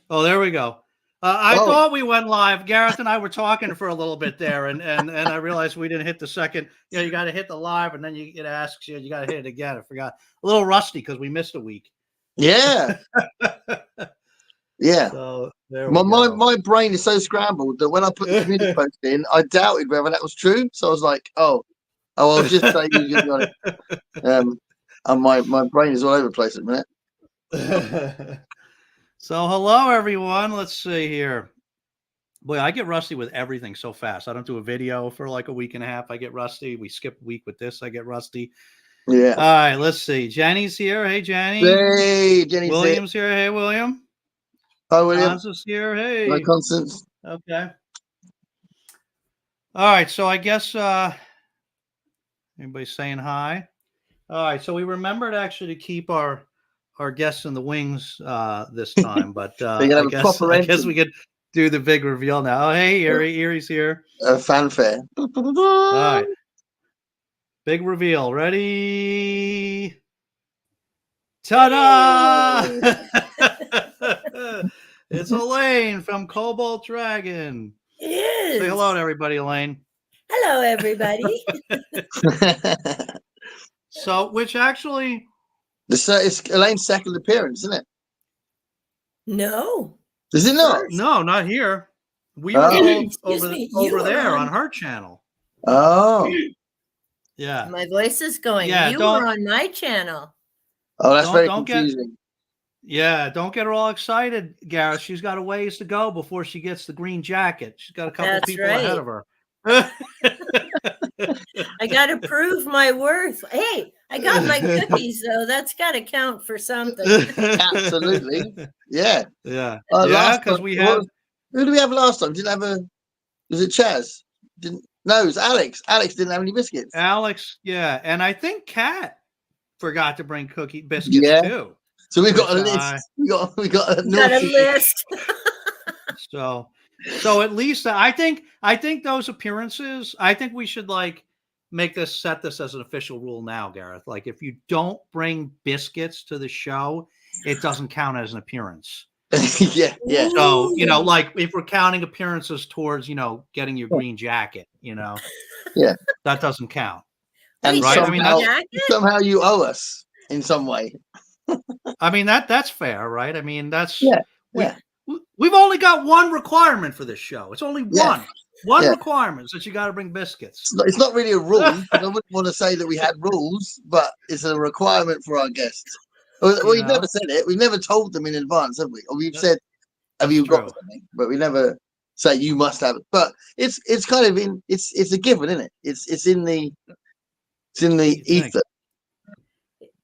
Oh, there we go. I thought we went live. Gareth and I were talking for a little bit there, and I realized we didn't hit the second. You got to hit the live, and then it asks you got to hit it again. I forgot. A little rusty because we missed a week. Yeah. Yeah. So there we go. My brain is so scrambled that when I put the community post in, I doubted whether that was true. So I was like, I'll just say you just got it. And my brain is all over the place at the minute. So hello everyone. Let's see here. Boy, I get rusty with everything so fast. I don't do a video for like a week and a half. I get rusty. We skip a week with this. I get rusty. Yeah. All right, let's see. Jenny's here. Hey, Jenny. Hey, Jenny's William's here. Hey, William. Hi, William. Constance here. Hey. Hi, Constance. Okay. All right, so I guess everybody's saying hi. All right, so we remembered actually to keep our guests in the wings this time, but I guess we could do the big reveal now. Oh, hey, Erie's here. Fanfare. All right. Big reveal. Ready? Ta-da! It's Elaine from Cobalt Dragon. It is. Say hello to everybody, Elaine. Hello, everybody. So, which actually... It's Elaine's second appearance, isn't it? No. Is it not? No, not here. We were over there on her channel. Oh. Yeah. My voice is going. Yeah, you were on my channel. Oh, that's very confusing. Don't get her all excited, Gareth. She's got a ways to go before she gets the green jacket. She's got a couple people ahead of her. I got to prove my worth. Hey, I got my cookies, though. That's got to count for something. Absolutely. Yeah. Yeah. Because we have... Who did we have last time? Didn't have was it Chaz? No, it was Alex. Alex didn't have any biscuits. Alex, yeah. And I think Kat forgot to bring biscuits too. So we've got a list. We got a list. So at least I think those appearances, I think we should set this as an official rule now, Gareth. Like if you don't bring biscuits to the show, it doesn't count as an appearance. Yeah. So, like if we're counting appearances towards, getting your green jacket, that doesn't count. And right? Somehow you owe us in some way. I mean, that's fair, right? I mean, that's we've only got one requirement for this show. It's only one requirement that you got to bring biscuits. It's not really a rule. I wouldn't want to say that we had rules, but it's a requirement for our guests. We've never said it. We've never told them in advance, have we? Or we've said, "Have you got something?" But we never say you must have it. But it's kind of it's a given, isn't it? It's in the ether.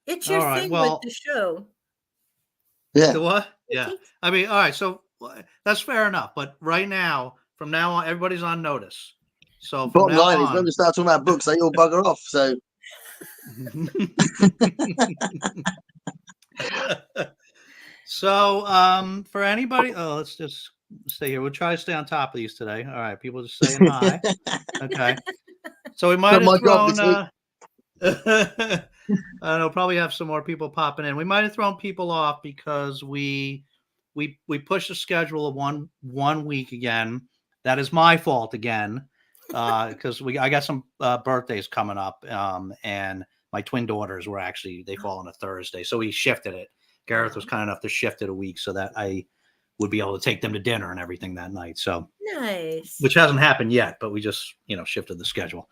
It's your thing with the show. Yeah. The what? Yeah. I mean, all right. So that's fair enough. But right now, from now on, everybody's on notice. So bottom line is when we start talking about books, they all bugger off. So. So for anybody, let's just stay here. We'll try to stay on top of these today. All right, people just saying hi. Okay, so we might have thrown I don't know, probably have some more people popping in. We might have thrown people off because we pushed the schedule of one week again. That is my fault again, because I got some birthdays coming up, and my twin daughters they fall on a Thursday, so we shifted it. Gareth was kind enough to shift it a week so that I would be able to take them to dinner and everything that night. So nice, which hasn't happened yet, but we just shifted the schedule.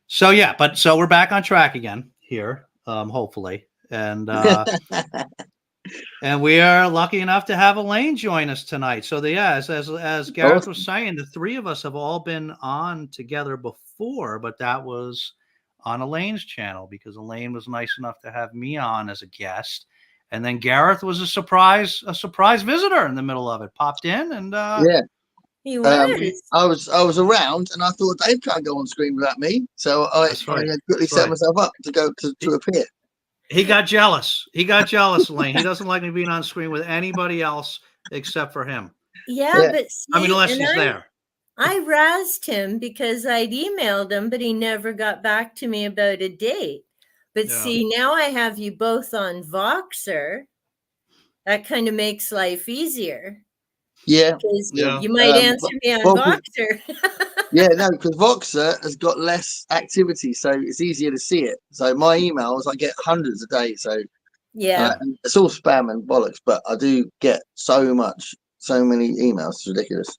So we're back on track again here, hopefully, and and we are lucky enough to have Elaine join us tonight. So as Gareth was saying, the three of us have all been on together before, but that was on Elaine's channel because Elaine was nice enough to have me on as a guest, and then Gareth was a surprise visitor in the middle of it, popped in, and he was. I was around, and I thought Dave can't go on screen without me, so I quickly set myself up to go to appear. He got jealous. Elaine. He doesn't like me being on screen with anybody else except for him. Yeah. But see, unless he's there. I razzed him because I'd emailed him, but he never got back to me about a date. But see, now I have you both on Voxer. that kind of makes life easier. Yeah, Because yeah. you might answer me on Voxer. Yeah, no, because Voxer has got less activity, so it's easier to see it. So my emails, I get hundreds a day. So yeah. and it's all spam and bollocks, but I do get so many emails. It's ridiculous.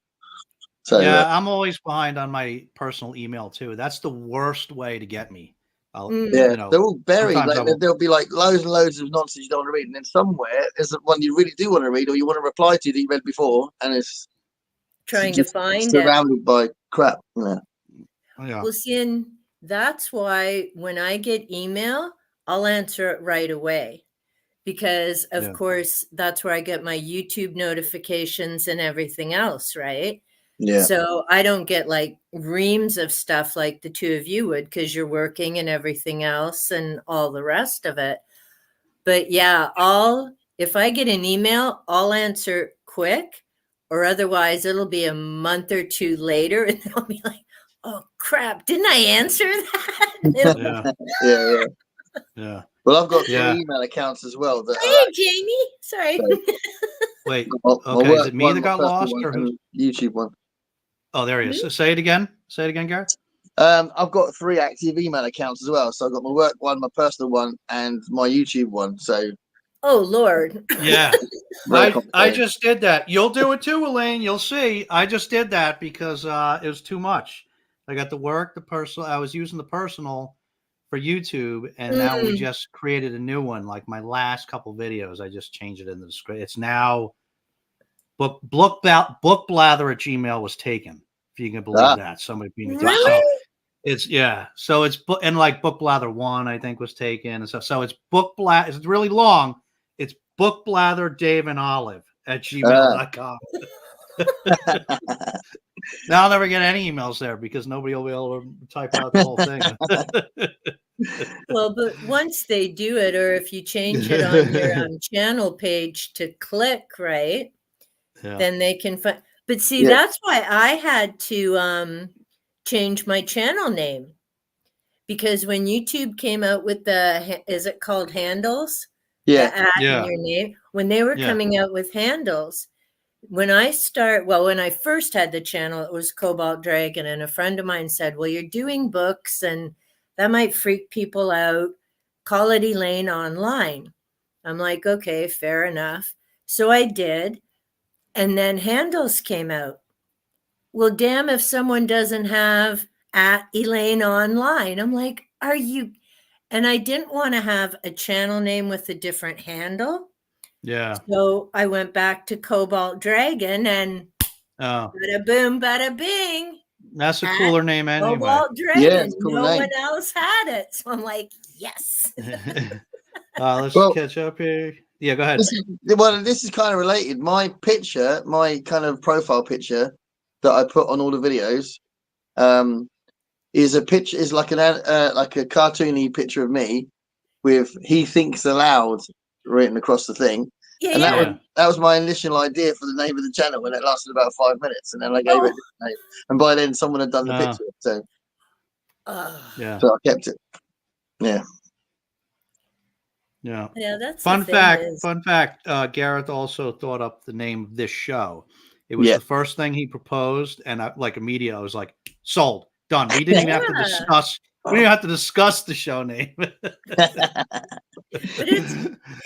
So yeah, I'm always behind on my personal email too. That's the worst way to get me. yeah, You know, they're all buried. sometimes Like I will. there'll be like loads and loads of nonsense you don't want to read, and then somewhere there's one you really do want to read or you want to reply to that you read before, and it's Trying to just find it. surrounded by crap. Yeah. Yeah. Well, see, and that's why when I get email, I'll answer it right away. Because of course that's where I get my YouTube notifications and everything else, right? Yeah. So I don't get like reams of stuff like the two of you would because you're working and everything else and all the rest of it. But yeah, if I get an email, I'll answer quick, or otherwise it'll be a month or two later and I'll be like, oh crap, didn't I answer that? Yeah. Well, I've got 3 email accounts as well. That hey, Jamie. Sorry. Wait. my Okay. work Is it me one, that my got personal lost one, or who? and YouTube one. Oh, there he is. Say it again. Say it again, Gareth. I've got 3 active email accounts as well. So I've got my work one, my personal one, and my YouTube one. So oh Lord. Yeah. I just did that. You'll do it too, Elaine. You'll see. I just did that because it was too much. I got the work, the personal. I was using the personal for YouTube, and now we just created a new one. Like my last couple videos, I just changed it in the script. It's now book blather at Gmail was taken. If you can believe that, somebody being Really? so it's So it's and like book blather 1, I think, was taken and stuff. So it's book blather. It's really long. It's book blather Dave and Olive at gmail.com. Now I'll never get any emails there because nobody will be able to type out the whole thing. Well, but once they do it, or if you change it on your channel page to click, right, then they can find. But see, that's why I had to change my channel name. Because when YouTube came out with is it called handles? Yeah. The ad in your name. When they were coming out with handles, when I first had the channel, it was Cobalt Dragon. And a friend of mine said, well, you're doing books and that might freak people out. Call it Elaine Online. I'm like, okay, fair enough. So I did. And then handles came out. Well, damn if someone doesn't have at Elaine Online. I'm like, are you? And I didn't want to have a channel name with a different handle. Yeah. So I went back to Cobalt Dragon and bada boom, bada bing. That's a cooler name anyway. Cobalt Dragon. No one else had it. So I'm like, yes. Let's catch up here. Yeah, go ahead. This is kind of related. My picture, my kind of profile picture that I put on all the videos, is like like a cartoony picture of me with "He Thinks Aloud" written across the thing. And that was my initial idea for the name of the channel, and it lasted about 5 minutes, and then I gave it this name. And by then, someone had done the picture, so so I kept it. Yeah. Yeah. That's fun fact. Gareth also thought up the name of this show. It was the first thing he proposed, and immediately I was like, sold, done. We didn't even have to discuss. We didn't have to discuss the show name. But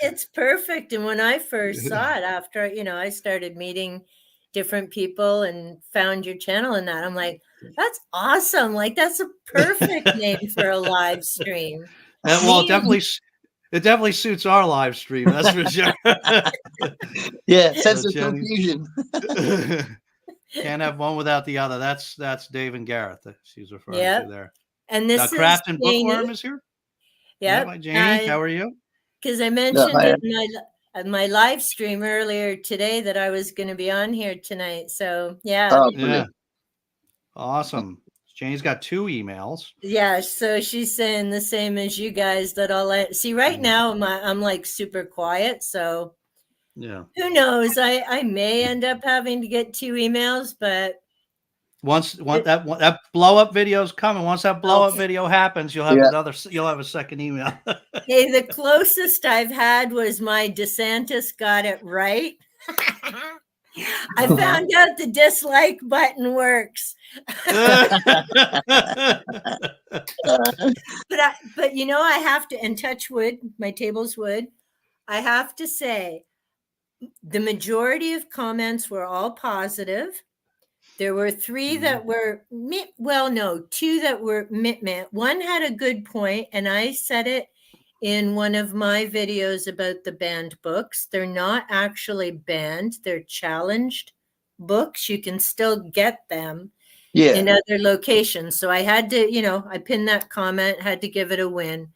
it's perfect. And when I first saw it, after I started meeting different people and found your channel and that, I'm like, that's awesome. Like that's a perfect name for a live stream. Well, it definitely suits our live stream. That's for sure. Yeah, sense of confusion. Can't have one without the other. That's Dave and Gareth that she's referring to there. And this Craft is and Bookworm is here. Yeah, Janie, how are you? Because I mentioned in my live stream earlier today that I was going to be on here tonight. So awesome. Janie's got 2 emails. Yeah, so she's saying the same as you guys that I'll see right now. I'm like super quiet, so who knows? I may end up having to get 2 emails, but Once that blow up video is coming. Once that blow up video happens, you'll have a second email. Hey, the closest I've had was my DeSantis got it right. I found out the dislike button works. But you know, I have to, and touch wood, my table's wood. I have to say, the majority of comments were all positive. There were 3 that were, no, 2 that were meh. One had a good point, and I said it in one of my videos about the banned books. They're not actually banned. They're challenged books. You can still get them in other locations. So I had to, I pinned that comment, had to give it a win.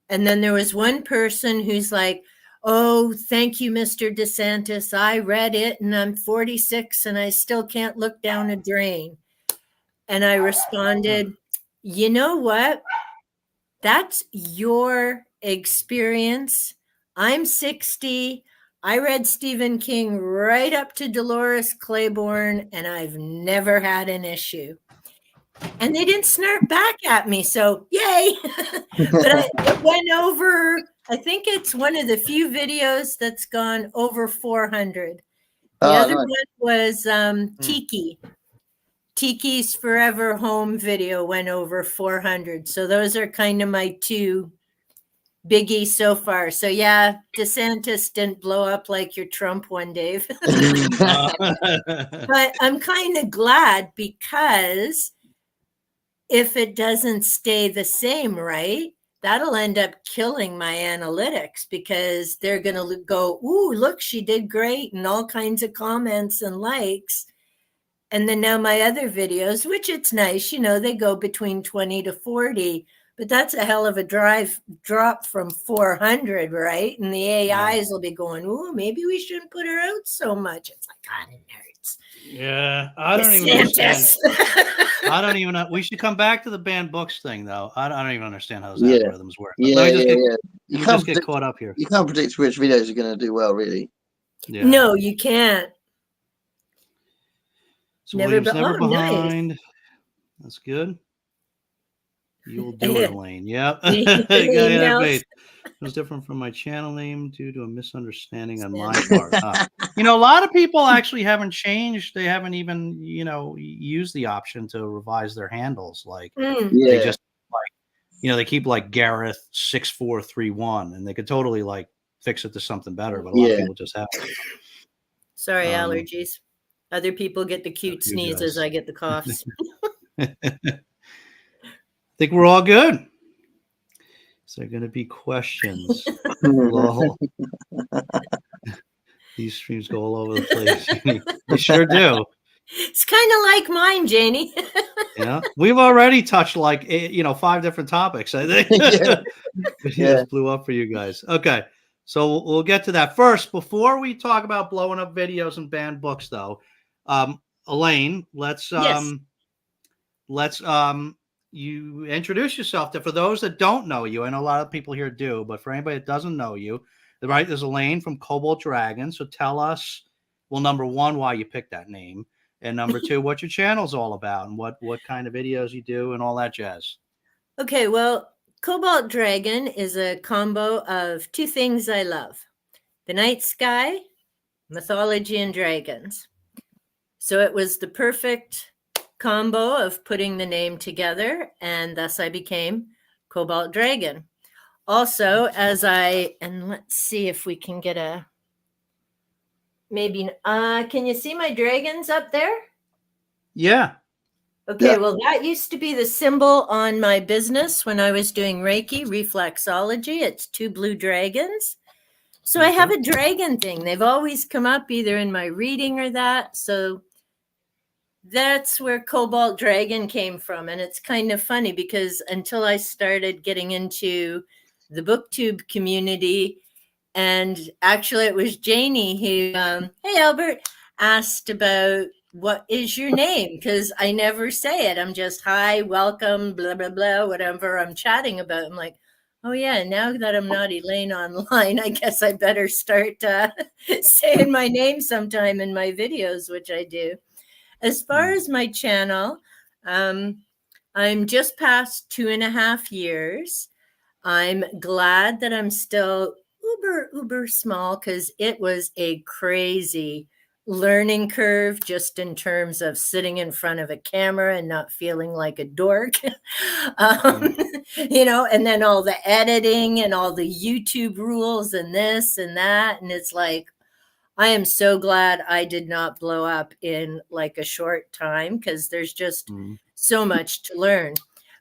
And then there was one person who's like, oh, thank you, Mr. DeSantis. I read it and I'm 46 and I still can't look down a drain. And I responded, you know what? That's your experience. I'm 60. I read Stephen King right up to Dolores Claiborne, and I've never had an issue. And they didn't snark back at me, so yay. But it went over, I think it's one of the few videos that's gone over 400. The other one was Tiki. Tiki's Forever Home video went over 400. So those are kind of my 2 biggies so far. So yeah, DeSantis didn't blow up like your Trump one, Dave. But I'm kind of glad, because if it doesn't stay the same, right, that'll end up killing my analytics, because they're going to go, ooh, look, she did great, and all kinds of comments and likes. And then now my other videos, which it's nice, they go between 20 to 40, but that's a hell of a drop from 400, right? And the AIs will be going, ooh, maybe we shouldn't put her out so much. It's like, God, it hurts. Yeah, I don't even understand. I don't even know. We should come back to the banned books thing, though. I don't even understand how those algorithms work. You just get caught up here. You can't predict which videos are going to do well, really. Yeah. No, you can't. So never behind. Nice. That's good. You'll do it, Elaine. Yep. It was different from my channel name due to a misunderstanding on my part. A lot of people actually haven't changed. They haven't even, used the option to revise their handles. Like they just they keep like Gareth 6431, and they could totally like fix it to something better. But a lot of people just haven't. Sorry, allergies. Other people get the cute sneezes. I get the coughs. I think we're all good. Is there going to be questions? These streams go all over the place. They sure do. It's kind of like mine, Janie. Yeah, we've already touched like 5 different topics. I think. It just blew up for you guys. Okay, so we'll get to that first. Before we talk about blowing up videos and banned books, though, Elaine, let's you introduce yourself for those that don't know you. I know a lot of people here do, but for anybody that doesn't know you, right, there's Elaine from Cobalt Dragon. So tell us, well, number 1, why you picked that name, and number 2, what your channel's all about, and what kind of videos you do and all that jazz. Okay, well, Cobalt Dragon is a combo of 2 things I love: the night sky, mythology, and dragons. So it was the perfect combo of putting the name together, and thus I became Cobalt Dragon. Also, and let's see if we can get can you see my dragons up there? Yeah. Okay, well, that used to be the symbol on my business when I was doing Reiki, reflexology. It's 2 blue dragons. So I have a dragon thing. They've always come up either in my reading or that. So that's where Cobalt Dragon came from. And it's kind of funny because until I started getting into the booktube community, and actually it was Janie who, hey, Albert, asked about what is your name? Because I never say it. I'm just, hi, welcome, blah, blah, blah, whatever I'm chatting about. I'm like, oh, yeah, now that I'm not Elaine online, I guess I better start saying my name sometime in my videos, which I do. As far as my channel, I'm just past 2.5 years. I'm glad that I'm still uber small, because it was a crazy learning curve just in terms of sitting in front of a camera and not feeling like a dork. And then all the editing and all the YouTube rules and this and that. And it's like, I am so glad I did not blow up in like a short time, because there's just so much to learn.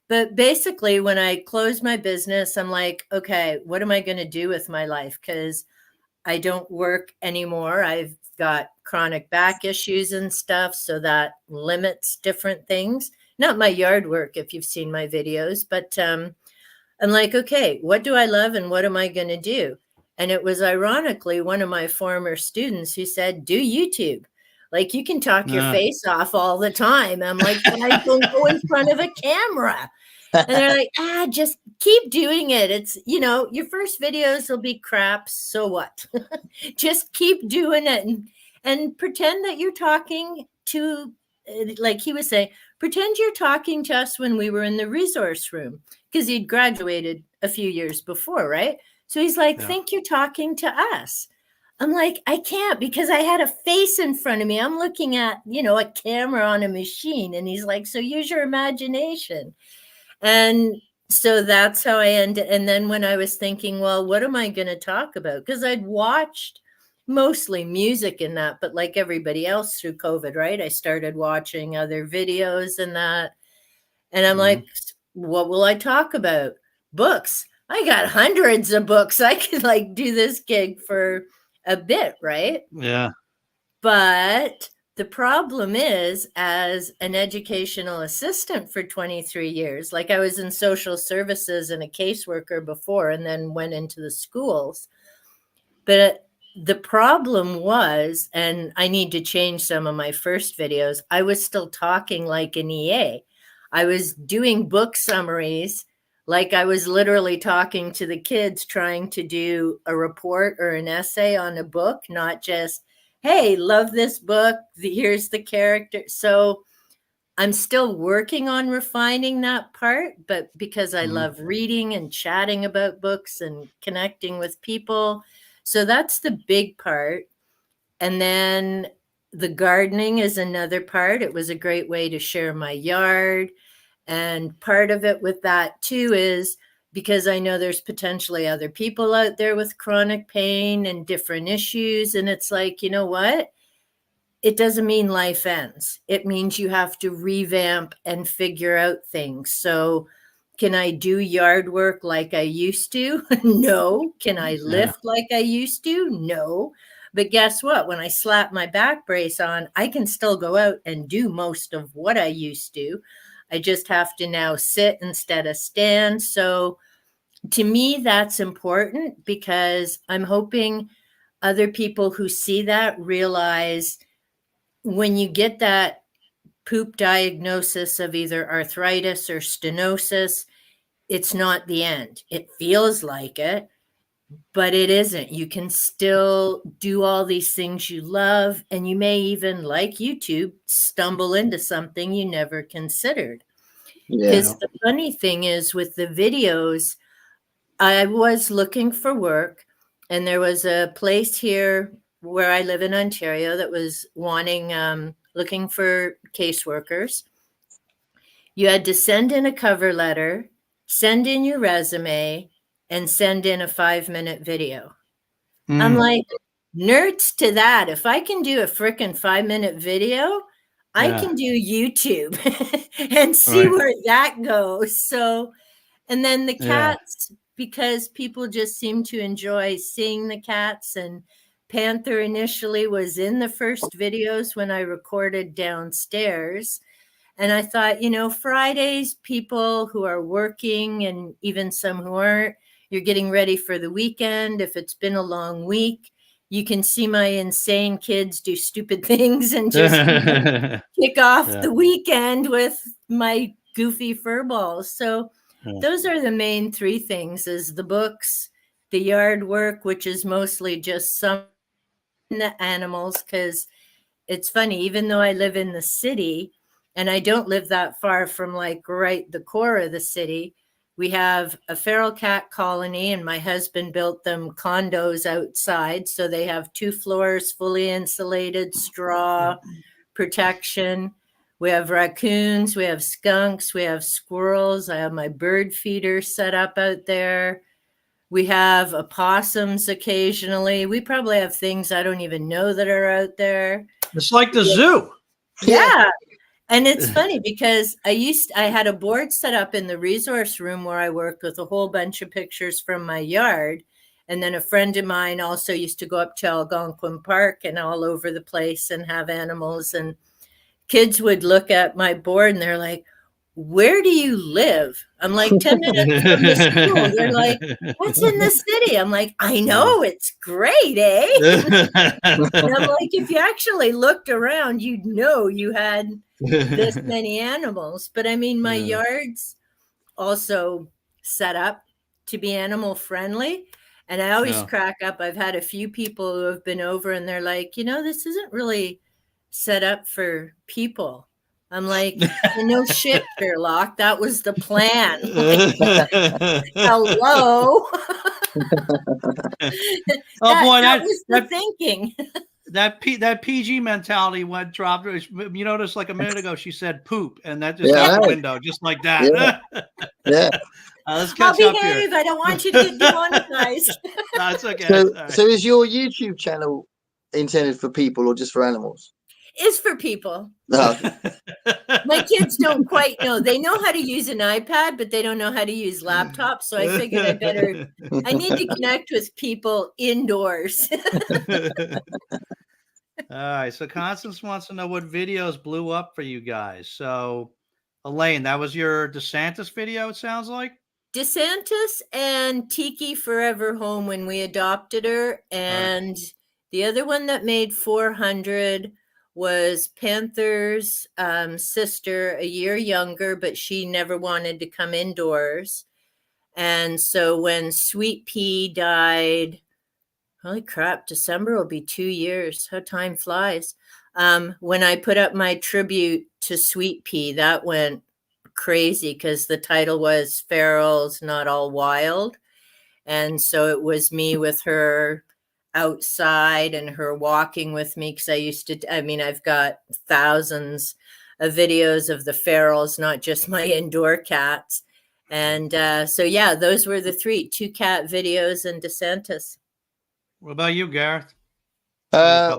But basically, when I closed my business, I'm like, okay, what am I going to do with my life? Because I don't work anymore. I've got chronic back issues and stuff, so that limits different things. Not my yard work, if you've seen my videos, but I'm like, okay, what do I love and what am I going to do? And it was ironically one of my former students who said, do YouTube. Like, you can talk your face off all the time. I'm like, but I don't go in front of a camera. And they're like, just keep doing it. It's, your first videos will be crap. So what? Just keep doing it and pretend that you're talking to, like he was saying, pretend you're talking to us when we were in the resource room, because he'd graduated a few years before, right? So he's like, think you're talking to us. I'm like, I can't, because I had a face in front of me. I'm looking at, a camera on a machine. And he's like, so use your imagination. And so that's how I ended. And then when I was thinking, well, what am I going to talk about? Because I'd watched mostly music in that, but like everybody else through COVID, right? I started watching other videos and that. And I'm like, what will I talk about? Books. I got hundreds of books. I could like do this gig for a bit, right? Yeah. But the problem is, as an educational assistant for 23 years, like I was in social services and a caseworker before, and then went into the schools. But the problem was, and I need to change some of my first videos, I was still talking like an EA. I was doing book summaries like I was literally talking to the kids trying to do a report or an essay on a book, not just, hey, love this book, here's the character. So I'm still working on refining that part, but because I love reading and chatting about books and connecting with people. So that's the big part. And then the gardening is another part. It was a great way to share my yard. And part of it with that too is because I know there's potentially other people out there with chronic pain and different issues. And it's like, you know what? It doesn't mean life ends. It means you have to revamp and figure out things. So can I do yard work like I used to? No. Can I lift like I used to? No. But guess what? When I slap my back brace on, I can still go out and do most of what I used to. I just have to now sit instead of stand. So to me, that's important, because I'm hoping other people who see that realize when you get that poop diagnosis of either arthritis or stenosis, it's not the end. It feels like it, but it isn't. You can still do all these things you love, and you may even, like YouTube, stumble into something you never considered. Because the funny thing is, with the videos, I was looking for work, and there was a place here where I live in Ontario that was looking for caseworkers. You had to send in a cover letter, send in your resume, and send in a 5-minute video. I'm like, nerds to that. If I can do a frickin' 5-minute video, I can do YouTube and see where that goes. So, and then the cats, because people just seem to enjoy seeing the cats, and Panther initially was in the first videos when I recorded downstairs. And I thought, Fridays, people who are working and even some who aren't, you're getting ready for the weekend. If it's been a long week, you can see my insane kids do stupid things and just kick off the weekend with my goofy fur balls. So those are the main 3 things: is the books, the yard work, which is mostly just some the animals, because it's funny, even though I live in the city and I don't live that far from like right the core of the city, we have a feral cat colony, and my husband built them condos outside. So they have 2 floors, fully insulated, straw protection. We have raccoons, we have skunks, we have squirrels. I have my bird feeder set up out there. We have opossums occasionally. We probably have things I don't even know that are out there. It's like the zoo. Yeah. And it's funny because I had a board set up in the resource room where I worked with a whole bunch of pictures from my yard. And then a friend of mine also used to go up to Algonquin Park and all over the place and have animals. And kids would look at my board and they're like, where do you live? I'm like, 10 minutes from the school. They're like, what's in the city? I'm like, I know, it's great, eh? And I'm like, if you actually looked around, you'd know you had this many animals. But I mean, my yard's also set up to be animal friendly. And I always crack up. I've had a few people who have been over and they're like, this isn't really set up for people. I'm like, no shit, Sherlock. That was the plan. Like, hello. That was the thinking. That PG mentality dropped. You noticed like a minute ago she said poop, and that just out the window, just like that. Yeah. Let's catch up here. I don't want you to get demonetized. No, it's okay. So is your YouTube channel intended for people or just for animals? It's for people. No. My kids don't quite know. They know how to use an iPad, but they don't know how to use laptops. So I figured I need to connect with people indoors. All right. So Constance wants to know what videos blew up for you guys. So Elaine, that was your DeSantis video, it sounds like? DeSantis and Tiki Forever Home when we adopted her. And the other one that made 400 was Panther's sister, a year younger, but she never wanted to come indoors. And so when Sweet Pea died, holy crap, December will be 2 years. How time flies. When I put up my tribute to Sweet Pea, that went crazy because the title was Ferals Not All Wild. And so it was me with her outside and her walking with me because I've got thousands of videos of the ferals, not just my indoor cats. And those were the 2 cat videos and DeSantis. What about you, Gareth? I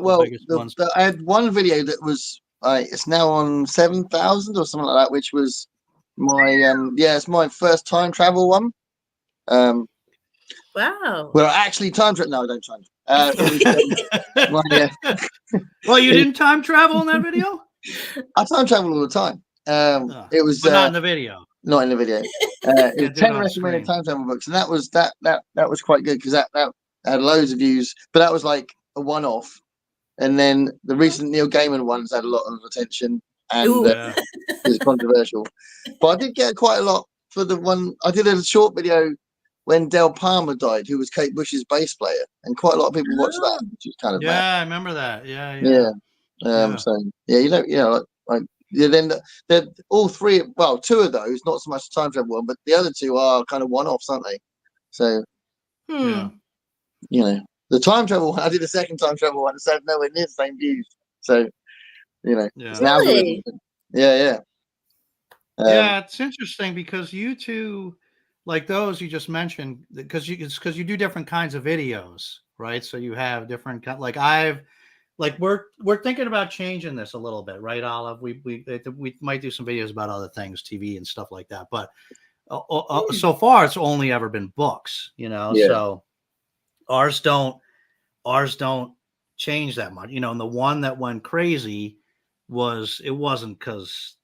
had one video that was it's now on 7,000 or something like that, which was my it's my first time travel one. Wow. Well, actually, time travel. No, I don't time. Well, you didn't time travel in that video? I time travel all the time. It was not in the video. Not in the video. It was 10 recommended time travel books, and that was quite good because that had loads of views. But that was like a one-off, and then the recent Neil Gaiman ones had a lot of attention and it was controversial. But I did get quite a lot for the one. I did a short video when Del Palmer died, who was Kate Bush's bass player, and quite a lot of people watched that, which is kind of I remember that. Then all 3, well, 2 of those, not so much the time travel one, but the other 2 are kind of one-offs, aren't they? So, the time travel one, I did a second time travel one, so nowhere near the same views. So, it's an algorithm. Yeah. It's interesting because you two, like those you just mentioned, because you do different kinds of videos, right? So you have different we're thinking about changing this a little bit, right, Olive? We might do some videos about other things, TV and stuff like that. But so far, it's only ever been books, So ours don't change that much, And the one that went crazy wasn't because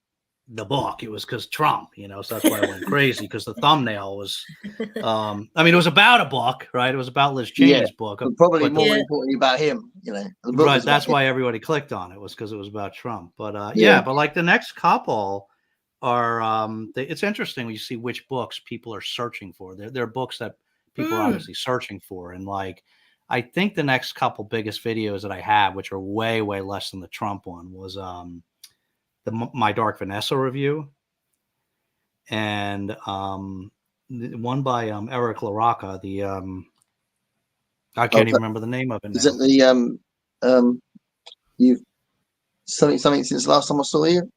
the book, it was because Trump, so that's why it went crazy, because the thumbnail was it was about a book, right? It was about Liz Cheney's book, but probably more importantly about him, right? That's why everybody clicked on it, was because it was about Trump. But but like the next couple are it's interesting when you see which books people are searching for. They're books that people are obviously searching for, and like I think the next couple biggest videos that I have, which are way, way less than the Trump one, was my Dark Vanessa review, and one by Eric LaRocca. The I can't even remember the name of it now. Is it the you've something since last time I saw you?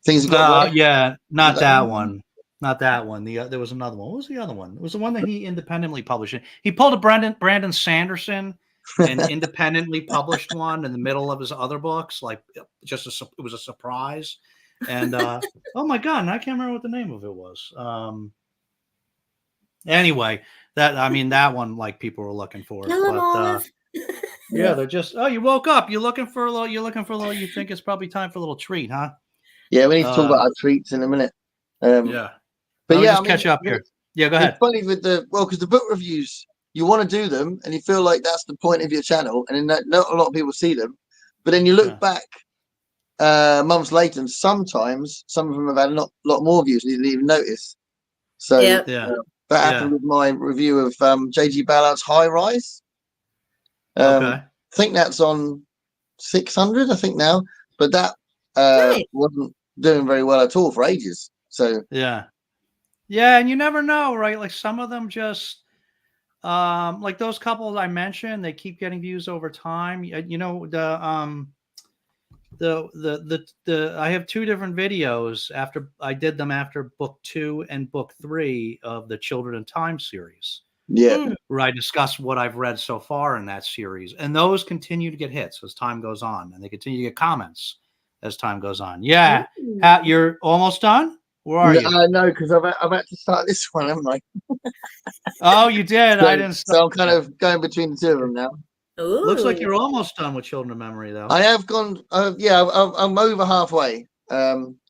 Things have got right? Yeah, not that one. Not that one. There was another one. What was the other one? It was the one that he independently published. He pulled a Brandon Sanderson and independently published one in the middle of his other books. Like it was a surprise. And oh my God, I can't remember what the name of it was. Anyway, that one like people were looking for. But yeah, they're just you woke up. You're looking for a little. You think it's probably time for a little treat, huh? Yeah, we need to talk about our treats in a minute. Yeah. But just catch up here. Yeah, go ahead. It's funny with because the book reviews, you want to do them and you feel like that's the point of your channel, and then not a lot of people see them. But then you look back months later, and sometimes some of them have had a lot more views and you didn't even notice. So that happened with my review of JG Ballard's High Rise. I think that's on 600, I think now, but that wasn't doing very well at all for ages. So and you never know, right? Like some of them just like those couples I mentioned, they keep getting views over time. You know, I have two different videos after I did them after book 2 and book 3 of the Children in Time series. Yeah, where I discuss what I've read so far in that series, and those continue to get hits as time goes on, and they continue to get comments as time goes on. Yeah, you're almost done. Where are you? No, because I've had to start this one, haven't I? Oh, you did. So, I didn't. So I'm kind of going between the two of them now. Ooh. Looks like you're almost done with Children of Memory, though. I have gone. I'm over halfway. It's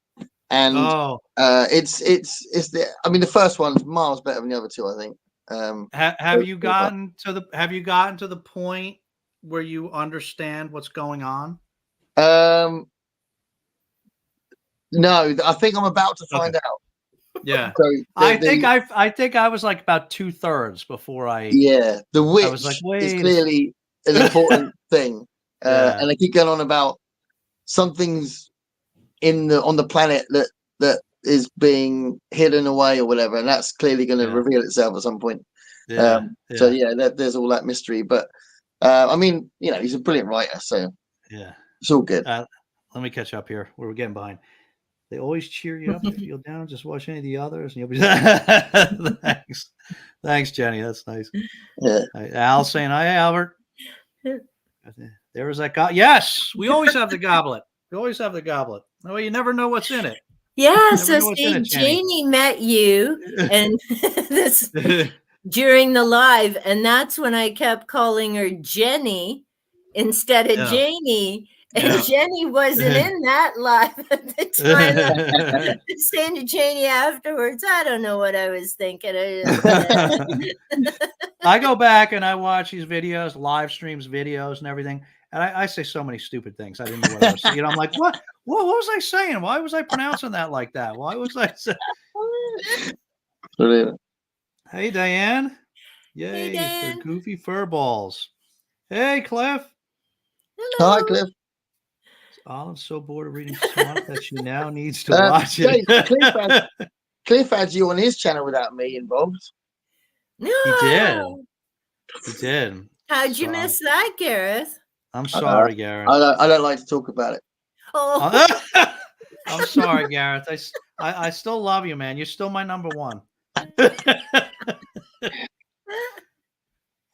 the. I mean, the first one's miles better than the other two, I think. Have you gotten to the point where you understand what's going on? No, I think I'm about to find out. Yeah, so I think I was like about 2/3 before I. Yeah, the witch I was like, is clearly an important thing, and I keep going on about something's on the planet that is being hidden away or whatever, and that's clearly going to reveal itself at some point. So there's all that mystery, but I mean, you know, he's a brilliant writer, so it's all good. Let me catch up here. We're getting behind. They always cheer you up if you're down. Just watch any of the others, and you'll be. Thanks, Jenny. That's nice. Yeah. Al saying, "Hi, Albert." There was that guy. Yes, we always have the goblet. We always have the goblet. Oh, you never know what's in it. Yeah. So see, Janie met you, and this during the live, and that's when I kept calling her Jenny instead of Janie. And Jenny wasn't in that live at the time. Saying to Janie afterwards, I don't know what I was thinking. I go back and I watch these videos, live streams, videos, and everything, and I say so many stupid things. I didn't know what I was saying. You know, I'm like, what was I saying? Why was I pronouncing that like that? Why was I saying? Hey, Diane. Yay, hey, Diane. For goofy fur balls. Hey, Cliff. Hello. Hi, Cliff. Olive's so bored of reading Smart that she now needs to watch it. Cliff had you on his channel without me involved. No. He did. How'd you miss that, Gareth? I'm sorry, Gareth. I don't like to talk about it. Oh. I'm sorry, Gareth. I still love you, man. You're still my number one.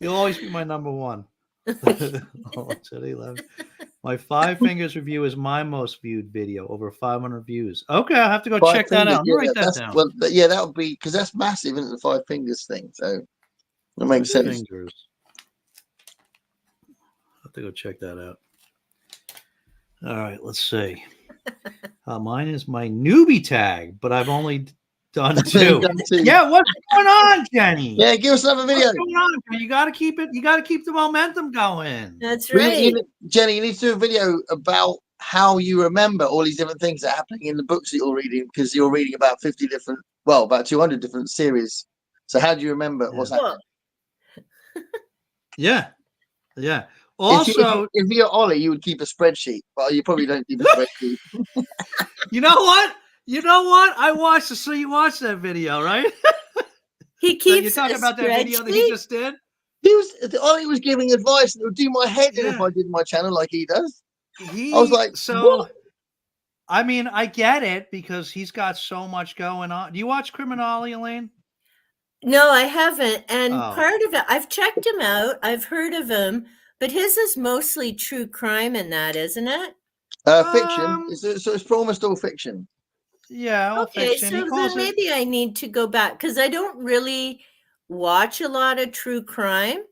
You'll always be my number one. My 5 Fingers review is my most viewed video, over 500 views. Okay, I'll have to go check that out. Write that down. Well, yeah, that would be because that's massive, isn't it, the 5 Fingers thing? So that makes sense. Fingers. I'll have to go check that out. All right, let's see. Mine is my newbie tag, but I've only done 2. Yeah, what's going on, Jenny? Yeah, give us another video. What's going on? You got to keep it. You got to keep the momentum going. That's right. Jenny, you need to do a video about how you remember all these different things that are happening in the books that you're reading, because you're reading about 50 different, about 200 different series. So how do you remember what's happening? Yeah. Also, if you're Ollie, you would keep a spreadsheet, but you probably don't keep a spreadsheet. you know what? I watched. So you watched that video, right? He So you're keeps talking a about that video that he spreadsheet. just did? Ollie was giving advice that would do my head in if Yeah. I did my channel like he does. I was He like, so. what? I mean, I get it because he's got so much going on. Do you watch Criminale, Elaine? No, I haven't. And Oh. part of it, I've checked him out. I've heard of him, but his is mostly true crime in that, isn't it? Fiction. It's almost all fiction. Yeah, all Okay, fiction. He so calls then it. maybe I need to go back because I don't really watch a lot of true crime.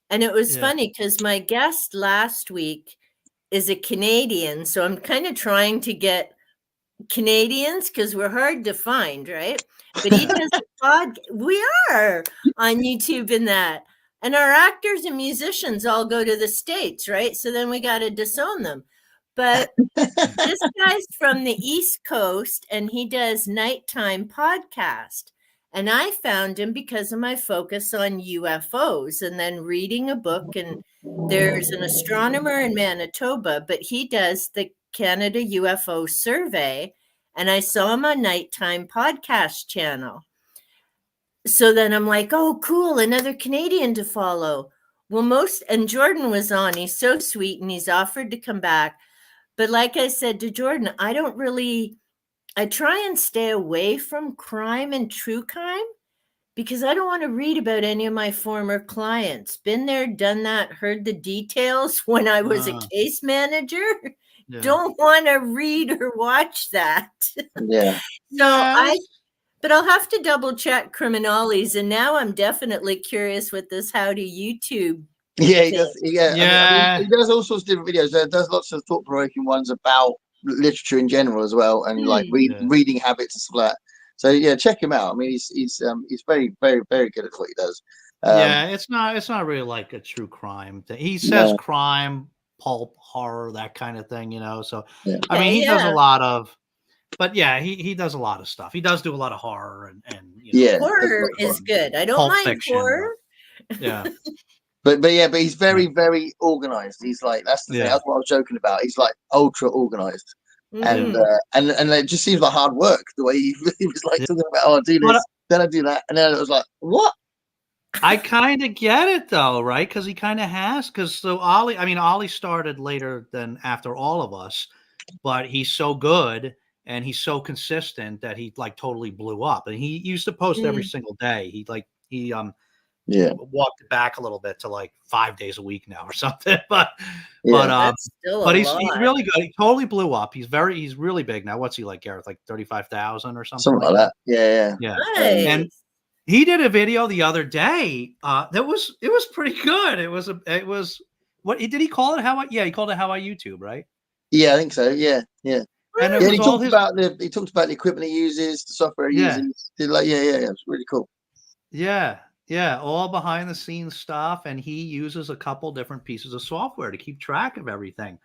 And it was Yeah. funny because my guest last week is a Canadian. So I'm kind of trying to get Canadians because we're hard to find, right? But he does a pod. We are on YouTube in that. And our actors and musicians all go to the States, right? So then we got to disown them. But this guy's from the East Coast and he does nighttime podcast. And I found him because of my focus on UFOs and then reading a book. And there's an astronomer in Manitoba, but he does the Canada UFO survey. And I saw him on nighttime podcast channel. So then I'm like, oh, cool, another Canadian to follow. Well, and Jordan was on. He's so sweet and he's offered to come back. But like I said to Jordan, I try and stay away from crime and true crime because I don't want to read about any of my former clients. Been there, done that, heard the details when I was a case manager. Yeah. Don't want to read or watch that. Yeah. But I'll have to double check Criminales. And now I'm definitely curious with this how to YouTube. Yeah, he does. Yeah. Yeah. I mean, he does all sorts of different videos. Does lots of thought-provoking ones about literature in general as well, and like reading habits and stuff like that. So yeah, check him out. I mean, he's very, very, very good at what he does. Yeah, it's not really like a true crime thing. He says crime, pulp, horror, that kind of thing, So I mean, he does a lot of, but yeah, he does a lot of stuff. He does do a lot of horror and horror is good. I don't mind fiction, horror. Yeah. But he's very, very organized. He's like, that's the thing. That's what I was joking about. He's like ultra organized. And it just seems like hard work the way he was like talking about, oh, I do this, then I do that, and then it was like, what? I kind of get it though, right? Because he kind of has. Because so Ollie started later than after all of us, but he's so good and he's so consistent that he like totally blew up. And he used to post every single day. He walked it back a little bit to like 5 days a week now or something. But he's really good. He totally blew up. He's really big now. What's he like, Gareth? Like 35,000 or something? Something like that. Yeah. Nice. And he did a video the other day. It was pretty good. It was what did he call it? He called it How I YouTube, right? Yeah, I think so. Yeah. And he talked about the equipment he uses, the software he uses. It's really cool. Yeah, all behind the scenes stuff, and he uses a couple different pieces of software to keep track of everything.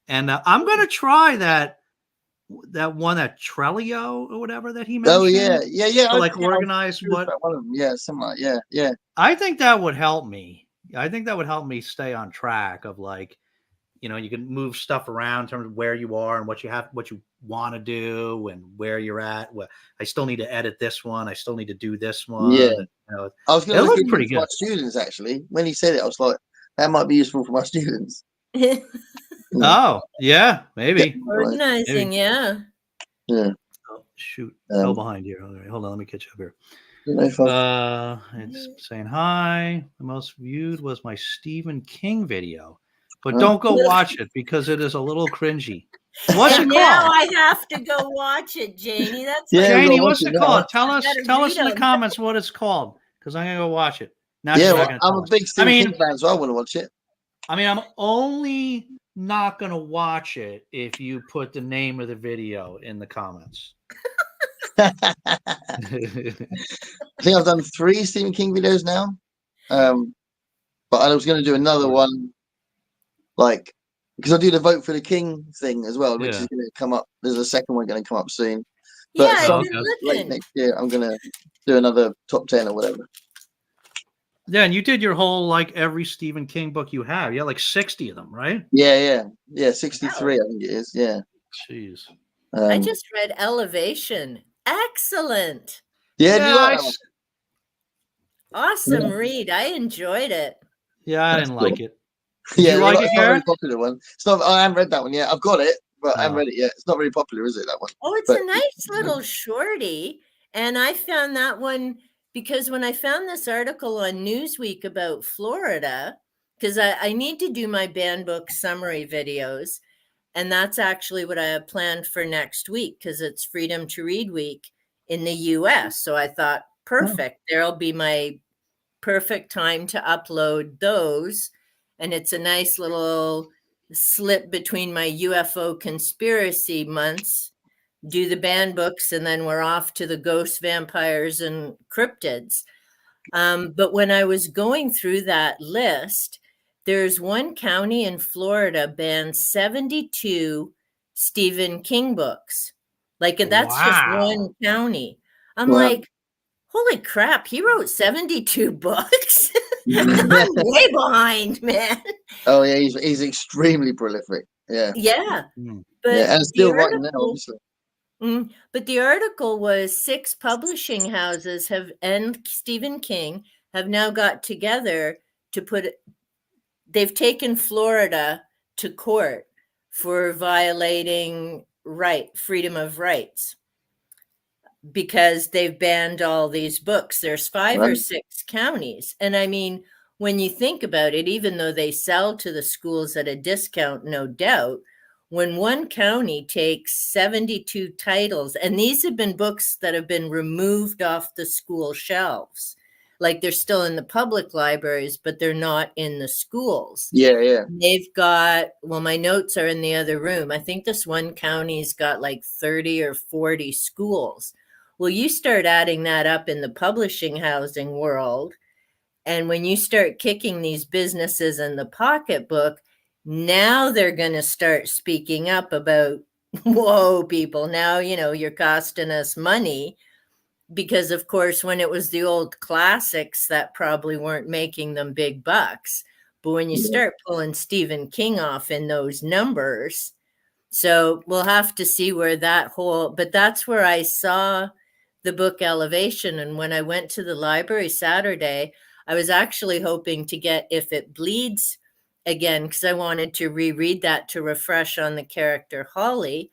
And I'm going to try that one, that Trello or whatever that he mentioned. Oh yeah. To organize what? One of them. Yeah, something like yeah. I think that would help me. I think that would help me stay on track of like, you can move stuff around in terms of where you are and what you want to do and where you're at. Well, I still need to edit this one. I still need to do this one. Yeah. I was going to look pretty for good. my students actually. When he said it, I was like, that might be useful for my students. Oh, yeah, maybe. Organizing, yeah. Oh, shoot. Fell behind here. All right, hold on, let me catch up here. It's saying hi. The most viewed was my Stephen King video. But don't go watch it because it is a little cringy. What's it called? Now I have to go watch it, Janie. That's Janie, what's it called? Tell us in the comments what it's called, because I'm gonna go watch it. Now I'm a big Stephen King fan, so I want to watch it. I mean, I'm only not gonna watch it if you put the name of the video in the comments. I think I've done 3 Stephen King videos now. But I was going to do another one, like, because I do the Vote for the King thing as well, which is going to come up. There's a second one going to come up soon. But I've been late next year, I'm going to do another top 10 or whatever. Yeah, and you did your whole like every Stephen King book you have. Yeah, like 60 of them, right? Yeah. 63, Wow. I think it is. Yeah. Jeez. I Um, just read Elevation. Excellent. yeah. Do Yeah, you like that one? Awesome Yeah, read. I enjoyed it. yeah, I that's didn't cool. like it. Did you Yeah, like it, it's not a very Karen? popular one. It's not. I haven't read that one yet. I've got it, but I haven't Oh, read it yet. It's not very popular, is it? That one. Oh, it's But a nice little shorty. And I found that one because when I found this article on Newsweek about Florida, because I need to do my banned book summary videos. And that's actually what I have planned for next week because it's Freedom to Read Week in the US. So I thought, oh, perfect. There'll be my perfect time to upload those. And it's a nice little slip between my UFO conspiracy months, do the banned books, and then we're off to the ghost vampires and cryptids. But when I was going through that list, there's one county in Florida banned 72 Stephen King books. Like, and that's just wow. one county. I'm wow. like, holy crap, he wrote 72 books. I'm way behind, man. Oh yeah, he's extrememely prolific. Yeah, Yeah. Hmm. But yeah, and the still writing now, article, obviously. but the article was 6 publishing houses have and Stephen King have now got together to they've taken Florida to court for violating freedom of rights because they've banned all these books. There's 5 or Right. 6 counties. And I mean, when you think about it, even though they sell to the schools at a discount, no doubt, when one county takes 72 titles, and these have been books that have been removed off the school shelves, like they're still in the public libraries, but they're not in the schools. Yeah. They've got, well, my notes are in the other room. I think this one county's got like 30 or 40 schools. Well, you start adding that up in the publishing housing world. And when you start kicking these businesses in the pocketbook, now they're going to start speaking up about, whoa, people, now, you're costing us money. Because, of course, when it was the old classics, that probably weren't making them big bucks. But when you Yeah. start pulling Stephen King off in those numbers, so we'll have to see where but that's where I saw the book Elevation. And when I went to the library Saturday, I was actually hoping to get If It Bleeds again, because I wanted to reread that to refresh on the character Holly.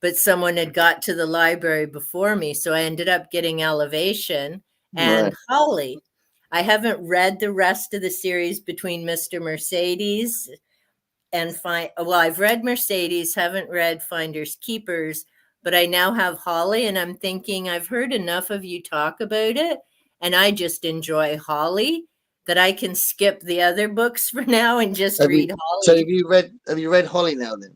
But someone had got to the library before me. So I ended up getting Elevation Right. and Holly. I haven't read the rest of the series between Mr. Mercedes and I've read Mercedes, haven't read Finders Keepers, but I now have Holly, and I'm thinking I've heard enough of you talk about it, and I just enjoy Holly that I can skip the other books for now and just Have you? read So Holly. have you read Holly now then?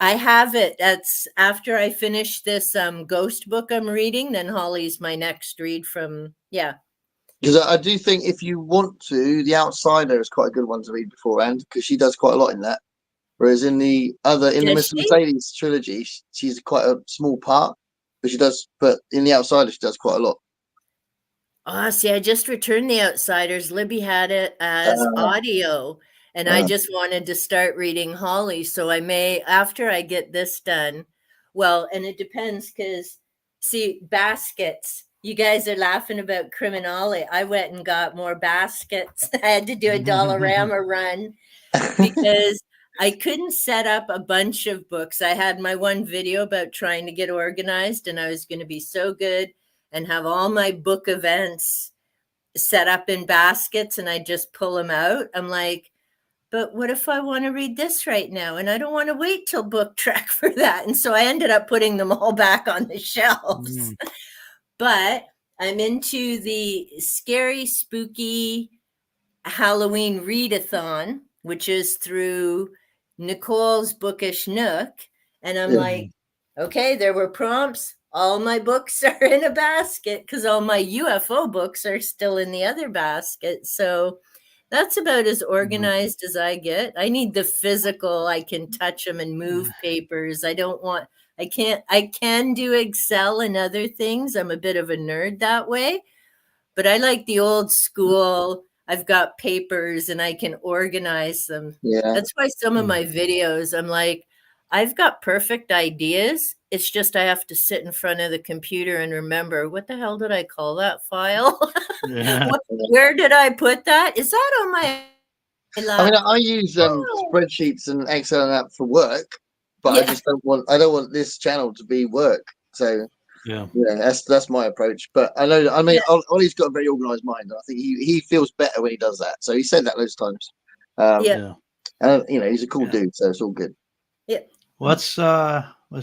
I have it. That's after I finish this ghost book I'm reading, then Holly's my next read from, yeah. Because I do think if you want to, The Outsider is quite a good one to read beforehand because she does quite a lot in that. Whereas in the Does Mr. she? Mercedes trilogy, she's quite a small part, but she does. But in The Outsider, she does quite a lot. Oh, see, I just returned The Outsiders. Libby had it as Uh, audio, and I uh, just wanted to start reading Holly. So I may, after I get this done, well, and it depends because, see, baskets. You guys are laughing about Criminale. I went and got more baskets. I had to do a Dollarama run because I couldn't set up a bunch of books. I had my one video about trying to get organized, and I was going to be so good and have all my book events set up in baskets, and I just pull them out. I'm like, but what if I want to read this right now? And I don't want to wait till book track for that. And so I ended up putting them all back on the shelves. But I'm into the scary, spooky Halloween readathon, which is through Nicole's Bookish Nook. And I'm yeah. like, okay, there were prompts. All my books are in a basket because all my UFO books are still in the other basket. So that's about as organized as I get. I need the physical, I can touch them and move papers. I can do Excel and other things. I'm a bit of a nerd that way, but I like the old school. I've got papers and I can organize them. Yeah. That's why some of my videos, I'm like, I've got perfect ideas. It's just I have to sit in front of the computer and remember, what the hell did I call that file? Yeah. Where did I put that? Is that on my I mean, I use spreadsheets and Excel and that for work, but Yeah. I just don't want this channel to be work. So Yeah. that's my approach. But I know, I mean, Ollie's got a very organized mind. I think he feels better when he does that. So he said that loads of times. Yeah. And he's a cool dude, so it's all good. Yeah. What's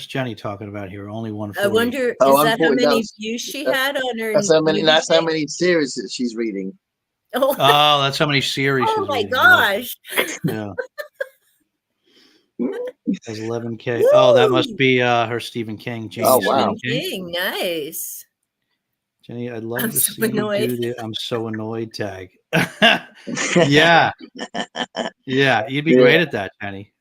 Jenny talking about here? Only 140. I wonder, is that how many views she had on her? That's how many series that she's reading. Oh, that's how many series. oh she's my reading. gosh. Yeah. That's 11K. Woo! Oh, that must be her Stephen King. James wow. King. Nice. Jenny, I'd love to see you do the I'm so annoyed tag. Yeah. Yeah, you'd be great at that, Jenny.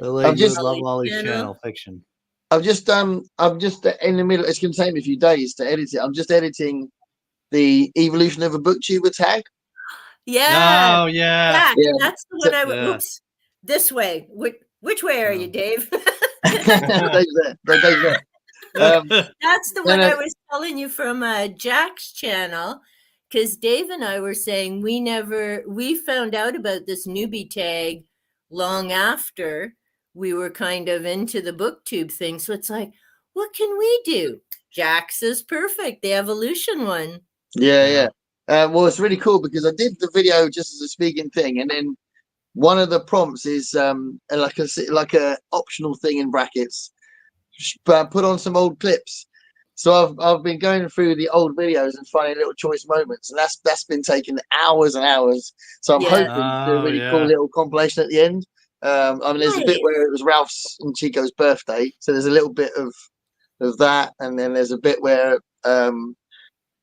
I'm just love Ollie's channel fiction. I'm just in the middle. It's going to take me a few days to edit it. I'm just editing the evolution of a booktuber tag. Yeah. Oh yeah. That's the one I would. Oops. This way. Which way are you, Dave? That's the one I was telling you from Jack's channel, because Dave and I were saying we found out about this newbie tag long after we were kind of into the booktube thing. So it's like, what can we do? Jack's is perfect, the evolution one. Yeah. Well, it's really cool because I did the video just as a speaking thing, and then one of the prompts is like a optional thing in brackets. Put on some old clips. So I've been going through the old videos and finding little choice moments, and that's been taking hours and hours. So I'm hoping to do a really cool little compilation at the end. I mean, there's a bit where it was Ralph's and Chico's birthday, so there's a little bit of that, and then there's a bit where I'm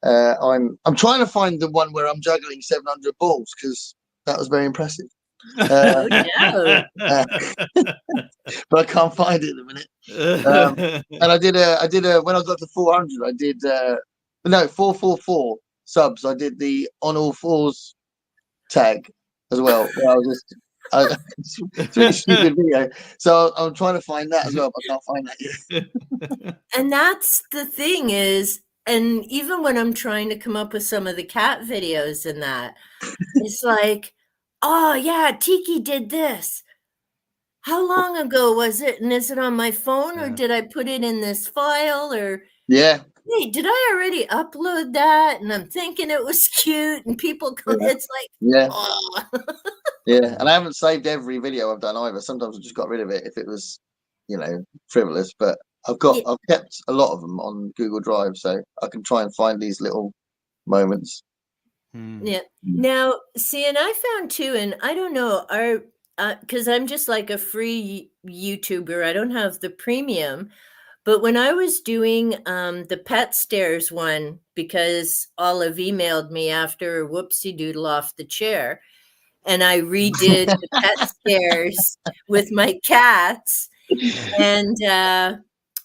trying to find the one where I'm juggling 700 balls because that was very impressive. But I can't find it at the minute. And I did a when I got to 400, I did 444 subs. I did the on all fours tag as well. Where I was it's a really stupid video. So I'm trying to find that as well, but I can't find that yet. And that's the thing is, and even when I'm trying to come up with some of the cat videos and that, it's like, oh yeah, Tiki did this. How long ago was it? And is it on my phone or did I put it in this file? Or wait, did I already upload that? And I'm thinking it was cute, and people come. It's like and I haven't saved every video I've done either. Sometimes I just got rid of it if it was, frivolous. But I've kept a lot of them on Google Drive, so I can try and find these little moments. Yeah. Now, see, and I found too, and I don't know, because I'm just like a free YouTuber. I don't have the premium. But when I was doing the pet stairs one, because Olive emailed me after whoopsie doodle off the chair, and I redid the pet stairs with my cats. And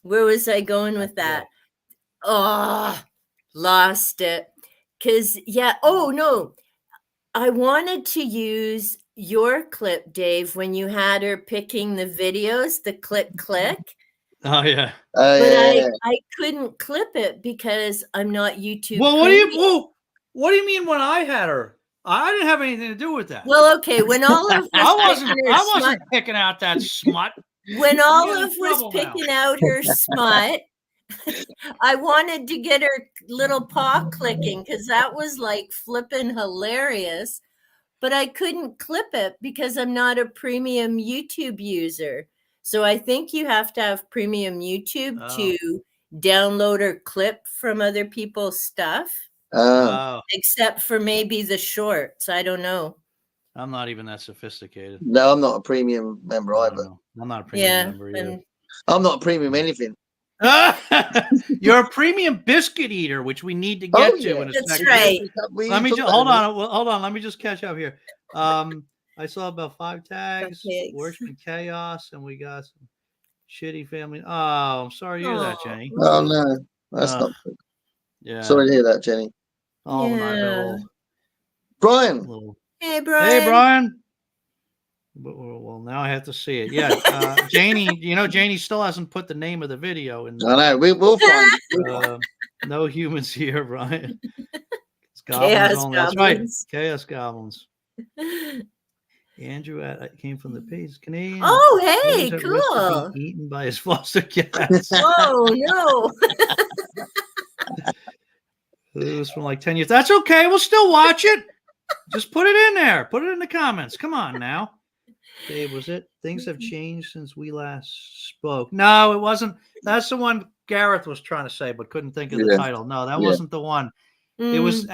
where was I going with that? Oh, lost it. Because, I wanted to use your clip, Dave, when you had her picking the videos, the click. Oh yeah. But I couldn't clip it because I'm not YouTube. Well, what do you mean when I had her? I didn't have anything to do with that. Well, okay, when Olive I wasn't picking out that smut. When Olive was picking out her smut, I wanted to get her little paw clicking because that was like flipping hilarious. But I couldn't clip it because I'm not a premium YouTube user. So I think you have to have premium YouTube to download or clip from other people's stuff. Except for maybe the shorts. I don't know. I'm not even that sophisticated. No, I'm not a premium member either. I'm not a premium member either. I'm not a premium anything. You're a premium biscuit eater, which we need to get to in a second. That's right. Let me just hold on. Let me just catch up here. I saw about 5 tags, Worship Chaos, and we got some shitty family. Oh, I'm sorry to hear that, Jenny. Oh no, that's not good. Yeah. Sorry to hear that, Jenny. All of them have a little, Brian. little. Hey, Brian. Hey, Brian. Well, now I have to see it. Yeah, Janie. Janie still hasn't put the name of the video in. I know. We'll find it. No humans here, Brian. It's goblins Chaos only. goblins. That's right. Chaos goblins. Andrew came from the page. Canadian. Oh, hey, at risk of cool. being eaten by his foster cats. Oh, no. It was from like 10 years. That's okay. We'll still watch it. Just put it in there. Put it in the comments. Come on now. Dave, was it? Things have changed since we last spoke. No, it wasn't. That's the one Gareth was trying to say, but couldn't think of the title. No, that wasn't the one. It was.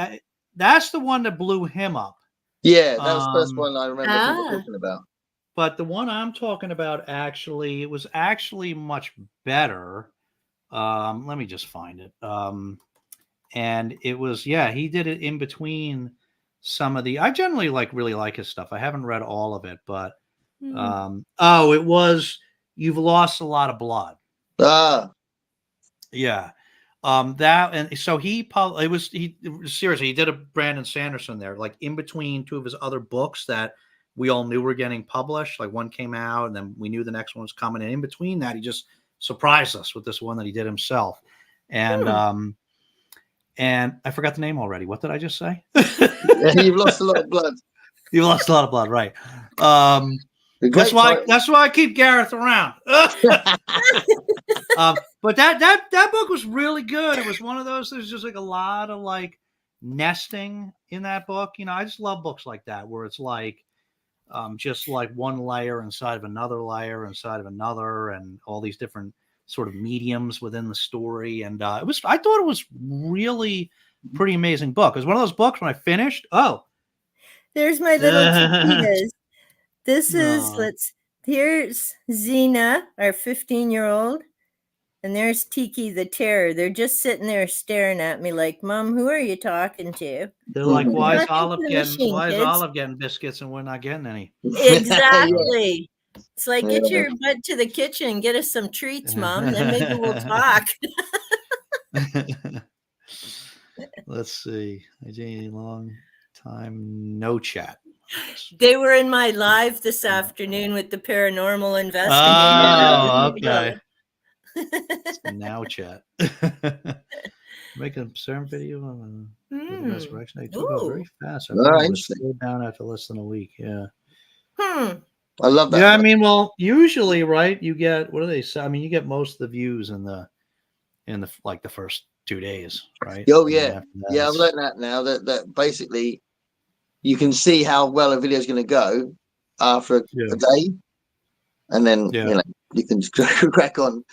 That's the one that blew him up. Yeah, that was the first one I remember people talking about. But the one I'm talking about, actually, it was actually much better. Let me just find it. And it was, he did it in between some of the. I generally really like his stuff. I haven't read all of it, but it was You've Lost a Lot of Blood. Yeah. That, and so seriously, he did a Brandon Sanderson there, like in between two of his other books that we all knew were getting published. Like one came out and then we knew the next one was coming. And in between that, he just surprised us with this one that he did himself. And I forgot the name already. What did I just say? You've lost a lot of blood. You lost a lot of blood, right? That's why I keep Gareth around. But that book was really good. It was one of those. There's just like a lot of like nesting in that book. I just love books like that where it's like just like one layer inside of another layer inside of another, and all these different sort of mediums within the story. And I thought it was really pretty amazing book. It was one of those books when I finished. Oh, there's my little taquitas. This is, here's Xena, our 15-year-old, and there's Tiki the Terror. They're just sitting there staring at me like, Mom, who are you talking to? They're like, why is Olive getting biscuits and we're not getting any? Exactly. It's like, get your butt to the kitchen and get us some treats, Mom, then maybe we'll talk. Let's see. Long time no chat. They were in my live this afternoon with the paranormal investigator. Oh, okay. Now chat. Make a CERN video on the resurrection. They took off very fast. I slowed down after less than a week. Yeah. I love that. Yeah, I mean, well, usually, right? You get, what do they say? I mean, you get most of the views in the like the first 2 days, right? Oh yeah, I've learned that now. That basically, you can see how well a video is going to go after a day, and then you can just crack on.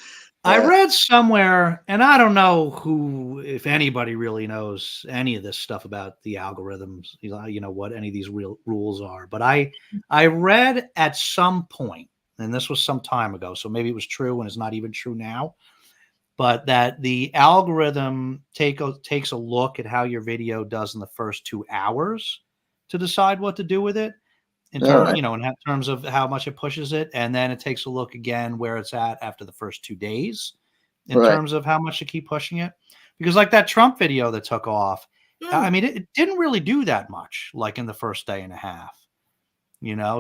I read somewhere, and I don't know if anybody really knows any of this stuff about the algorithms, what any of these real rules are. But I read at some point, and this was some time ago, so maybe it was true and it's not even true now, but that the algorithm takes a look at how your video does in the first 2 hours to decide what to do with it. In terms of how much it pushes it, and then it takes a look again where it's at after the first 2 days in terms of how much to keep pushing it. Because like that Trump video that took off, I mean, it didn't really do that much, like in the first day and a half,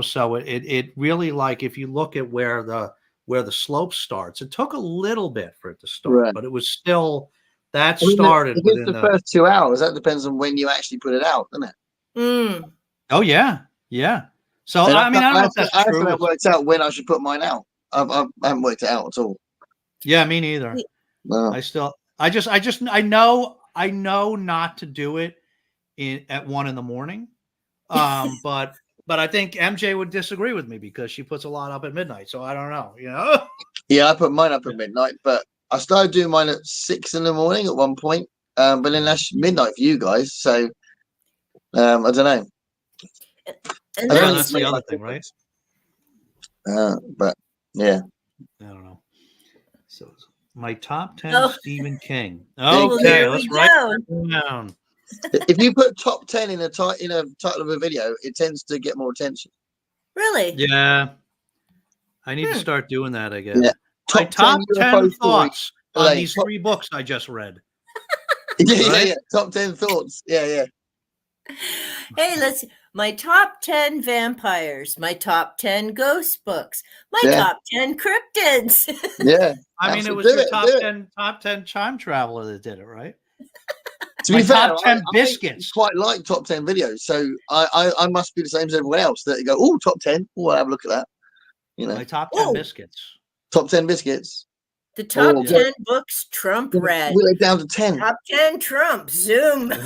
so it really, like, if you look at where the slope starts, it took a little bit for it to start, but it was still started within the first 2 hours. That depends on when you actually put it out, doesn't it? Oh yeah. So I mean, I don't know if that's true. I haven't worked out when I should put mine out. I haven't worked it out at all. Yeah, me neither. No. I know not to do it at 1 a.m. But I think MJ would disagree with me because she puts a lot up at midnight. So I don't know, Yeah, I put mine up at midnight, but I started doing mine at 6 a.m. at one point. But then that's midnight for you guys. So I don't know. And that's the other thing, right? But yeah, I don't know. So my top 10 Stephen King. Okay, let's write it down. If you put top 10 in a title of a video, it tends to get more attention. Really? Yeah, I need to start doing that again. Yeah. Top 10 thoughts on these 3 books I just read. Yeah, Right? yeah. Top 10 thoughts. Yeah. Hey, my top 10 vampires, my top 10 ghost books, my Yeah. top 10 cryptids. Yeah. I mean, it Absolutely. was Do your it, do it. top 10 time traveler that did it, right? To My be fair, top 10 I biscuits. quite like top 10 videos, so I must be the same as everyone else that you go, oh, top 10. Oh, I'll have a look at that. You know, My top 10 Oh, biscuits. top 10 biscuits. the top Yeah. 10 books Trump read. Will it down to 10? Top 10 Trump. Zoom. What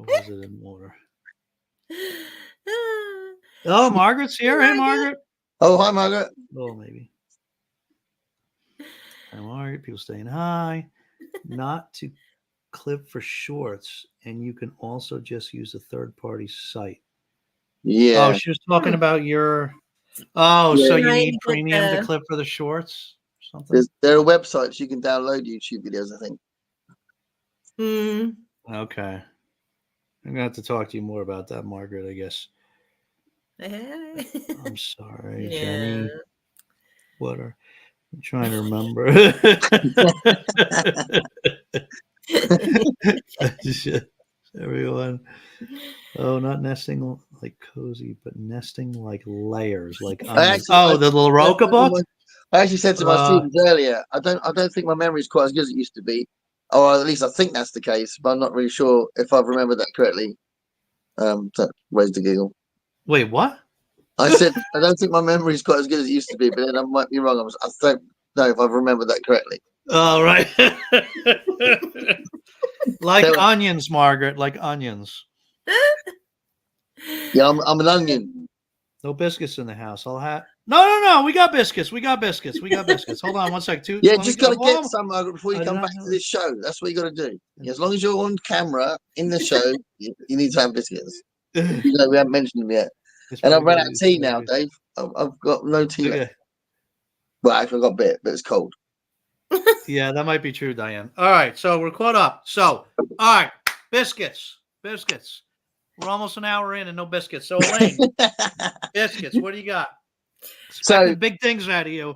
was it in order? Oh, Margaret's here. Hey, Margaret. Oh, hi, Margaret. Oh, maybe. Hi, Margaret. People saying hi. Not to clip for shorts, and you can also just use a third-party site. Yeah. Oh, she was talking about your. Oh, so you Trying need to get premium to the- clip for the shorts? Something. There are websites you can download YouTube videos, I think. Okay. I'm gonna have to talk to you more about that, Margaret, I guess. I'm sorry, Yeah. Jenny. What are I'm trying to remember? Everyone. Oh, not nesting like cozy, but nesting like layers, like onions. The little Roca book. I actually said to my students earlier, I don't think my memory is quite as good as it used to be, or at least I think that's the case, but I'm not really sure if I've remembered that correctly. So where's the giggle? Wait, what? I said I don't think my memory is quite as good as it used to be, but then I might be wrong. I don't know if I've remembered that correctly. Oh, right. Like onions, Margaret, like onions. Yeah, I'm an onion. No biscuits in the house. No. We got biscuits. Hold on one sec. Yeah, just got to get some, Margaret, before you come back to this show. That's what you got to do. As long as you're on camera in the show, you need to have biscuits. We haven't mentioned them yet. And I've run out of tea now, Dave. I've got no tea left. Well, actually, I've got a bit, but it's cold. Yeah, that might be true, Diane. All right, so we're caught up. So, all right, biscuits. We're almost an hour in and no biscuits. So, Elaine, biscuits. What do you got? Expecting big things out of you.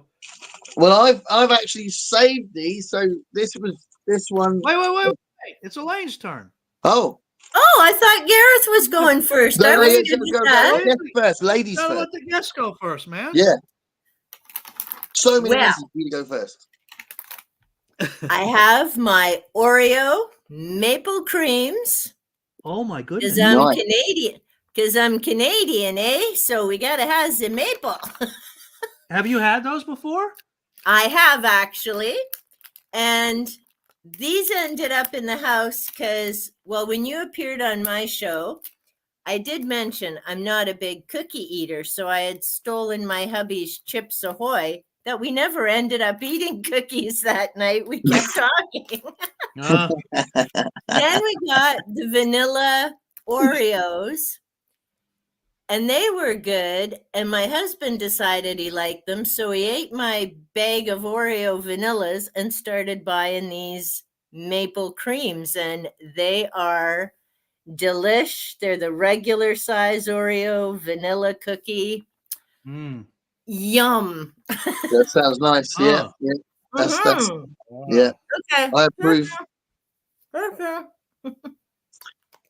Well, I've actually saved these. So this one. Wait. It's Elaine's turn. Oh, I thought Gareth was going first. No, I was first. Ladies gotta first. let the guests go first, man. Yeah. So many reasons for you to go first. I have my Oreo maple creams. Oh my goodness! Because I'm Canadian, eh? So we gotta have the maple. Have you had those before? I have actually, and these ended up in the house because, well, when you appeared on my show, I did mention I'm not a big cookie eater, so I had stolen my hubby's Chips Ahoy. That we never ended up eating cookies that night. We kept talking. Then we got the vanilla Oreos, and they were good. And my husband decided he liked them, so he ate my bag of Oreo vanillas and started buying these maple creams, and they are delish. They're the regular size Oreo vanilla cookie. Yum. That sounds nice. Yeah. That's yeah. Okay. I approve. Okay.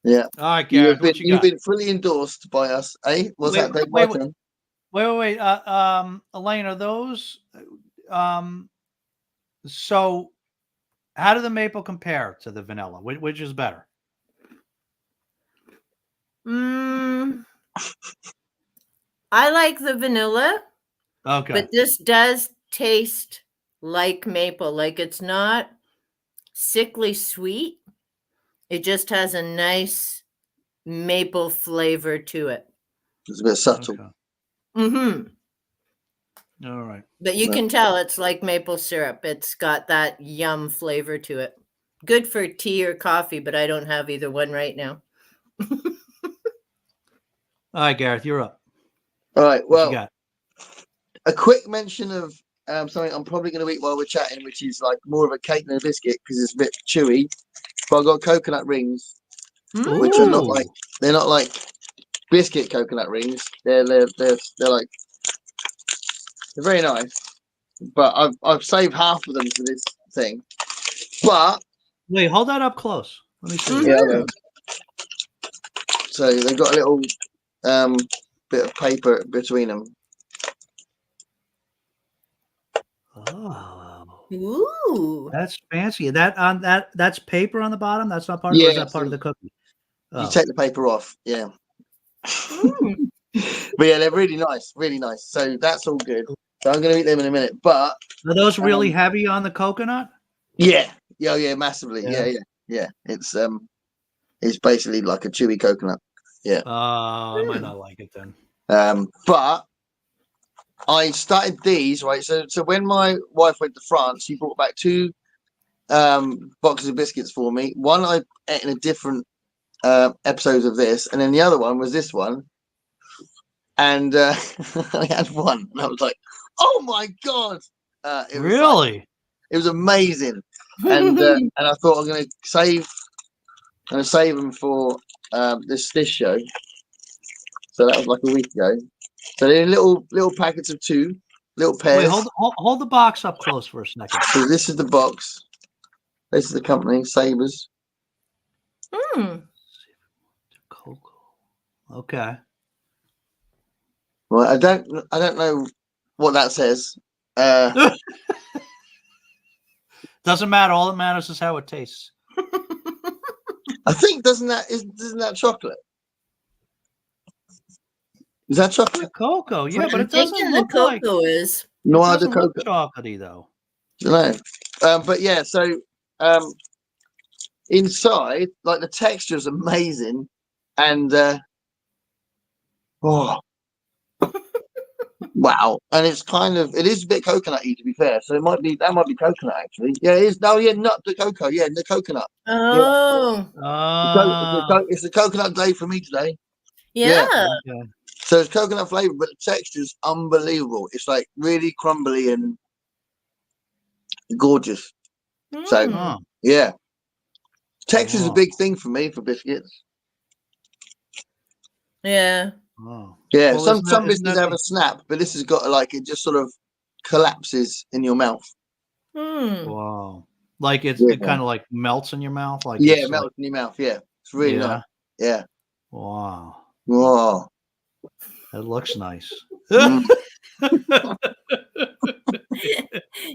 Yeah. All right, Gareth, you've been fully endorsed by us, eh? What's that, Dave? Wait. Elaine, are those? So, how do the maple compare to the vanilla? Which is better? I like the vanilla. Okay. But this does taste like maple. Like it's not sickly sweet. It just has a nice maple flavor to it. It's a bit subtle. Okay. All right. But you can tell it's like maple syrup. It's got that yum flavor to it. Good for tea or coffee, but I don't have either one right now. All right, Gareth, you're up. All right. Well, a quick mention of something I'm probably going to eat while we're chatting, which is like more of a cake than a biscuit because it's a bit chewy. But I've got coconut rings, which are not like biscuit coconut rings. They're like they're very nice. but I've saved half of them for this thing. But wait, hold that up close. Let me see. yeah, okay. So they've got a little bit of paper between them. Oh, Ooh. that's fancy. That's paper on the bottom. That's not part. Or Yeah, is that part so of the cookie? you Oh. take the paper off. Yeah. Mm. But yeah, they're really nice, really nice. So that's all good. So I'm gonna eat them in a minute. But Are those really heavy on the coconut? yeah, massively. Yeah. Yeah. It's basically like a chewy coconut. Yeah. I might not like it then. But I started these right. So when my wife went to France, she brought back 2 boxes of biscuits for me. One I ate in a different episodes of this, and then the other one was this one. And I had one, and I was like, "Oh my god!" It was Really? it was amazing, and I thought I'm gonna save them for this show. So that was like a week ago. So they're in little packets of 2 little pairs. Wait, hold the box up close for a second. So this is the box. This is the company, Sabers. Mm. Cocoa. Okay. Well, I don't know what that says. Doesn't matter. All that matters is how it tastes. I think isn't that chocolate? Is that chocolate? Cocoa, yeah, What but I'm it doesn't thinking look the like cocoa is. it Noir de doesn't look cocoa. chocolatey though. I don't know. But yeah, so inside, like the texture is amazing, and oh wow, and it's it is a bit coconutty to be fair. So that might be coconut actually. Yeah, it is. No, yeah, not the cocoa. Yeah, the coconut. Oh. It's a coconut day for me today. Yeah. Okay. So it's coconut flavor, but the texture is unbelievable. It's like really crumbly and gorgeous. So Mm. yeah, texture is a Oh. big thing for me for biscuits. Yeah. Oh. Yeah, Well, some isn't biscuits that have a snap, but this has got like it just sort of collapses in your mouth. Mm. wow. Like it Yeah, kind of like melts in your mouth. Like yeah, it's like, melts in your mouth. Yeah, it's really yeah. nice. Yeah. Wow. Whoa. That looks nice. Mm.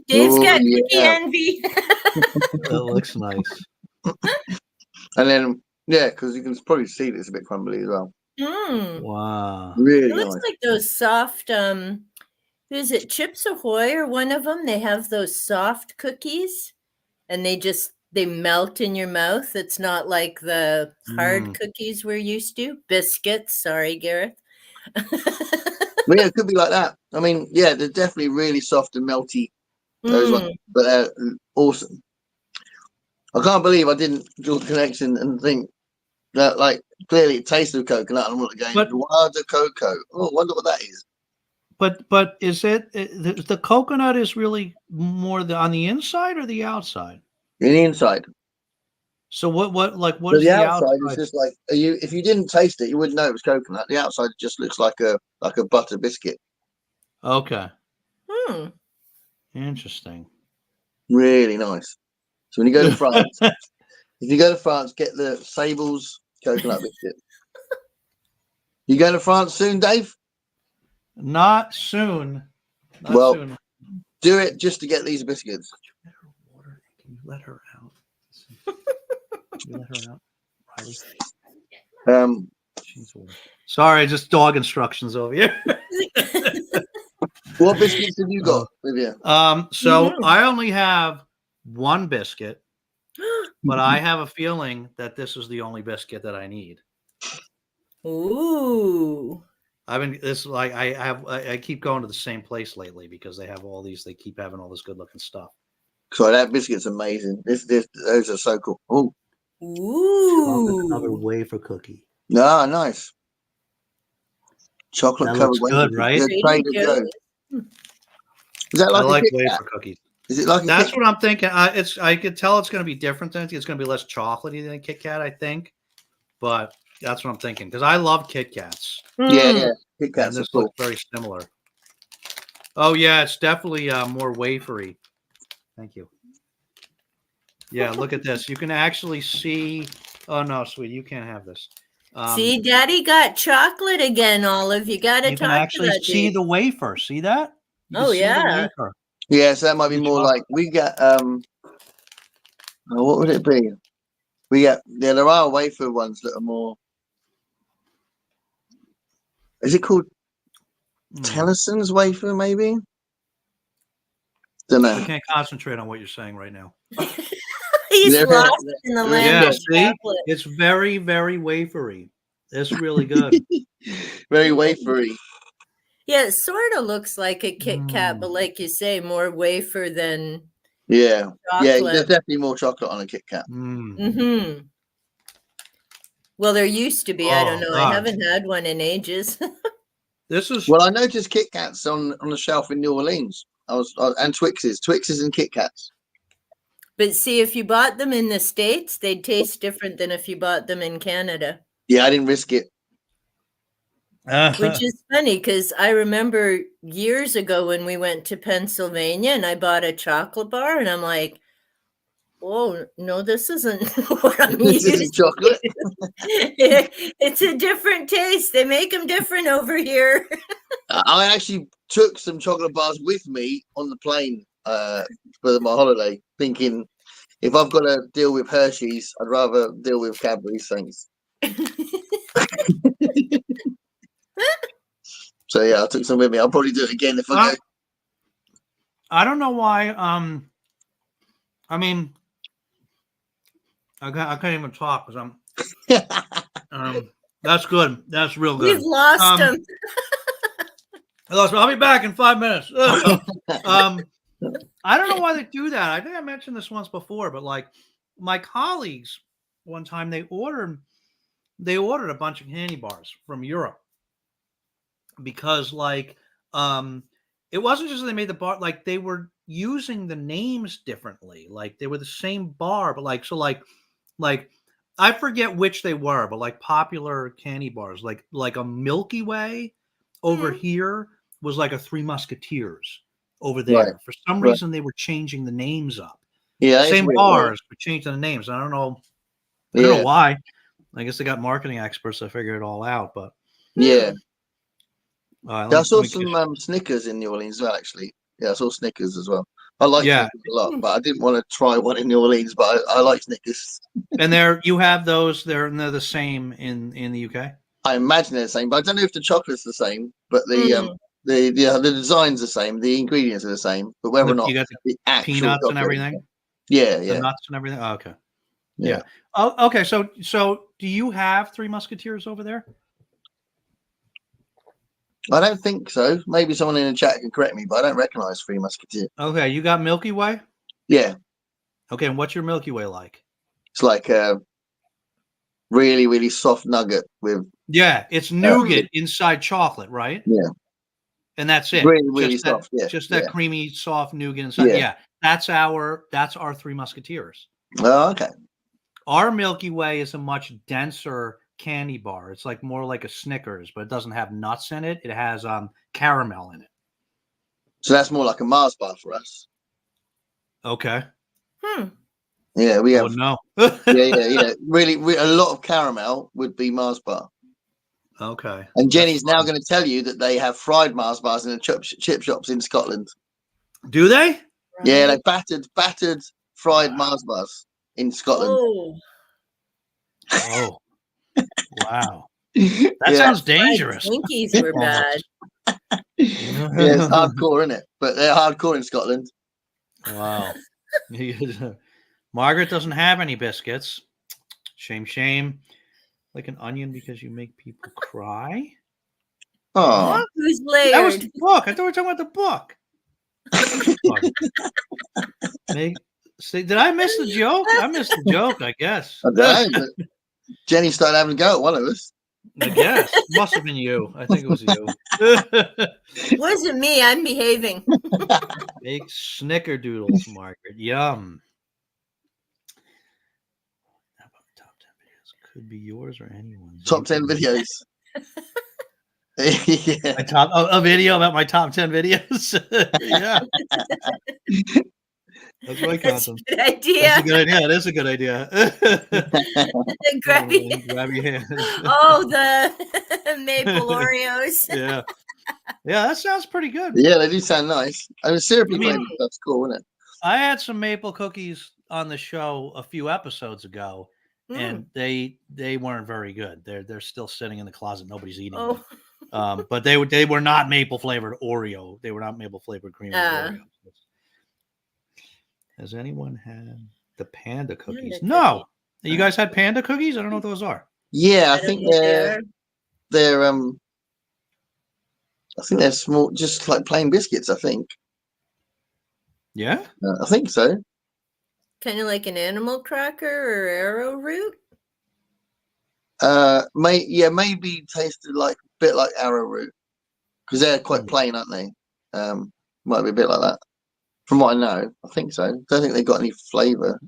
Dave's Oh, got cookie yeah. envy. That looks nice. And then yeah, because you can probably see that it's a bit crumbly as well. Mm. Wow. Really It looks nice. like those soft is it Chips Ahoy or one of them? They have those soft cookies and they melt in your mouth. It's not like the hard cookies we're used to. Biscuits, sorry, Gareth. But yeah, it could be like that. I mean, yeah, they're definitely really soft and melty. Those ones, but they're awesome. I can't believe I didn't draw the connection and think that, like, clearly it tastes of coconut. And I'm not going, Noir de cocoa. Oh, I wonder what that is. But is it the coconut is really more on the inside or the outside? In the inside. So what So is the the outside is outside? just like if you didn't taste it, you wouldn't know it was coconut. The outside just looks like a butter biscuit. Okay. Hmm. Interesting. Really nice. So when you go to France, get the Sable's coconut biscuit. You going to France soon, Dave? Not soon. Not Well, soon. do it just to get these biscuits. Can you let her out? Can you let her out, Riley? Sorry, just dog instructions over here. What biscuits have you got with you? So I only have one biscuit, but I have a feeling that this is the only biscuit that I need. Ooh. I keep going to the same place lately because they keep having all this good looking stuff. So that biscuit's amazing. Those are so cool. Oh. Ooh. Chocolate covered wafer cookie. Ah, nice. Chocolate covered wafer good, right? Is that like I like Kit Kat? wafer cookies. Is it like That's what I'm thinking. I could tell it's going to be different. It's going to be less chocolatey than a Kit Kat, I think. But that's what I'm thinking because I love Kit Kats. Yeah. Kit And Kats this are cool. looks very similar. Oh yeah, it's definitely more wafery. Thank you. Yeah, look at this. You can actually see. Oh no, sweetie, you can't have this. See, Daddy got chocolate again, Olive. You got to You can talk to actually that see dude. the wafer. See that? You can Oh, see the yeah. wafer. Yeah, so that might be The more chocolate. like we get. What would it be? We get. Yeah, there are wafer ones that are more. Is it called Tennyson's wafer? Maybe. Don't know. I can't concentrate on what you're saying right now. He's Yeah. lost in the land Yeah, of see, chocolate. it's very, very wafery. It's really good. Very wafery. Yeah, it sort of looks like a Kit Kat, but like you say, more wafer than Yeah. Yeah, there's chocolate. definitely more chocolate on a Kit Kat. Mm-hmm. Well, there used to be. I don't know. I haven't had one in ages. This is Well, I noticed Kit Kats on the shelf in New Orleans. And Twixes and Kit Kats. But see, if you bought them in the States, they'd taste different than if you bought them in Canada. Yeah, I didn't risk it. Which is funny because I remember years ago when we went to Pennsylvania and I bought a chocolate bar and I'm like, oh, no, this isn't what I'm This used isn't chocolate. to. It's a different taste. They make them different over here. I actually took some chocolate bars with me on the plane for my holiday, thinking if I've got to deal with Hershey's, I'd rather deal with Cadbury's. Thanks. So yeah, I took some with me. I'll probably do it again if I go. I don't know why. I mean, I can't even talk because I'm. That's good. That's real good. We've lost him. I'll be back in 5 minutes. I don't know why they do that. I think I mentioned this once before, but like my colleagues, one time they ordered a bunch of candy bars from Europe because like it wasn't just they made the bar, like they were using the names differently. Like they were the same bar, but like I forget which they were, but like popular candy bars, like a Milky Way over here was like a Three Musketeers over there. Right. For some Right. reason, they were changing the names up. Yeah, Same weird, bars, but changing the names. I don't know. I don't know why. I guess they got marketing experts that figure it all out. But yeah. I saw me some Snickers in New Orleans as well, actually. Yeah, I saw Snickers as well. I like Yeah. Snickers a lot, but I didn't want to try one in New Orleans, but I like Snickers. And you have those. They're the same in the UK. I imagine they're the same, but I don't know if the chocolate's the same. But the design's the same, the ingredients are the same, but whether or not You got the actual peanuts and chocolate- everything. Yeah, The yeah. nuts and everything. Oh, okay. Yeah. Yeah. Oh, okay. So do you have Three Musketeers over there? I don't think so. Maybe someone in the chat can correct me, but I don't recognize Three Musketeers. Okay, you got Milky Way? Yeah, Okay, and what's your Milky Way like? it's like a really, really soft nugget with Yeah, it's nougat inside chocolate, right? Yeah. And that's it. Really, really soft. Yeah. Just that creamy, soft nougat inside. Yeah. That's our Three Musketeers. Oh, okay. Our Milky Way is a much denser candy bar. It's like more like a Snickers, but it doesn't have nuts in it. It has caramel in it. So that's more like a Mars bar for us. Okay. Yeah, we have. No. yeah. Really, a lot of caramel would be Mars bar. Okay. And Jenny's now going to tell you that they have fried Mars bars in the chip shops in Scotland. Do they? Right. Yeah, they battered fried Mars bars in Scotland. Oh. Wow. That sounds dangerous. Twinkies were bad. Yeah, it's hardcore, isn't it? But they're hardcore in Scotland. Wow. Margaret doesn't have any biscuits. Shame. Like an onion because you make people cry. Oh, who's layered? That was the book. I thought we were talking about the book. Did I miss the joke? I missed the joke, I guess. I don't know, but Jenny started having a go at one of us. I guess. Must have been you. I think it was you. Wasn't me. I'm behaving. Make snickerdoodles, Margaret. Yum. How about top 10 videos? Could be yours or anyone's. Top 10 videos. Yeah. A video about my top 10 videos. Yeah. That's my That's a content. good That's idea. a good idea. That is a good idea. Grab Grab your hands. Oh, the maple Oreos. Yeah. Yeah, that sounds pretty good. Yeah, they do sound nice. I mean, syrupy I mean- flavor stuff's cool, isn't it? I had some maple cookies on the show a few episodes ago, and they weren't very good. They're still sitting in the closet. Nobody's eating them. But they were not maple flavored Oreo. They were not maple flavored cream Oreo. Has anyone had the panda cookies? No. You guys had panda cookies? I don't know what those are. Yeah, I think they're I think they're small, just like plain biscuits. I think. Yeah, I think so. Kind of like an animal cracker or arrowroot. Maybe tasted like a bit like arrowroot because they're quite plain, aren't they? Might be a bit like that. From what I know, I think so. Don't think they got any flavor,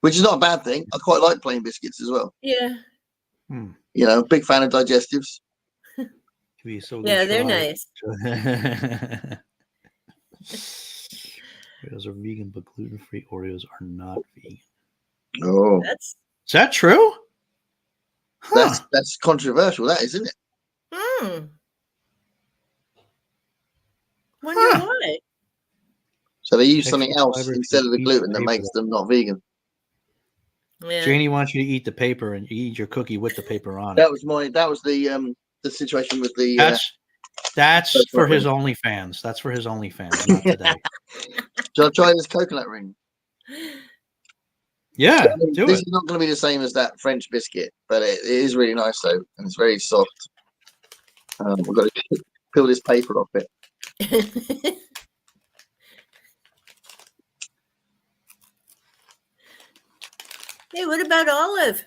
which is not a bad thing. I quite like plain biscuits as well. Yeah. You know, big fan of digestives. Yeah, they're nice. Oreos are vegan, but gluten-free Oreos are not vegan. Oh, is that true? Huh. That's controversial, that isn't it? Wonder why. So they use something else instead of the gluten that makes them not vegan. Yeah. Janie wants you to eat the paper, and you eat your cookie with the paper on it. That was the situation with the. That's for his OnlyFans. That's for his OnlyFans, not today. Shall I try this coconut ring? Yeah, this is not going to be the same as that French biscuit, but it is really nice though, and it's very soft. We've got to peel this paper off it. Hey, what about olive?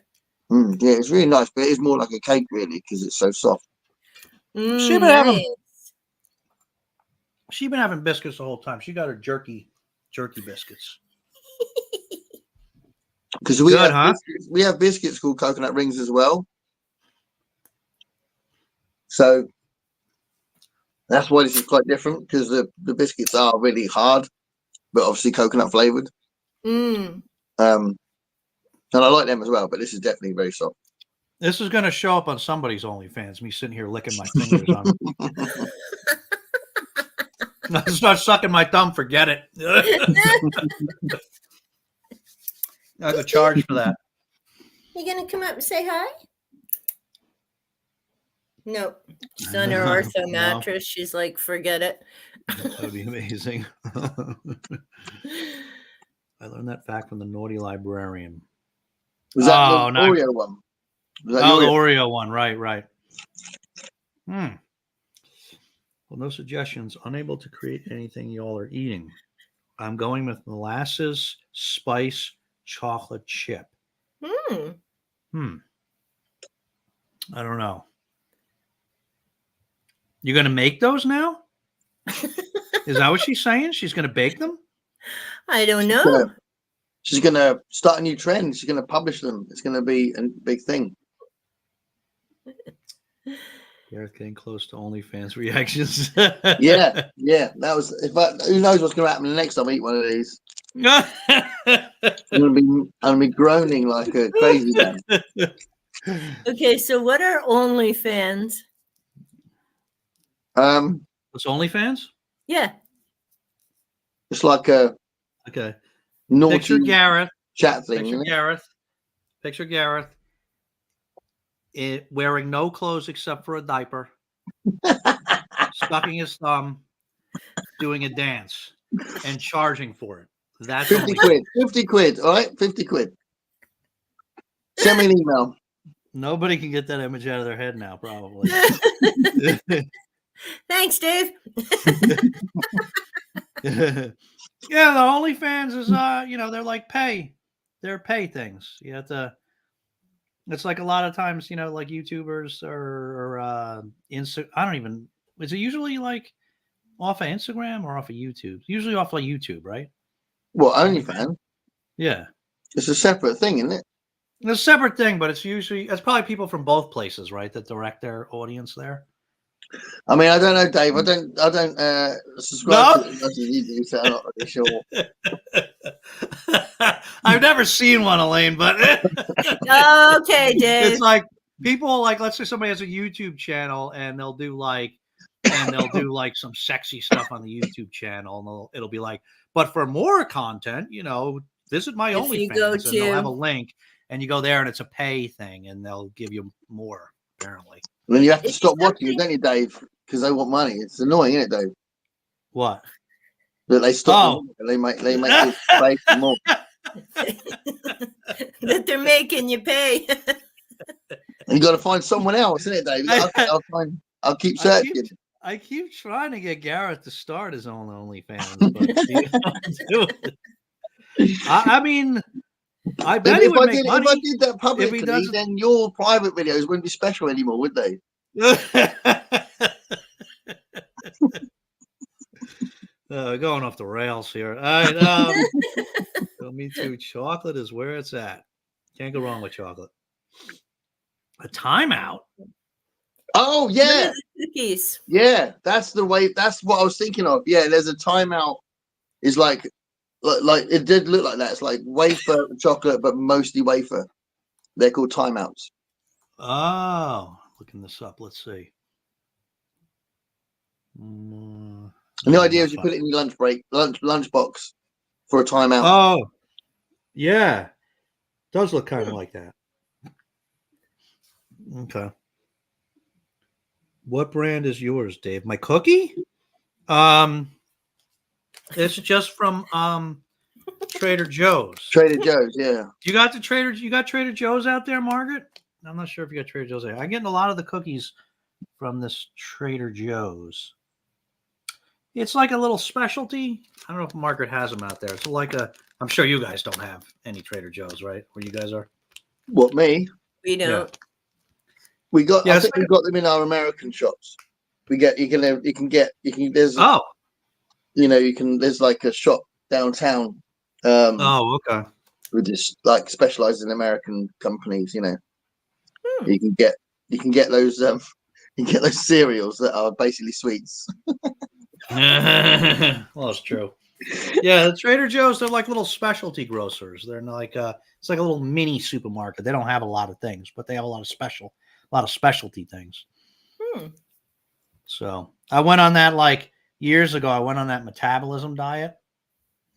Yeah, it's really nice, but it is more like a cake really because it's so soft. She's been having biscuits the whole time. She got her jerky biscuits. Because we have biscuits called coconut rings as well. So that's why this is quite different, because the biscuits are really hard, but obviously coconut flavored. And I like them as well, but this is definitely very soft. This is going to show up on somebody's OnlyFans. Me sitting here licking my fingers on. I start sucking my thumb. Forget it. I have to charge for that. You gonna come up and say hi? No, she's on her ortho mattress. She's like, forget it. That would be amazing. I learned that fact from the naughty librarian. Was that the Oreo one? The Oreo one. Right. Well, no suggestions. Unable to create anything y'all are eating. I'm going with molasses, spice, chocolate chip. I don't know. You're going to make those now? Is that what she's saying? She's going to bake them? I don't know. She's going to start a new trend. She's going to publish them. It's going to be a big thing. Gareth getting close to OnlyFans reactions. yeah. That was. Who knows what's going to happen the next time I eat one of these? I'm going to be groaning like a crazy man. Okay, so what are OnlyFans? What's OnlyFans? Yeah. It's like a naughty picture Gareth chat thing. Picture Gareth wearing no clothes except for a diaper, sucking his thumb, doing a dance, and charging for it. That's 50 quid. 50 quid. All right, 50 quid. Send me an email. Nobody can get that image out of their head now, probably. Thanks, Dave. Yeah, the OnlyFans is they're like they're pay things. You have to. It's like a lot of times, like YouTubers or Insta. I don't even. Is it usually like off of Instagram or off of YouTube? Usually off of YouTube, right? Well, OnlyFans. Yeah, it's a separate thing, isn't it? It's a separate thing, but it's probably people from both places, right? That direct their audience there. I mean, I don't know, Dave. I don't subscribe to No, it as much as you do, so I'm not really sure. I've never seen one, Elaine, but Okay, Dave. it's like people like, let's say somebody has a YouTube channel and they'll do like some sexy stuff on the YouTube channel, and it'll be like, but for more content, visit my If you go OnlyFans, and they'll have a to link, and you go there, and it's a pay thing, and they'll give you more. Apparently, Then you have to It's stop watching it, something- don't you, Dave? Because they want money. It's annoying, isn't it, Dave? what? That they stop. Oh. They make you pay for more. that they're making you pay. You got to find someone else, isn't it, Dave? I'll keep searching. I keep trying to get Gareth to start his own OnlyFans, but he won't do it. I mean, I bet he would make money. If I did that publicly, doesn't- then your private videos wouldn't be special anymore, would they? Going off the rails here. All right. So me too. Chocolate is where it's at. Can't go wrong with chocolate. A timeout. Oh yeah, Cookies. yeah. That's the way. That's what I was thinking of. Yeah, there's a timeout. Is like it did look like that. It's like wafer chocolate, but mostly wafer. They're called timeouts. Oh, looking this up. Let's see. And the idea is you put it in your lunch box for a timeout. Oh, yeah. Does look kind of like that. Okay. What brand is yours, Dave? My cookie? It's just from Trader Joe's. Trader Joe's, yeah. You got Trader Joe's out there, Margaret? I'm not sure if you got Trader Joe's there. I'm getting a lot of the cookies from this Trader Joe's. It's like a little specialty. I don't know if Margaret has them out there. It's like I'm sure you guys don't have any Trader Joe's, right? Where you guys are? What, me? We don't. Yeah. We got. I think we've got them in our American shops. There's there's like a shop downtown. Okay. We just like specialize in American companies. You can get those cereals that are basically sweets. Well, it's true. Yeah, the Trader Joe's, they're like little specialty grocers. They're like it's like a little mini supermarket. They don't have a lot of things, but they have a lot of specialty things. So I went on that like years ago. I went on that metabolism diet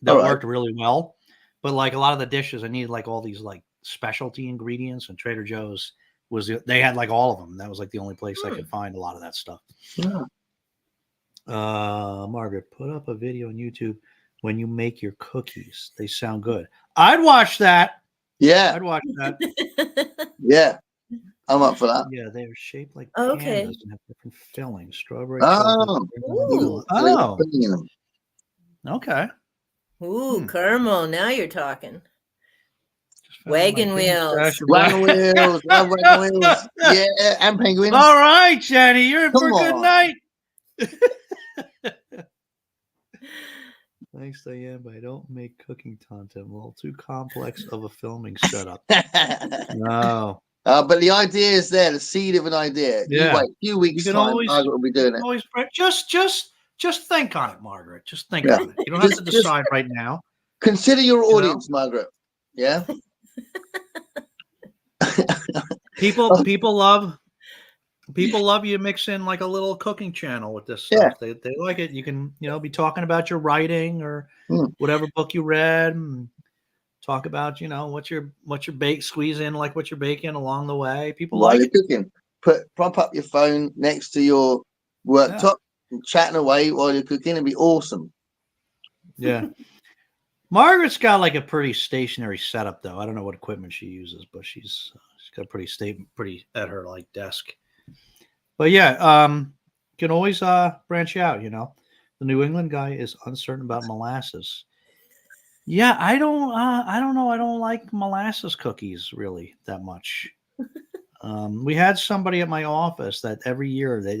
that worked really well. But like a lot of the dishes, I needed like all these like specialty ingredients, and Trader Joe's they had like all of them. That was like the only place I could find a lot of that stuff. Yeah. Margaret, put up a video on YouTube when you make your cookies. They sound good. I'd watch that. Yeah. I'd watch that. Yeah. I'm up for that. Yeah, they're shaped like Okay. pandas and have different fillings. Strawberry. Oh. Okay. Ooh, caramel. Now you're talking. Wagon wheels. Wagon wheels. Love wagon wheels. Yeah, and penguins. All right, Jenny, you're in for a good night. Thanks, Diane, but I don't make cooking content. A little too complex of a filming setup. No. But the idea is there, the seed of an idea. Yeah. You wait a few weeks time, Margaret will be doing it. Always, just think on it, Margaret. Just think on it. You don't have to decide right now. Consider your audience, Margaret. Yeah. People love you mix in like a little cooking channel with this stuff. They like it. You can be talking about your writing or whatever book you read, and talk about what you're squeeze in like what you're baking along the way. People While like you're it. cooking, prop up your phone next to your worktop, and chatting away while you're cooking. It'd be awesome. Yeah. Margaret's got like a pretty stationary setup, though. I don't know what equipment she uses, but she's got pretty at her like desk. But yeah, you can always branch out. The New England guy is uncertain about molasses. Yeah, I don't know. I don't like molasses cookies really that much. We had somebody at my office that every year they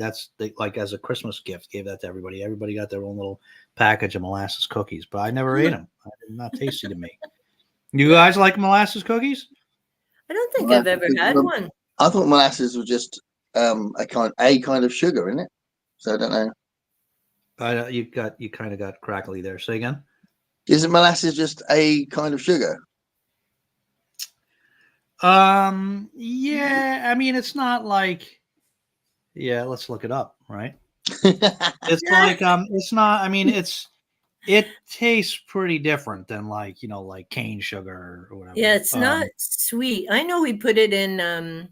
like as a Christmas gift gave that to everybody. Everybody got their own little package of molasses cookies, but I never ate them. They're not tasty to me. You guys like molasses cookies? I don't think I've ever had one. I thought molasses was just a kind of sugar, isn't it? So I don't know. You kind of got crackly there. Say again. Isn't molasses just a kind of sugar? Yeah. I mean, it's not like. Yeah, let's look it up. Right. It's like it's not. I mean, it tastes pretty different than like like cane sugar or whatever. Yeah, it's not sweet. I know we put it in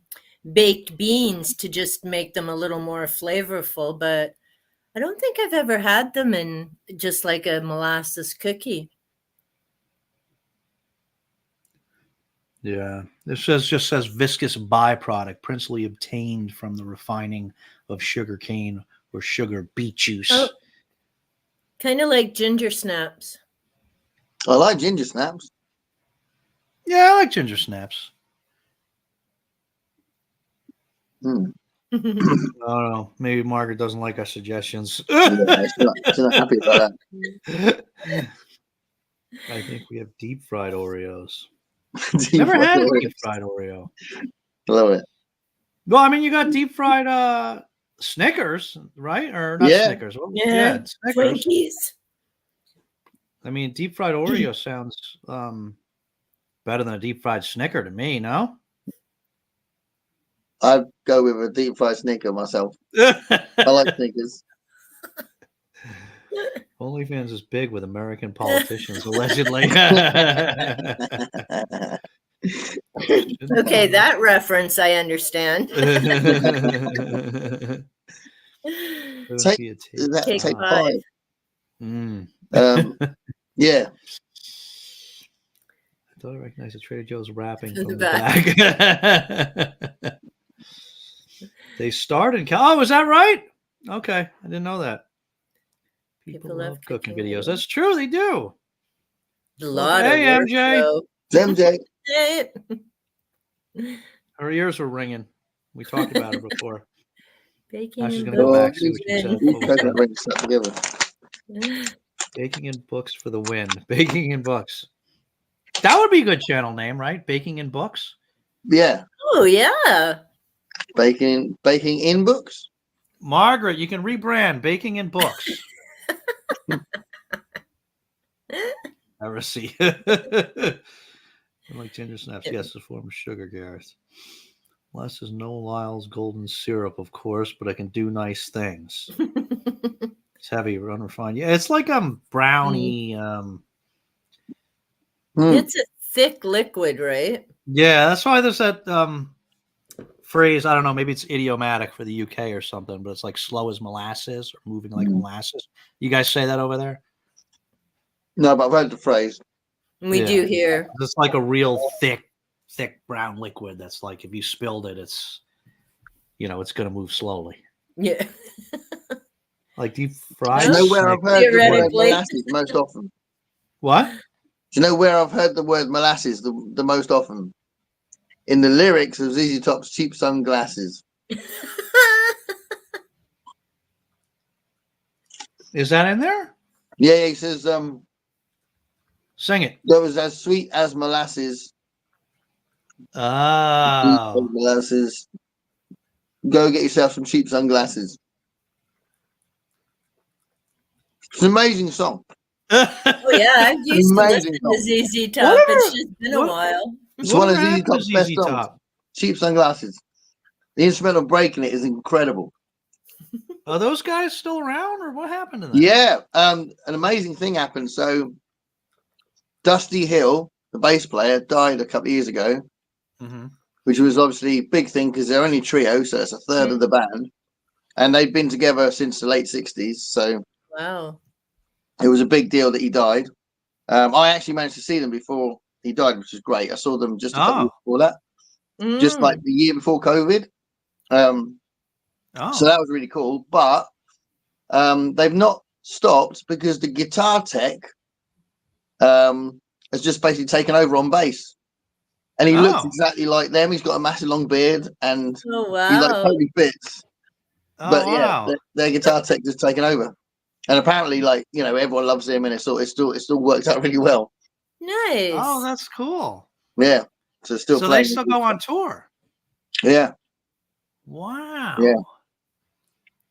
baked beans to just make them a little more flavorful, but I don't think I've ever had them in just like a molasses cookie. Yeah, this just says viscous byproduct principally obtained from the refining of sugar cane or sugar beet juice. Oh, kind of like ginger snaps. I like ginger snaps. Yeah, I like ginger snaps. I don't know. Maybe Margaret doesn't like our suggestions. Yeah, she's not happy about that. I think we have deep fried Oreos. Never had a deep fried Oreo. Love it. Well, I mean, you got deep fried Snickers, right? Or not Snickers? Well, yeah, Snickers. Twinkies. I mean, deep fried Oreo sounds better than a deep fried Snicker to me. No, I'd go with a deep fried Snicker myself. I like Snickers. OnlyFans is big with American politicians, allegedly. Okay, that reference I understand. Take 5. Yeah. I thought I recognized the Trader Joe's wrapping from the back. They started. Oh, is that right? Okay, I didn't know that. People love cooking videos. That's true. They do. A lot of MJ. MJ. Her ears were ringing. We talked about it before. Baking she's gonna go back. See what she said. Baking and Books for the win. Baking and Books. That would be a good channel name, right? Baking and Books. Yeah. Oh yeah. Baking in books. Margaret, you can rebrand Baking and Books. Ever see? I like ginger snaps. Yes, a form of sugar, Gareth. Less is no Lyle's golden syrup, of course, but I can do nice things. It's heavy, unrefined. Yeah, it's like brownie. It's a thick liquid, right? Yeah, that's why there's that phrase. I don't know, maybe it's idiomatic for the UK or something, but it's like slow as molasses or moving like molasses. You guys say that over there? No, but I've heard the phrase. We do here. It's like a real thick brown liquid that's like if you spilled it, it's it's gonna move slowly. Yeah. Like deep fried. Do you know where I've heard the word molasses most often? What? Do you know where I've heard the word molasses the most often? In the lyrics of ZZ Top's Cheap Sunglasses. Is that in there? Yeah, he says sing it. That was as sweet as molasses. Oh. Molasses. Go get yourself some cheap sunglasses. It's an amazing song. Oh yeah, I've used to listen to ZZ Top. It's just been a while. It's one of ZZ Top's best songs. Cheap Sunglasses. The instrumental break in it is incredible. Are those guys still around, or what happened to them? Yeah, an amazing thing happened. So, Dusty Hill, the bass player, died a couple of years ago, which was obviously a big thing because they're only a trio, so it's a third of the band, and they've been together since the late '60s. So, wow, it was a big deal that he died. I actually managed to see them before he died, which is great. I saw them just a couple years before that, just like the year before COVID. So that was really cool. But they've not stopped because the guitar tech has just basically taken over on bass. And he looks exactly like them. He's got a massive long beard and he like totally fits. But yeah, their guitar tech just taken over. And apparently, like, everyone loves him and it still works out really well. Nice. Oh, that's cool. Yeah. to still So play. they still go on tour. Yeah. Wow. Yeah.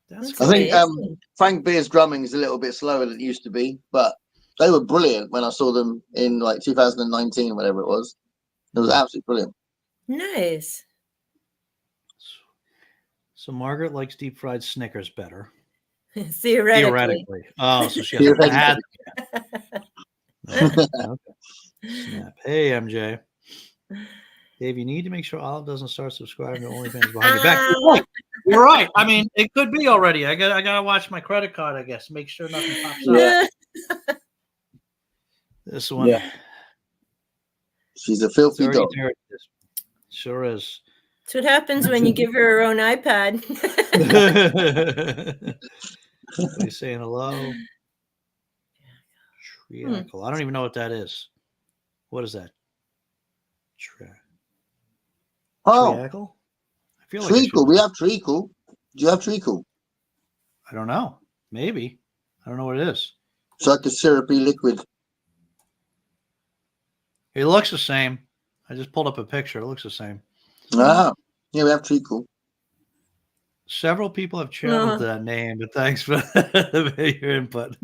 That's I think amazing. Frank Beer's drumming is a little bit slower than it used to be, but they were brilliant when I saw them in like 2019, whatever it was. It was absolutely brilliant. Nice. So Margaret likes deep fried Snickers better. Theoretically. Oh, so she hasn't had them. Okay. Snap. Hey, MJ. Dave, you need to make sure Olive doesn't start subscribing to OnlyFans behind your back. You're right. I mean, it could be already. I gotta watch my credit card, I guess. Make sure nothing pops up. Yeah. This one. Yeah. She's a filthy dog. Sure is. That's what happens when you give her her own iPad. Somebody's saying hello. Triacle. I don't even know what that is. What is that? Triacle? I feel like treacle. We have treacle. Do you have treacle? I don't know. Maybe. I don't know what it is. It's like a syrupy liquid. It looks the same. I just pulled up a picture. It looks the same. Ah, yeah, we have treacle. Several people have channeled that name, but thanks for your input.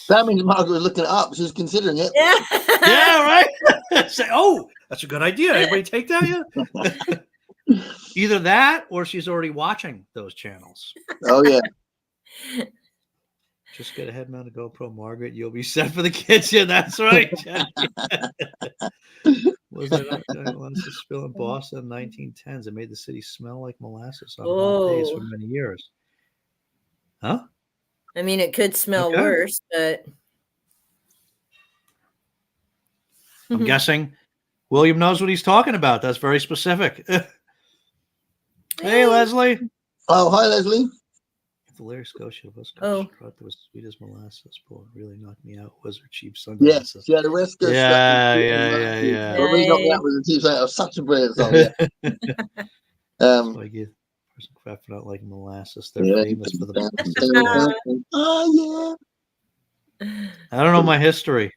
That means Margaret was looking it up. She was considering it. Yeah, right. Say, oh, that's a good idea. Everybody take that, yeah? Either that or she's already watching those channels. Oh, yeah. Just get a head-mounted GoPro, Margaret. You'll be set for the kitchen. That's right. Was that molasses spill in Boston in the 1910s? It made the city smell like molasses on hot days for many years. Huh? I mean, it could smell worse, but I'm guessing William knows what he's talking about. That's very specific. Hey, Leslie. Oh, hi, Leslie. The Larry Scotia West Coast truck that was sweet as molasses, boy, really knocked me out. Was her cheap sunglasses? Yeah, the West Coast. Yeah. Well, really knocked me out with the cheap sunglasses. Such a brilliant song. So I give person crap for not liking molasses. They're famous for the molasses. Oh yeah. I don't know my history.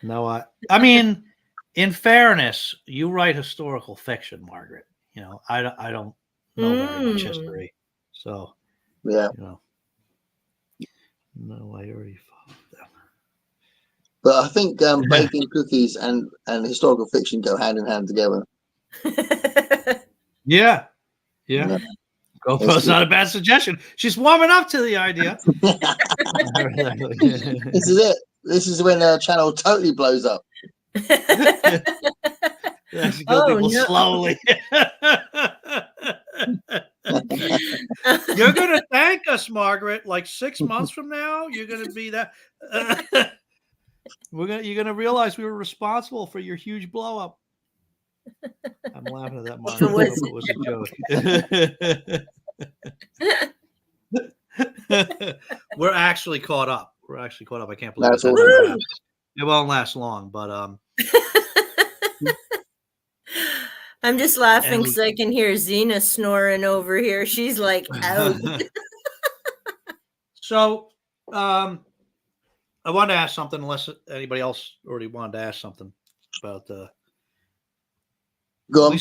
No, I mean, in fairness, you write historical fiction, Margaret. You know, I don't know very much history, so yeah, you know. No, I already followed them. But I think baking cookies and historical fiction go hand in hand together. Yeah. GoPro's not a bad suggestion. She's warming up to the idea. This is it. This is when channel totally blows up. People slowly. You're gonna thank us, Margaret. Like 6 months from now, you're gonna be that. You're gonna realize we were responsible for your huge blow up. I'm laughing at that, Margaret. It was a joke. We're actually caught up. I can't believe it. It won't last long, but I'm just laughing because I can hear Xena snoring over here. She's like out. So, I wanted to ask something, unless anybody else already wanted to ask something about the. Go on.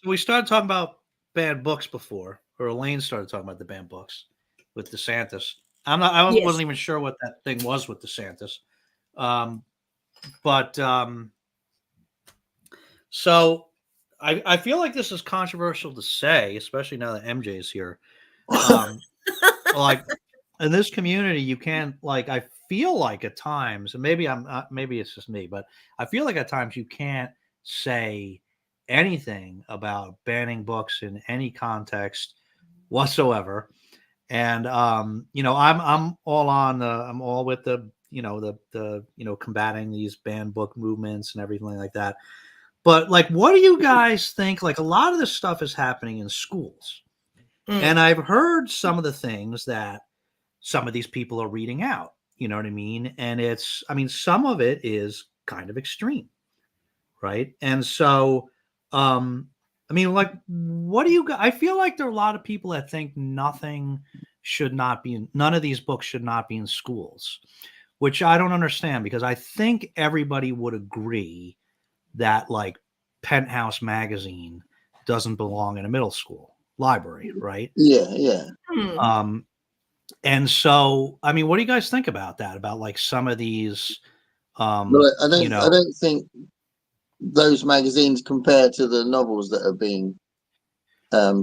We started talking about banned books before, or Elaine started talking about the banned books with DeSantis. I wasn't even sure what that thing was with DeSantis. So I feel like this is controversial to say, especially now that MJ is here. Like in this community, you can't, like, I feel like at times, and maybe maybe it's just me, but I feel like at times you can't say anything about banning books in any context whatsoever. And you know, I'm all with the combating these banned book movements and everything like that. But like, what do you guys think? Like, a lot of this stuff is happening in schools, and I've heard some of the things that some of these people are reading out. You know what I mean? And some of it is kind of extreme, right? And so, like, what do you guys? I feel like there are a lot of people that think none of these books should not be in schools. which I don't understand, because I think everybody would agree that like Penthouse magazine doesn't belong in a middle school library, right? Yeah. Um, and so, I mean, what do you guys think about that? About like some of these, But I you don't. I know, don't think those magazines compare to the novels that are being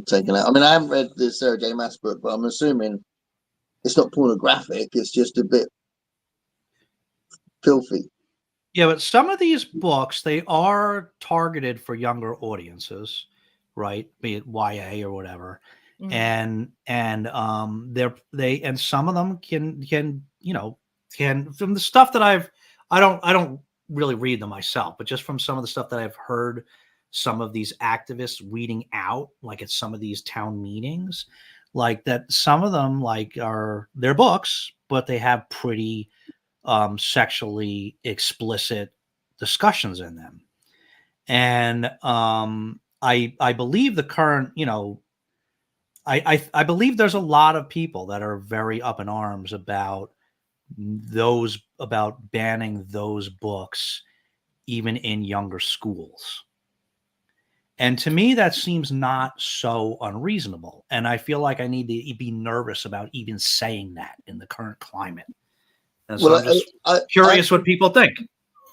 taken out. I mean, I haven't read the Sarah J. Maas book, but I'm assuming it's not pornographic. It's just a bit filthy. yeah, but some of these books, they are targeted for younger audiences, right? Be it YA or whatever. And and some of them can from the stuff that I don't really read them myself, but just from some of the stuff that I've heard some of these activists reading out, like at some of these town meetings, like that some of them like are their books, but they have pretty sexually explicit discussions in them. And I believe the current, I believe there's a lot of people that are very up in arms about banning those books even in younger schools. And to me, that seems not so unreasonable. And I feel like I need to be nervous about even saying that in the current climate. And so Well, I'm just curious what people think.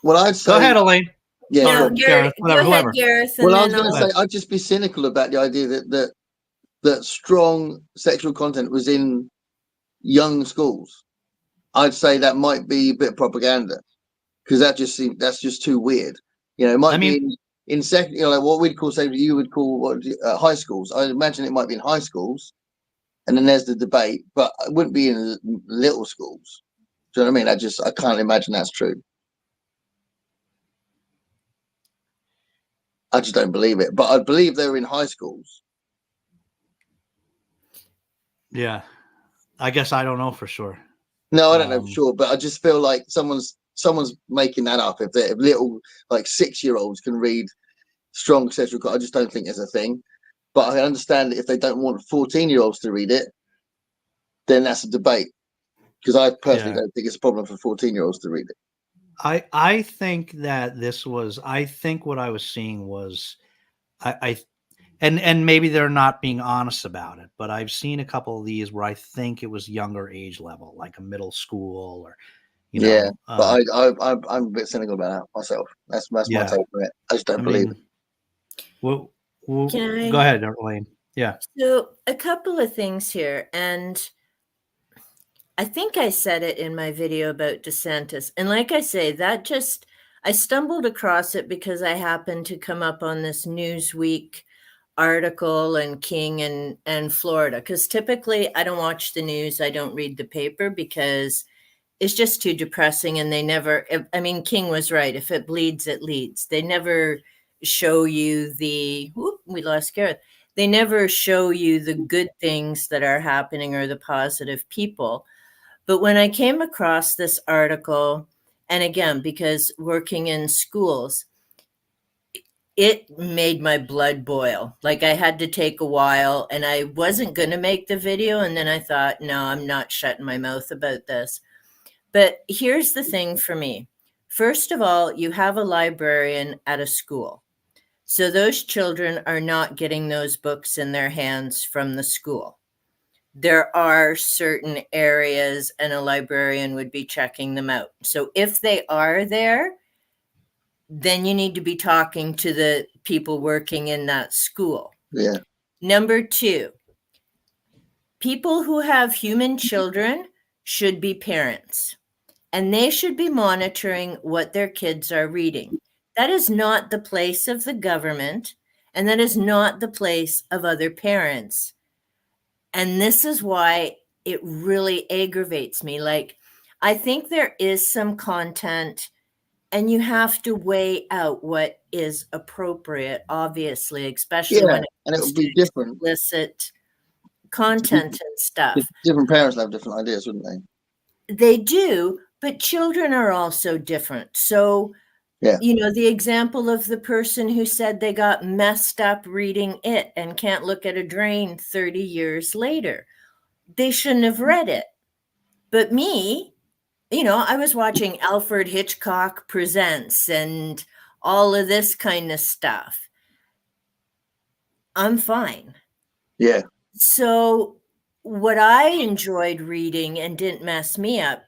Well, I'd say. Go ahead, Elaine. Yeah, No, Gareth, whatever, go ahead, whoever. Gareth. Well, I was going to say, I'd just be cynical about the idea that strong sexual content was in young schools. I'd say that might be a bit propaganda, because that's just too weird. It might be in second, like what we'd call, say, you would call high schools. I imagine it might be in high schools, and then there's the debate, but it wouldn't be in little schools. Do you know what I mean? I can't imagine that's true. I just don't believe it, but I believe they're in high schools. Yeah, I guess I don't know for sure. No, I don't know for sure, but I just feel like someone's making that up. If little like 6-year-olds can read strong sexual content, I just don't think there's a thing. But I understand that if they don't want 14-year-olds to read it, then that's a debate. Because I personally don't think it's a problem for 14-year-olds to read it. I think that I think what I was seeing was and maybe they're not being honest about it, but I've seen a couple of these where I think it was younger age level, like a middle school or but I'm a bit cynical about that myself. That's my take on it. I just don't believe it. Well, go ahead, Elaine. Yeah. So a couple of things here, and I think I said it in my video about DeSantis. And like I say, I stumbled across it because I happened to come up on this Newsweek article and King and Florida. Because typically I don't watch the news. I don't read the paper because it's just too depressing. And King was right. If it bleeds, it leads. They never show you we lost Gareth. They never show you the good things that are happening or the positive people. But when I came across this article, and again, because working in schools, it made my blood boil. Like I had to take a while, and I wasn't going to make the video. And then I thought, no, I'm not shutting my mouth about this. But here's the thing for me. First of all, you have a librarian at a school. So those children are not getting those books in their hands from the school. There are certain areas and a librarian would be checking them out. So if they are there, then you need to be talking to the people working in that school. Yeah. Number 2, people who have human children should be parents, and they should be monitoring what their kids are reading. That is not the place of the government, and that is not the place of other parents. And this is why it really aggravates me. Like, I think there is some content, and you have to weigh out what is appropriate, obviously, especially when it would be different. Explicit content and stuff. Different parents have different ideas, wouldn't they? They do, but children are also different. So, the example of the person who said they got messed up reading it and can't look at a drain 30 years later. They shouldn't have read it. But me, I was watching Alfred Hitchcock Presents and all of this kind of stuff. I'm fine. Yeah. So what I enjoyed reading and didn't mess me up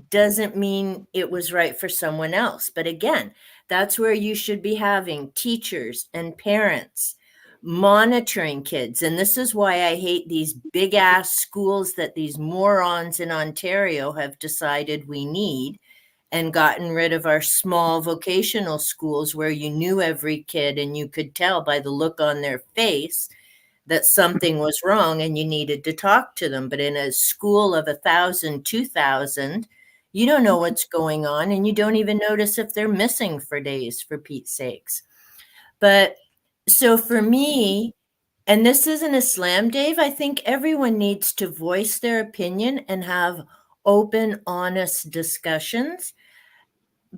doesn't mean it was right for someone else. But again, that's where you should be having teachers and parents monitoring kids. And this is why I hate these big ass schools that these morons in Ontario have decided we need, and gotten rid of our small vocational schools where you knew every kid and you could tell by the look on their face that something was wrong and you needed to talk to them. But in a school of 1,000, 2,000, you don't know what's going on and you don't even notice if they're missing for days, for Pete's sakes. But so for me, and this isn't a slam, Dave, I think everyone needs to voice their opinion and have open, honest discussions.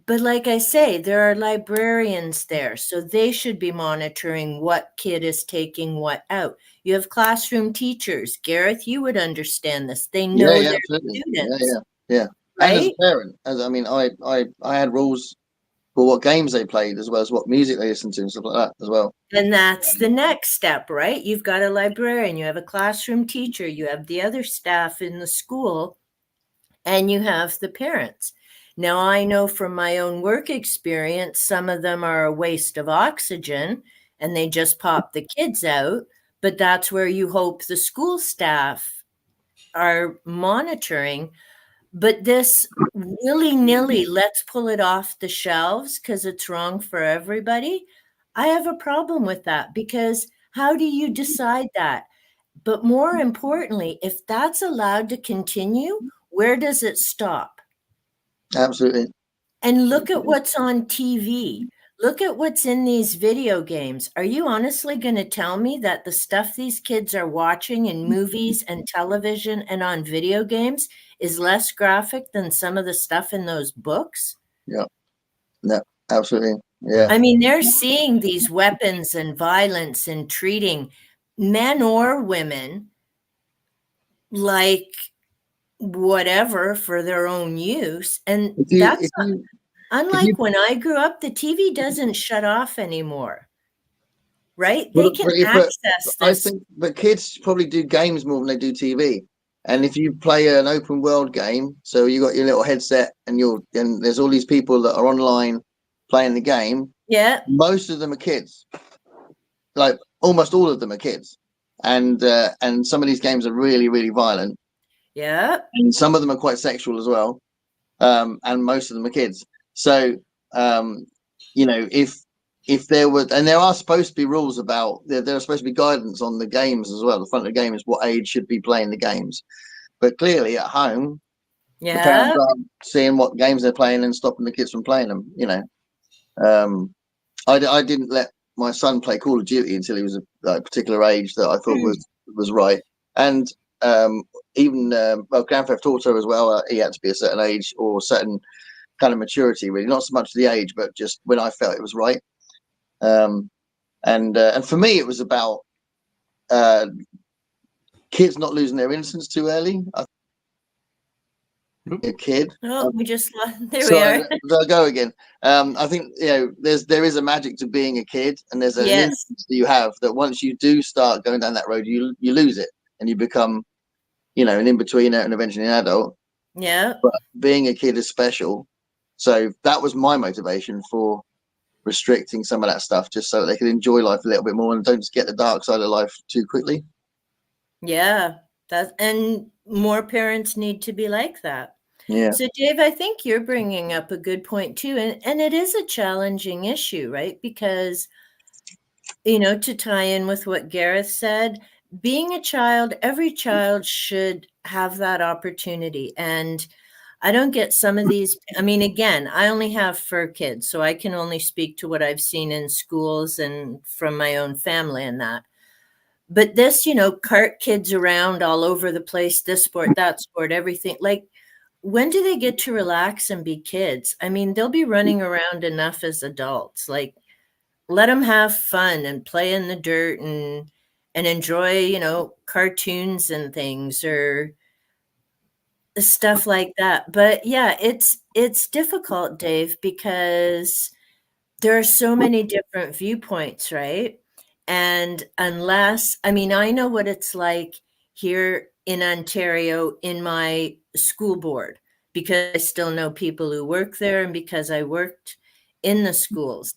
But like I say, there are librarians there, so they should be monitoring what kid is taking what out. You have classroom teachers. Gareth, you would understand this. They know Yeah, their absolutely. students, Yeah. And as a right? parent, I had rules for what games they played as well as what music they listened to and stuff like that as well. And that's the next step, right? You've got a librarian, you have a classroom teacher, you have the other staff in the school, and you have the parents. Now, I know from my own work experience, some of them are a waste of oxygen and they just pop the kids out, but that's where you hope the school staff are monitoring. But this willy-nilly, let's pull it off the shelves because it's wrong for everybody, I have a problem with that, because how do you decide that? But more importantly, if that's allowed to continue, where does it stop? Absolutely. And look at what's on TV. Look at what's in these video games. Are you honestly going to tell me that the stuff these kids are watching in movies and television and on video games is less graphic than some of the stuff in those books? Yeah. No, absolutely. Yeah. I mean, they're seeing these weapons and violence and treating men or women like whatever for their own use. And that's unlike when I grew up, the TV doesn't shut off anymore, right? They can access I this. think, but kids probably do games more than they do TV. And if you play an open world game, so you got your little headset and there's all these people that are online playing the game. Yeah. Most of them are kids. Like almost all of them are kids. And some of these games are really, really violent. Yeah. And some of them are quite sexual as well. And most of them are kids. So, if there were, and there are supposed to be rules about, there are supposed to be guidance on the games as well. The front of the game is what age should be playing the games. But clearly at home, the parents aren't seeing what games they're playing and stopping the kids from playing them. I didn't let my son play Call of Duty until he was a particular age that I thought was right. And even Grand Theft Auto as well, he had to be a certain age or a certain kind of maturity, really, not so much the age, but just when I felt it was right. And for me, it was about kids not losing their innocence too early. A kid. Oh, we just there Sorry, we are. I'll go again. I think there is a magic to being a kid, and there's an innocence that you have that once you do start going down that road, you lose it, and you become, an in-betweener and eventually an adult. Yeah. But being a kid is special, so that was my motivation for restricting some of that stuff, just so that they could enjoy life a little bit more and don't just get the dark side of life too quickly. Yeah, and more parents need to be like that. Yeah. So, Dave, I think you're bringing up a good point too, and it is a challenging issue, right? Because, to tie in with what Gareth said, being a child, every child should have that opportunity. And I don't get some of these. I mean, again, I only have fur kids, so I can only speak to what I've seen in schools and from my own family and that. But this, cart kids around all over the place, this sport, that sport, everything. Like, when do they get to relax and be kids? I mean, they'll be running around enough as adults. Like, let them have fun and play in the dirt and enjoy, cartoons and things, or stuff like that. But yeah, it's difficult, Dave, because there are so many different viewpoints, right? And unless, I mean, I know what it's like here in Ontario in my school board because I still know people who work there and because I worked in the schools.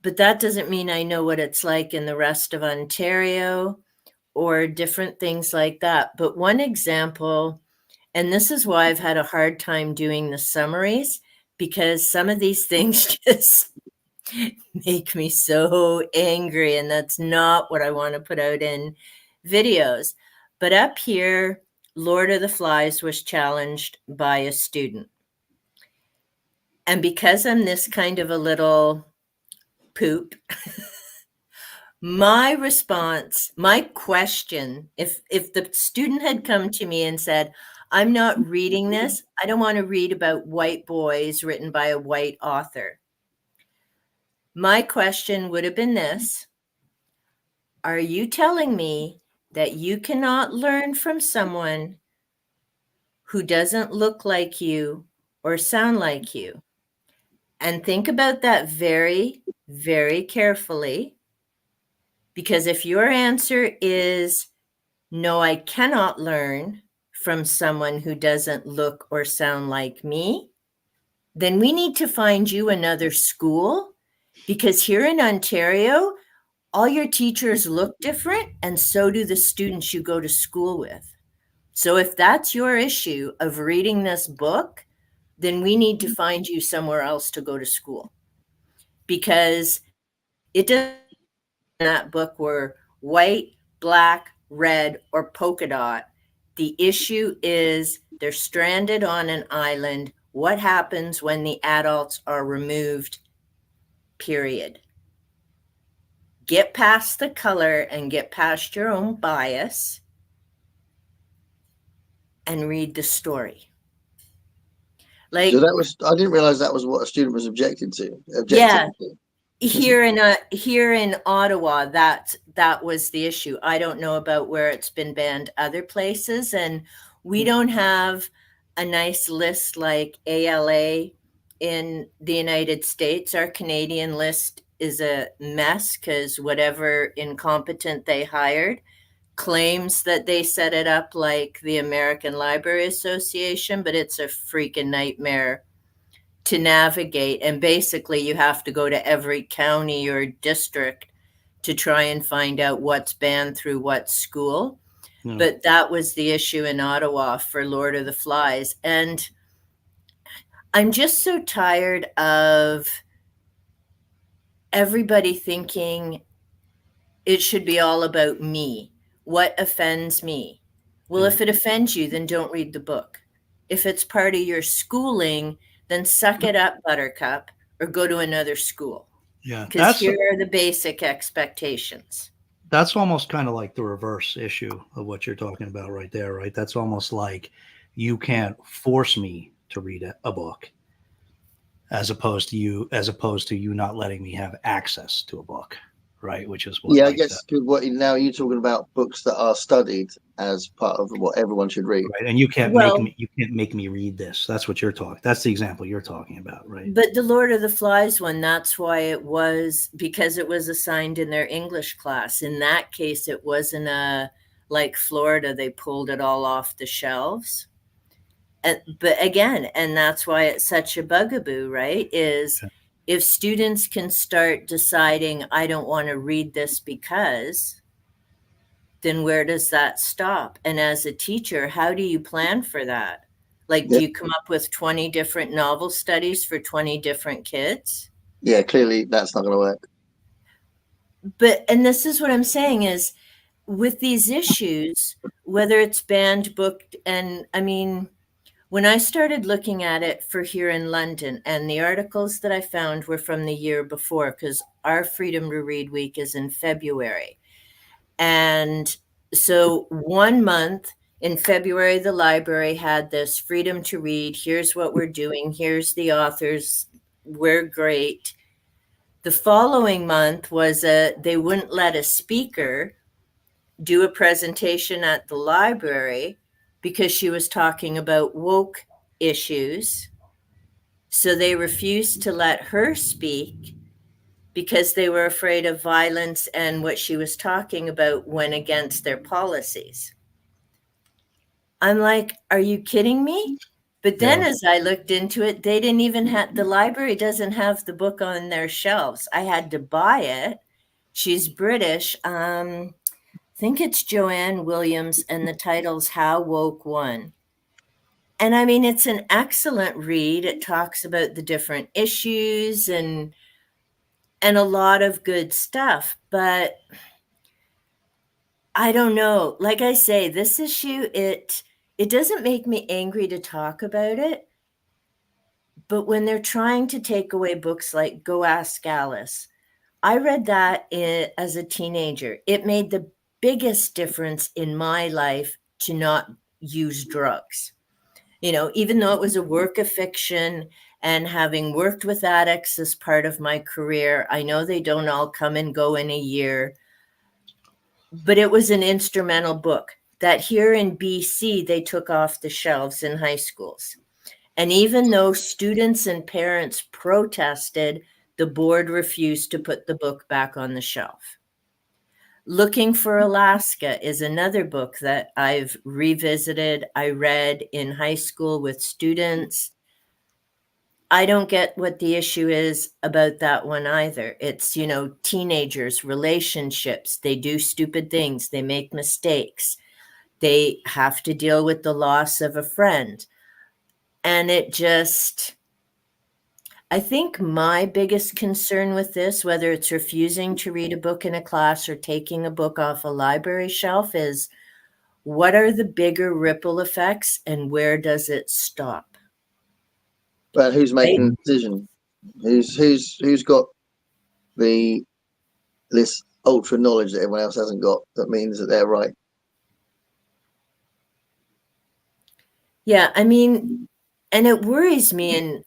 But that doesn't mean I know what it's like in the rest of Ontario or different things like that. But one example, and this is why I've had a hard time doing the summaries, because some of these things just make me so angry, and that's not what I want to put out in videos. But up here, Lord of the Flies was challenged by a student. And because I'm this kind of a little poop, my response, my question, if the student had come to me and said, I'm not reading this, I don't want to read about white boys written by a white author. My question would have been this: are you telling me that you cannot learn from someone who doesn't look like you or sound like you? And think about that very, very carefully, because if your answer is no, I cannot learn from someone who doesn't look or sound like me, then we need to find you another school, because here in Ontario, all your teachers look different, and so do the students you go to school with. So if that's your issue of reading this book, then we need to find you somewhere else to go to school, because it doesn't that book were white, black, red, or polka dot. The issue is they're stranded on an island. What happens when the adults are removed? Period. Get past the color and get past your own bias and read the story. Like, so that was, I didn't realize that was what a student was objecting to. Yeah. Here in Ottawa, that was the issue. I don't know about where it's been banned other places, and we don't have a nice list like ALA in the United States. Our Canadian list is a mess because whatever incompetent they hired claims that they set it up like the American Library Association, but it's a freaking nightmare to navigate. And basically, you have to go to every county or district to try and find out what's banned through what school. Yeah. But that was the issue in Ottawa for Lord of the Flies. And I'm just so tired of everybody thinking it should be all about me. What offends me? Well, if it offends you, then don't read the book. If it's part of your schooling, then suck it up, Buttercup, or go to another school. Yeah. Because here are the basic expectations. That's almost kind of like the reverse issue of what you're talking about right there, right? That's almost like you can't force me to read a book as opposed to you not letting me have access to a book. Right, which is what. Yeah, I guess what now you're talking about books that are studied as part of what everyone should read. Right, and you can't make me read this. That's what you're talking. That's the example you're talking about, right? But the Lord of the Flies one, that's why it was, because it was assigned in their English class. In that case, it wasn't like Florida. They pulled it all off the shelves. But again, and that's why it's such a bugaboo, right? Is if students can start deciding, I don't want to read this because, then where does that stop? And as a teacher, how do you plan for that? Like, do you come up with 20 different novel studies for 20 different kids? Yeah, clearly that's not going to work. But, and this is what I'm saying is, with these issues, whether it's banned, booked, and I mean, when I started looking at it for here in London, and the articles that I found were from the year before, because our Freedom to Read Week is in February. And so 1 month in February, the library had this Freedom to Read. Here's what we're doing. Here's the authors. We're great. The following month was they wouldn't let a speaker do a presentation at the library because she was talking about woke issues. So they refused to let her speak because they were afraid of violence, and what she was talking about went against their policies. I'm like, are you kidding me? But then as I looked into it, they didn't even have, the library doesn't have the book on their shelves. I had to buy it. She's British. I think it's Joanne Williams, and the title's How Woke Won. And I mean, it's an excellent read. It talks about the different issues and a lot of good stuff. But I don't know. Like I say, this issue, it doesn't make me angry to talk about it. But when they're trying to take away books like Go Ask Alice, I read that as a teenager. It made the biggest difference in my life to not use drugs. You know, even though it was a work of fiction, and having worked with addicts as part of my career, I know they don't all come and go in a year, but it was an instrumental book that here in BC, they took off the shelves in high schools. And even though students and parents protested, the board refused to put the book back on the shelf. Looking for Alaska is another book that I've revisited. I read in high school with students. I don't get what the issue is about that one either. It's, you know, teenagers, relationships, they do stupid things, they make mistakes, they have to deal with the loss of a friend. And it just, I think my biggest concern with this, whether it's refusing to read a book in a class or taking a book off a library shelf, is what are the bigger ripple effects and where does it stop? But who's making the decision? Who's got this ultra knowledge that everyone else hasn't got, that means that they're right? Yeah, I mean, and it worries me. And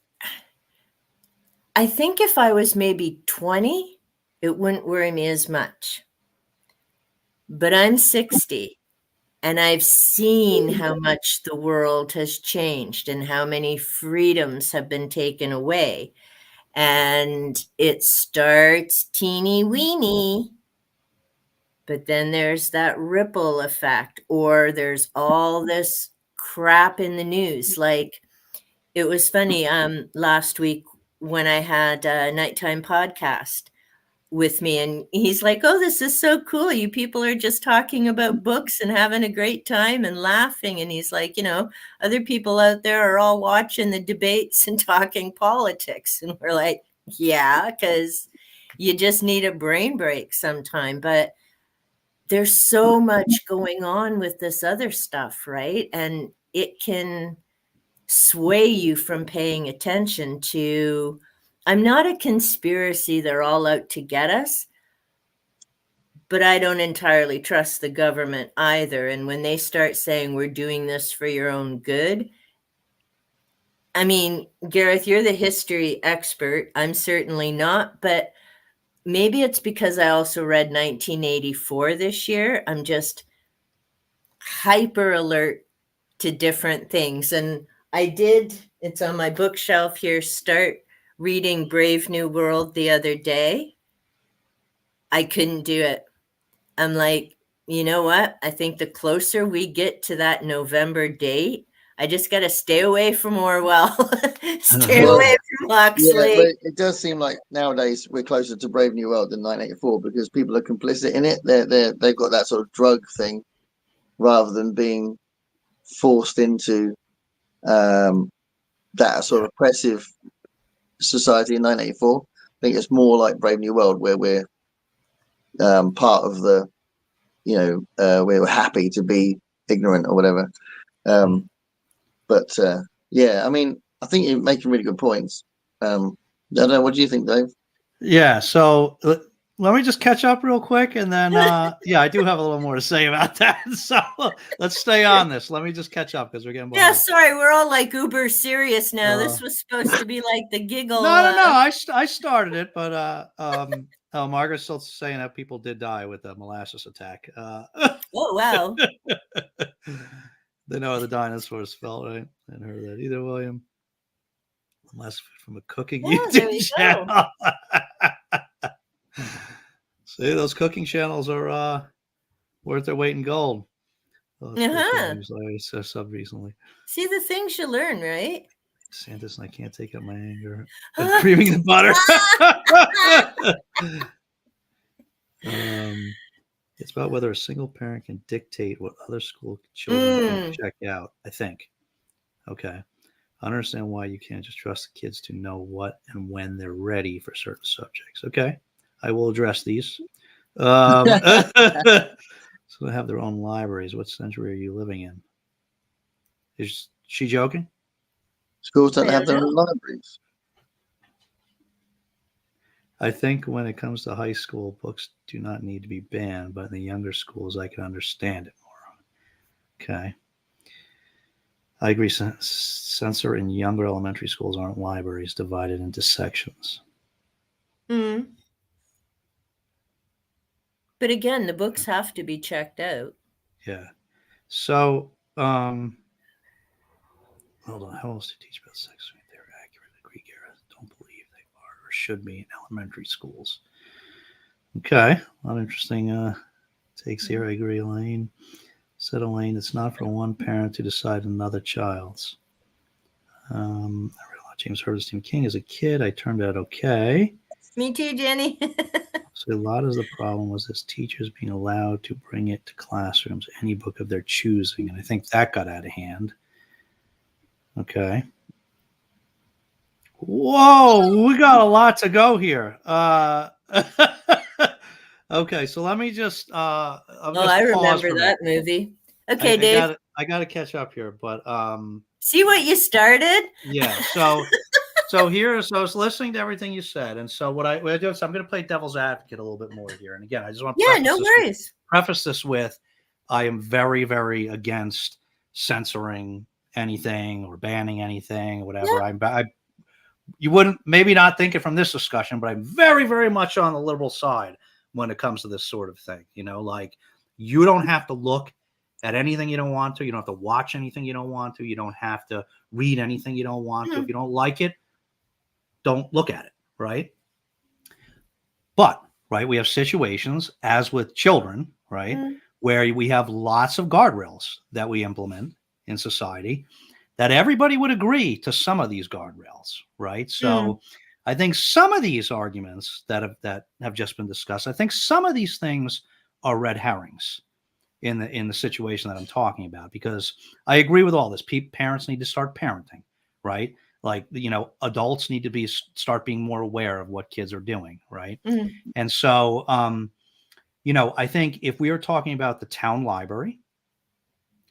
I think if I was maybe 20, it wouldn't worry me as much. But I'm 60, and I've seen how much the world has changed and how many freedoms have been taken away. And it starts teeny weeny, but then there's that ripple effect, or there's all this crap in the news. Like, it was funny last week when I had a nighttime podcast with me, and he's like, oh, this is so cool. You people are just talking about books and having a great time and laughing. And he's like, you know, other people out there are all watching the debates and talking politics. And we're like, yeah, because you just need a brain break sometime. But there's so much going on with this other stuff, right? And it can sway you from paying attention to, I'm not a conspiracy, they're all out to get us, but I don't entirely trust the government either. And when they start saying we're doing this for your own good, I mean, Gareth, you're the history expert. I'm certainly not, but maybe it's because I also read 1984 this year. I'm just hyper alert to different things. And I did, it's on my bookshelf here, start reading Brave New World the other day. I couldn't do it. I'm like, you know what? I think the closer we get to that November date, I just got to stay away from Orwell, stay away from Huxley. Yeah, but it does seem like nowadays we're closer to Brave New World than 1984 because people are complicit in it. They've got that sort of drug thing rather than being forced into that sort of oppressive society in 1984. I think it's more like Brave New World where we're part of the, you know, we're happy to be ignorant or whatever. But yeah, I mean, I think you're making really good points. I don't know. What do you think, Dave? Yeah. So let me just catch up real quick, and then yeah, I do have a little more to say about that. So let's stay on this. Let me just catch up because we're getting behind. Yeah, sorry, we're all like uber serious now. This was supposed to be like the giggle. No. I started it, but oh, Margaret's still saying that people did die with the molasses attack. Oh wow. They know how the dinosaurs felt, right? I hadn't heard of that either, William. Unless from a cooking Yeah, there YouTube you channel. go. See, those cooking channels are worth their weight in gold. Oh, that's what Uh-huh. I sub recently. See the things you learn, right? Santa's and I can't take up my anger. And creaming the butter. It's about whether a single parent can dictate what other school children can check out, I think. Okay. I understand why you can't just trust the kids to know what and when they're ready for certain subjects. Okay. I will address these. So they have their own libraries. What century are you living in? Is she joking? Schools don't have their own libraries. I think when it comes to high school, books do not need to be banned, but in the younger schools, I can understand it more. Okay. I agree. Censor in younger elementary schools aren't libraries divided into sections. Mm. But again, the books have to be checked out. Yeah. So, hold on. How else to teach about sex? They're accurate in the Greek era. Don't believe they are or should be in elementary schools. Okay. A lot of interesting takes here. I agree, Elaine. Said Elaine, it's not for one parent to decide another child's. I read a lot. James heard of Stephen King as a kid. I turned out okay. Me too, Jenny. So a lot of the problem was this teachers being allowed to bring it to classrooms, any book of their choosing. And I think that got out of hand. Okay. Whoa, we got a lot to go here. Okay, so let me just I remember that movie. Okay, Dave. I got to catch up here, but see what you started? Yeah. So I was listening to everything you said, and so what I do is I'm going to play devil's advocate a little bit more here. And again, I just want to preface this with I am very, very against censoring anything or banning anything or whatever. Yeah. You wouldn't maybe not think it from this discussion, but I'm very, very much on the liberal side when it comes to this sort of thing. You know, like you don't have to look at anything you don't want to. You don't have to watch anything you don't want to. You don't have to read anything you don't want to. If you don't like it, don't look at it, right? But, right, we have situations, as with children, right, where we have lots of guardrails that we implement in society that everybody would agree to some of these guardrails, right? So I think some of these arguments that have just been discussed, I think some of these things are red herrings in the situation that I'm talking about, because I agree with all this. Parents need to start parenting, right? Like, you know, adults need to start being more aware of what kids are doing, right? And so, you know, I think if we are talking about the town library,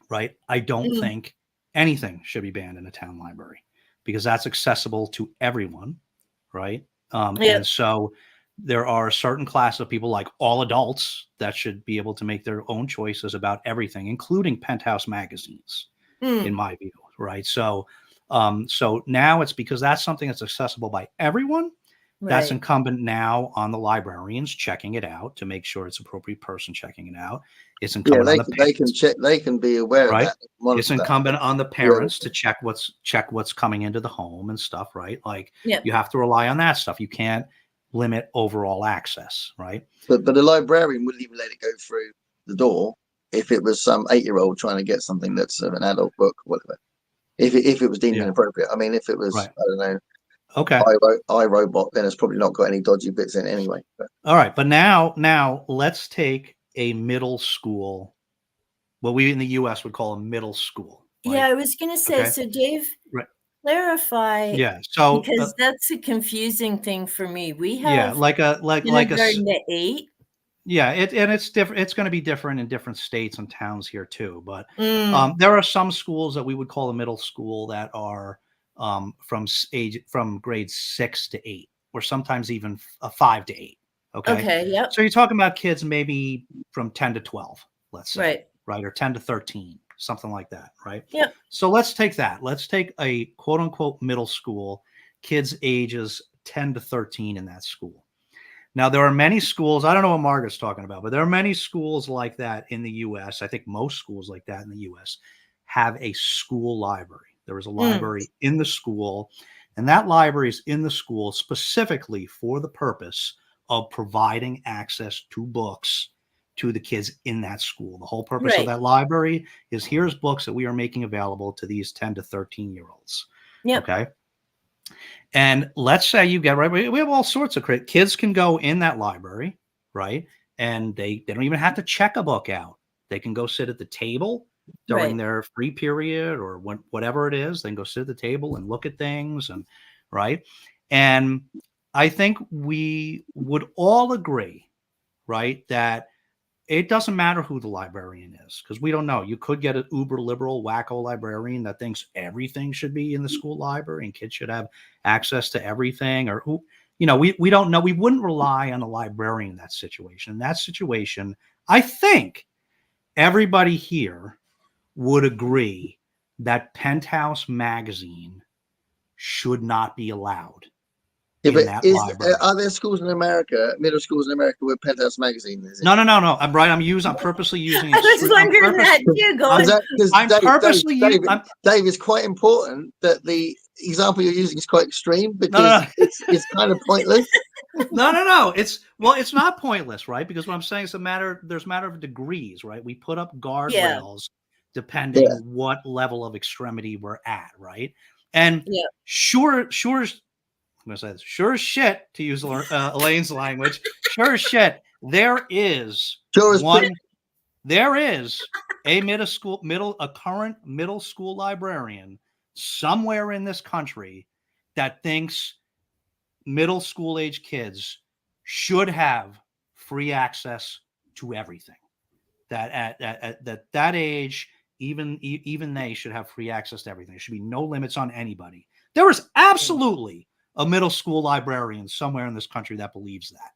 right, I don't think anything should be banned in a town library because that's accessible to everyone, right? And so there are a certain class of people, like all adults, that should be able to make their own choices about everything, including Penthouse magazines, in my view, right? So now it's because that's something that's accessible by everyone. That's incumbent now on the librarians checking it out to make sure it's appropriate person checking it out. It's incumbent on the parents. They can check. They can be aware of that. It's incumbent on the parents to check what's coming into the home and stuff, right? Like you have to rely on that stuff. You can't limit overall access, right? But the librarian wouldn't even let it go through the door if it was some 8-year-old trying to get something that's an adult book, whatever. If it was deemed inappropriate. I mean, if it was, I don't know. Okay. iRobot, then it's probably not got any dodgy bits in it anyway. But. All right, but now let's take a middle school, what we in the U.S. would call a middle school. Right? Yeah, I was going to say. Okay. So, Dave, clarify. Yeah. So because that's a confusing thing for me. We have like a kindergarten to 8. Yeah, it's different. It's going to be different in different states and towns here too. But there are some schools that we would call a middle school that are from grades 6 to 8, or sometimes even 5 to 8. Okay. Yep. So you're talking about kids maybe from 10 to 12, let's say, right, or 10 to 13, something like that, right? Yep. So let's take that. Let's take a quote unquote middle school, kids ages 10 to 13 in that school. Now, there are many schools, I don't know what Margaret's talking about, but there are many schools like that in the U.S. I think most schools like that in the U.S. have a school library. There is a library in the school, and that library is in the school specifically for the purpose of providing access to books to the kids in that school. The whole purpose of that library is here's books that we are making available to these 10 to 13-year-olds. Yep. Okay. And let's say you get, right, we have all sorts of kids can go in that library, right? And they don't even have to check a book out. They can go sit at the table during their free period or whatever it is. They can go sit at the table and look at things, and right. And I think we would all agree, right, that it doesn't matter who the librarian is, because we don't know. You could get an uber liberal wacko librarian that thinks everything should be in the school library and kids should have access to everything, or who, we don't know. We wouldn't rely on a librarian in that situation. In that situation, I think everybody here would agree that Penthouse magazine should not be allowed. Yeah, but are there schools in America, middle schools in America, where Penthouse magazine is? No. I'm purposely using it. I was wondering that too. I'm purposely using. Dave, it's quite important that the example you're using is quite extreme, because it's kind of pointless. No. It's not pointless, right? Because what I'm saying is there's a matter of degrees, right? We put up guardrails depending what level of extremity we're at, right? And sure I'm going to say this. Sure as shit, to use Elaine's language, sure as shit, there is a current middle school librarian somewhere in this country that thinks middle school age kids should have free access to everything. That at that age, even they should have free access to everything. There should be no limits on anybody. There is absolutely a middle school librarian somewhere in this country that believes that,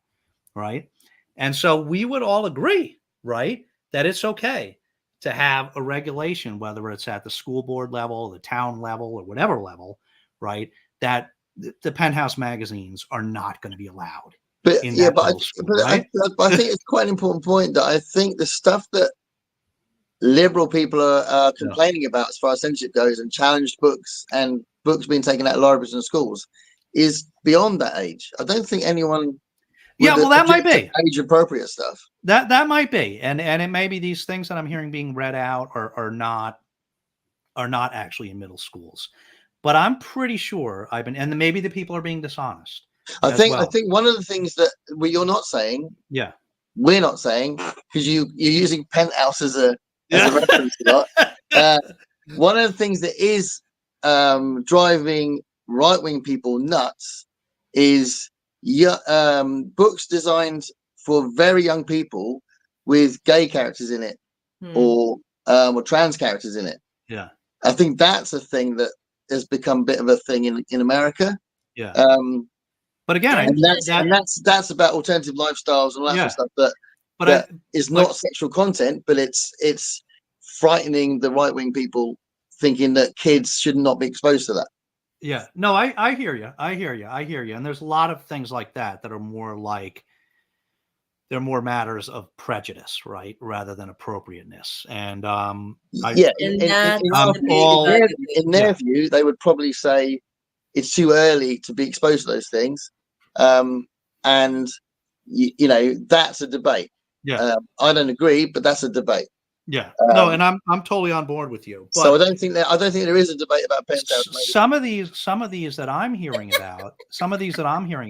right? And so we would all agree, right, that it's okay to have a regulation, whether it's at the school board level, the town level, or whatever level, right, that the Penthouse magazines are not going to be allowed. But I think it's quite an important point that I think the stuff that liberal people are complaining about as far as censorship goes, and challenged books and books being taken out of libraries and schools, is beyond that age. I don't think anyone. That might be age appropriate stuff. That might be, and it may be these things that I'm hearing being read out are not actually in middle schools. But I'm pretty sure and maybe the people are being dishonest. I think one of the things that you're not saying, we're not saying, because you're using Penthouse as a reference a lot. One of the things that is driving right-wing people nuts is books designed for very young people with gay characters in it, or trans characters in it. Yeah, I think that's a thing that has become a bit of a thing in America. Yeah. But again, that's about alternative lifestyles and all that sort of stuff. That is not sexual content, but it's frightening the right-wing people, thinking that kids should not be exposed to that. Yeah, no, I hear you. And there's a lot of things like that are more like, they're more matters of prejudice, right, rather than appropriateness. And in their view, they would probably say it's too early to be exposed to those things, and that's a debate. Yeah, I don't agree, but that's a debate. Yeah, no, and I'm totally on board with you. But so I don't think there is a debate about Penthouse. Some of these that I'm hearing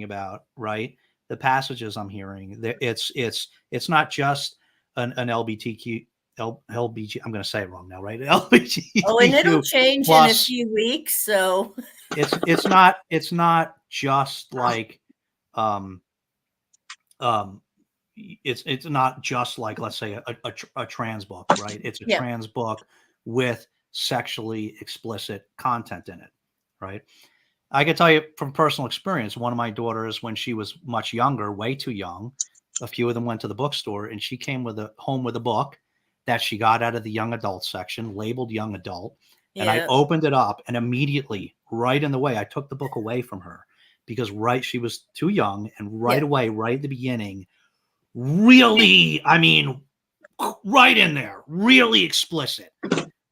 about, right? The passages I'm hearing, it's not just an LBTQ. LBG. I'm going to say it wrong now, right? LBGTQ. Oh, and it'll change in a few weeks. So it's not just like it's not just like, let's say, a trans book, right? It's a trans book with sexually explicit content in it, right? I can tell you from personal experience, one of my daughters, when she was much younger, way too young, a few of them went to the bookstore, and she came home with a book that she got out of the young adult section, labeled young adult. And I opened it up, and immediately, right in the way, I took the book away from her, because she was too young, and away, right at the beginning, really, I mean, right in there, really explicit,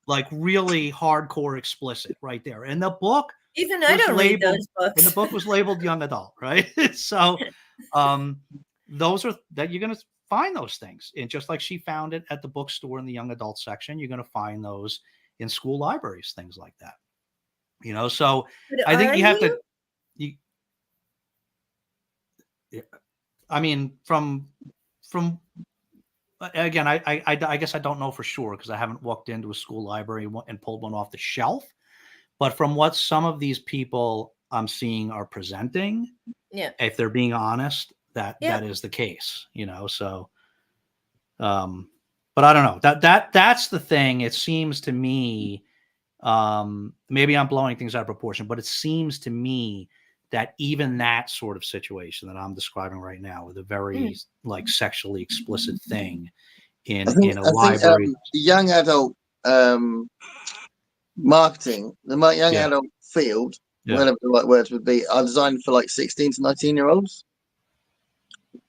like really hardcore explicit right there. And the book Even I don't read those books. And the book was labeled young adult, right? So those are that you're going to find those things. And just like she found it at the bookstore in the young adult section, you're going to find those in school libraries, things like that. You know, so But I think you have you? to, I mean, from again, I guess I don't know for sure because I haven't walked into a school library and pulled one off the shelf. But from what some of these people I'm seeing are presenting, Yeah, if they're being honest, that is the case, you know. So, but I don't know. That's the thing. It seems to me, maybe I'm blowing things out of proportion, but it seems to me that even that sort of situation that I'm describing right now, with a very like sexually explicit thing in a library, the young adult marketing, the young adult field, whatever the right words would be, are designed for like 16 to 19-year-olds,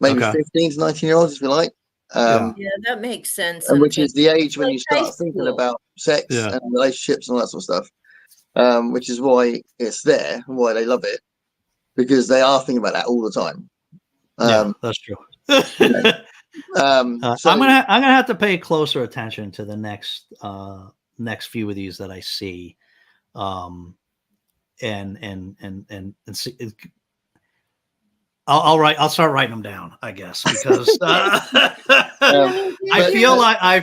maybe 15 to 19-year-olds, if you like. Yeah, that makes sense. And which is the age when like you start thinking about sex and relationships and all that sort of stuff, which is why it's there and why they love it, because they are thinking about that all the time. Yeah, that's true. So I'm gonna have to pay closer attention to the next few of these that I see, and see. I'll start writing them down, I guess, because I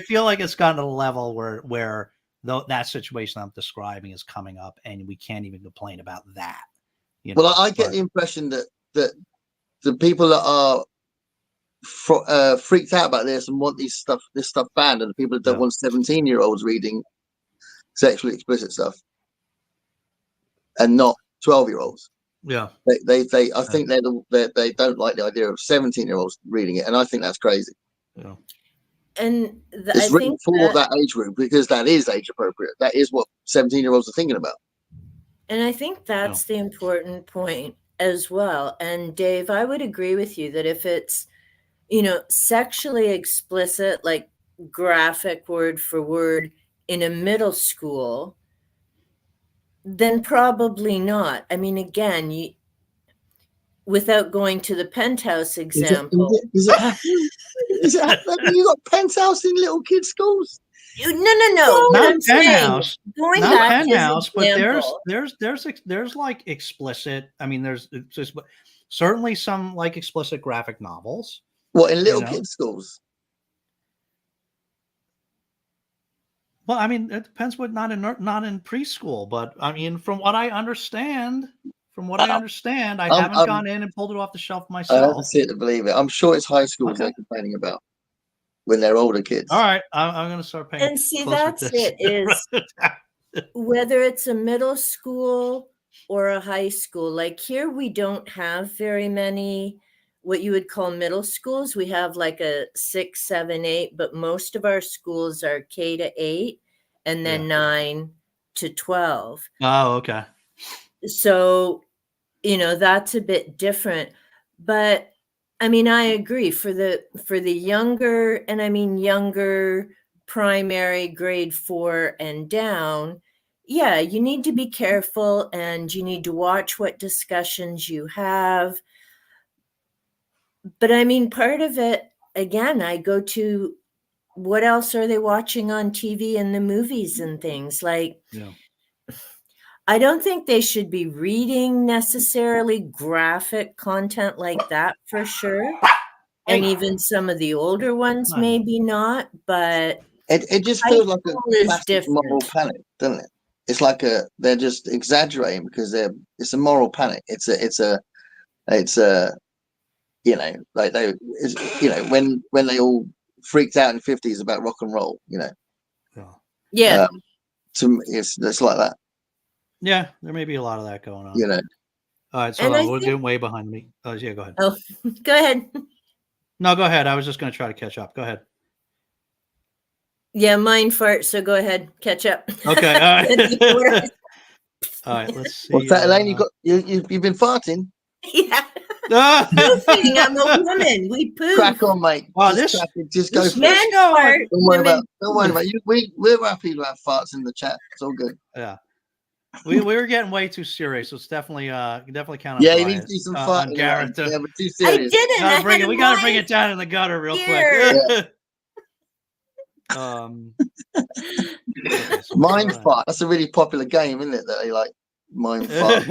feel like it's gotten to a level where that situation I'm describing is coming up, and we can't even complain about that. You know? Well, I get the impression that the people that are freaked out about this and want this stuff banned, and the people that don't want 17-year-olds reading sexually explicit stuff, and not 12-year-olds. Yeah, I think they don't like the idea of 17-year-olds reading it, and I think that's crazy. Yeah, and it's written for that age group because that is age appropriate. That is what 17-year-olds are thinking about. And I think that's the important point as well. And Dave, I would agree with you that if it's, you know, sexually explicit, like graphic word for word in a middle school, then probably not. I mean, again, without going to the penthouse example. Is it happening? Is it happening? You got penthouse in little kids' schools? No. Not I'm penthouse. Going not back penthouse, but example, there's like explicit. I mean, there's certainly some like explicit graphic novels. What, in little kids' schools? Well, I mean, it depends. What not in preschool, but I mean, from what I understand, I haven't gone in and pulled it off the shelf myself. I haven't seen it to believe it. I'm sure it's high schools they're complaining about when they're older kids. All right, I'm going to start paying. And see, that's it. Is whether it's a middle school or a high school. Like here, we don't have very many what you would call middle schools. We have like a 6, 7, 8, but most of our schools are K to 8 and then 9 to 12. Oh, okay. So, you know, that's a bit different. But I mean, I agree for the younger, and I mean younger primary grade 4 and down. Yeah, you need to be careful and you need to watch what discussions you have. But I mean, part of it, again, I go to what else are they watching on TV and the movies and things like. Yeah. I don't think they should be reading necessarily graphic content like that for sure. And even some of the older ones, maybe not, but it just feels like a classic moral panic, doesn't it? It's like they're just exaggerating because it's a moral panic. It's a you know, like when they all freaked out in the 50s about rock and roll, you know. Yeah. It's like that. Yeah, there may be a lot of that going on. You know. All right, so we're getting way behind me. Oh, yeah, go ahead. Oh, go ahead. No, go ahead. I was just going to try to catch up. Go ahead. Yeah, mine fart. So go ahead, catch up. Okay. All right. All right. Let's see. What's that, Elaine? You've been farting. Yeah. Pooping. I'm a woman. We poop. Crack on, mate. Wow, Just go for Man it. fart. Don't worry about you. We're happy to have farts in the chat. It's all good. Yeah. We were getting way too serious, so it's definitely count on Yeah, you Brian, need to do some on farting. Garrett. Yeah, but too I serious. didn't. We gotta bring it down in the gutter real here. quick. Okay, so Mind fart. That's a really popular game, isn't it? That they like mind fart.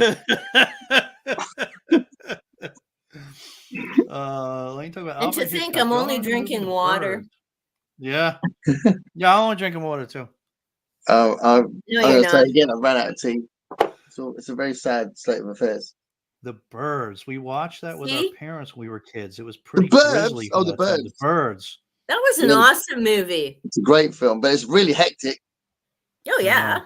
Let me talk about. And to Alfred think Hitchcock. I'm only Going drinking to water. birds. Yeah. Yeah, I'm only drinking water too. I'm No, going you're to say not. again, I ran out of tea. So it's a very sad state of affairs. The Birds. We watched that with our See? parents when we were kids. It was pretty Birds? grisly. Oh, the that time. Birds. The Birds. That was an awesome movie. It's a great film, but it's really hectic. Oh yeah.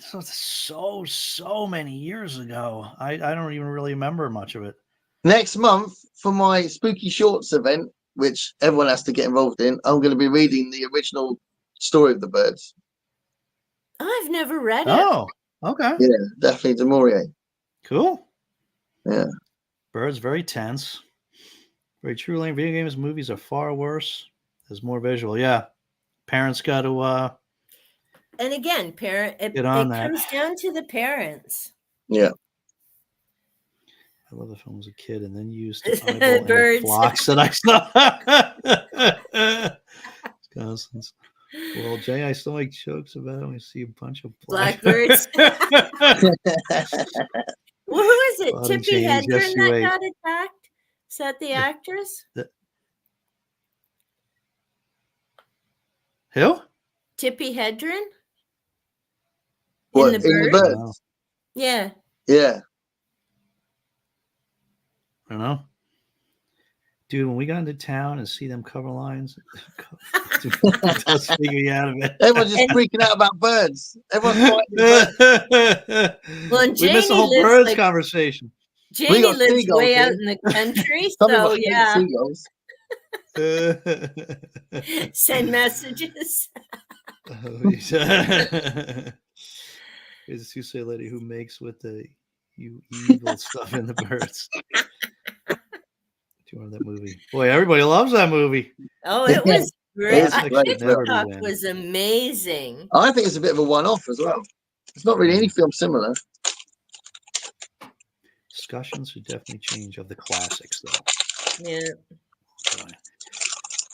So it's so many years ago. I don't even really remember much of it. Next month for my Spooky Shorts event, which everyone has to get involved in, I'm going to be reading the original story of the Birds. I've never read it. Oh, okay. Yeah, definitely Du Maurier. Cool. Yeah. Birds, very tense. Very true. Lane. Video games, movies are far worse. There's more visual. Yeah. Parents got to And again, it comes down to the parents. Yeah. I love the film as a kid, and then used to eyeball Birds. flocks that I saw. Well, Jay, I still make jokes about it when I see a bunch of blackbirds. Well, who is it? Spotting Tippi change, yes, Hedren you that ate. got attacked? Is that the actress? Who? Tippi Hedren? What, in the in the Birds? Birds? Yeah. Yeah. I don't know. Dude, when we got into town and see them cover lines, it does figure you out of it. Everyone's just freaking out about birds. Everyone's fighting birds. Well, we missed the whole birds conversation. Janie lives way out in the country, so yeah. Send messages. Here's a Tuesday lady who makes with the evil stuff in the Birds. Do you remember that movie? Boy, everybody loves that movie. Oh, it was great. TikTok was amazing. I think it's a bit of a one-off as well. It's not really any film similar. Discussions should definitely change of the classics, though. Yeah.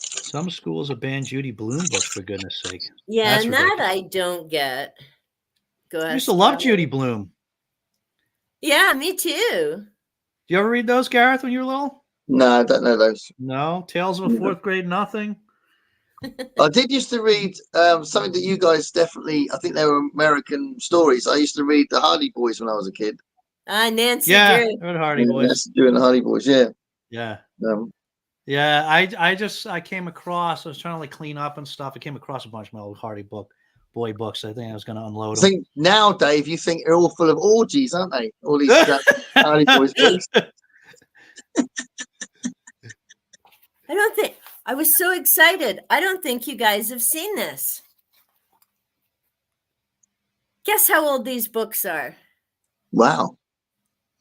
Some schools have banned Judy Blume books, for goodness sake. Yeah, That's and ridiculous. that I don't get. Go ahead. I used to love Judy Blume. Yeah, me too. Do you ever read those, Gareth, when you were little? No, I don't know those. No? Tales of a Fourth Grade Nothing? I did used to read something that you guys definitely, I think they were American stories. I used to read the Hardy Boys when I was a kid. Nancy Drew. Drew. Hardy Boys. Nancy Drew and the Hardy Boys, yeah. Yeah. Yeah, I came across, I was trying to like clean up and stuff. I came across a bunch of my old Hardy Boy books. I think I was going to unload them. I think now, Dave, you think they're all full of orgies, aren't they? All these Hardy Boys books. I don't think, I was so excited. I don't think you guys have seen this. Guess how old these books are? Wow.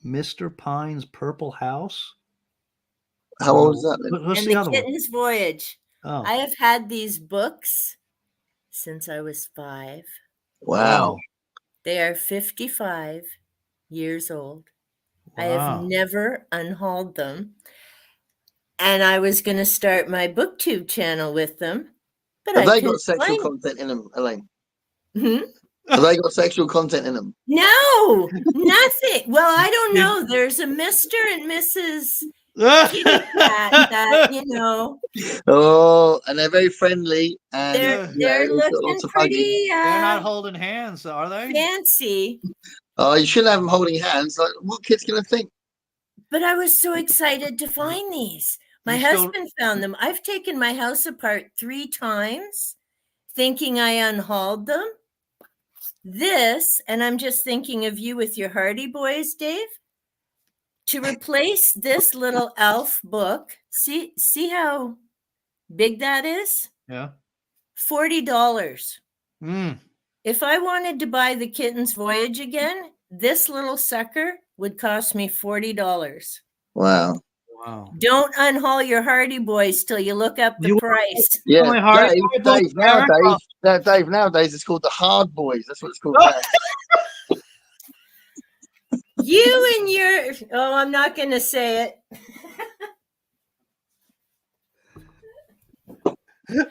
Mr. Pine's Purple House? How old is that then? What's and the the other Kitten's Voyage. Oh. I have had these books since I was 5. Wow. They are 55 years old. Wow. I have never unhauled them. And I was going to start my BookTube channel with them. But have they got sexual content in them, Elaine? Have they got sexual content in them? No, nothing. Well, I don't know. There's a Mr. and Mrs. Kitty Cat that, you know. Oh, and they're very friendly. And they're looking pretty. They're not holding hands, are they? Fancy. Oh, you shouldn't have them holding hands. Like, what kid's going to think? But I was so excited to find these. My husband found them. I've taken my house apart 3 times thinking I unhauled them. This, and I'm just thinking of you with your Hardy Boys, Dave, to replace this little elf book. See how big that is? Yeah. $40. If I wanted to buy the Kitten's Voyage again, this little sucker would cost me $40. Wow. Wow. Don't unhaul your Hardy Boys till you look up the price. Yeah, my heart. Dave, nowadays it's called the Hard Boys. That's what it's called now. You and your, oh, I'm not going to say it. Okay,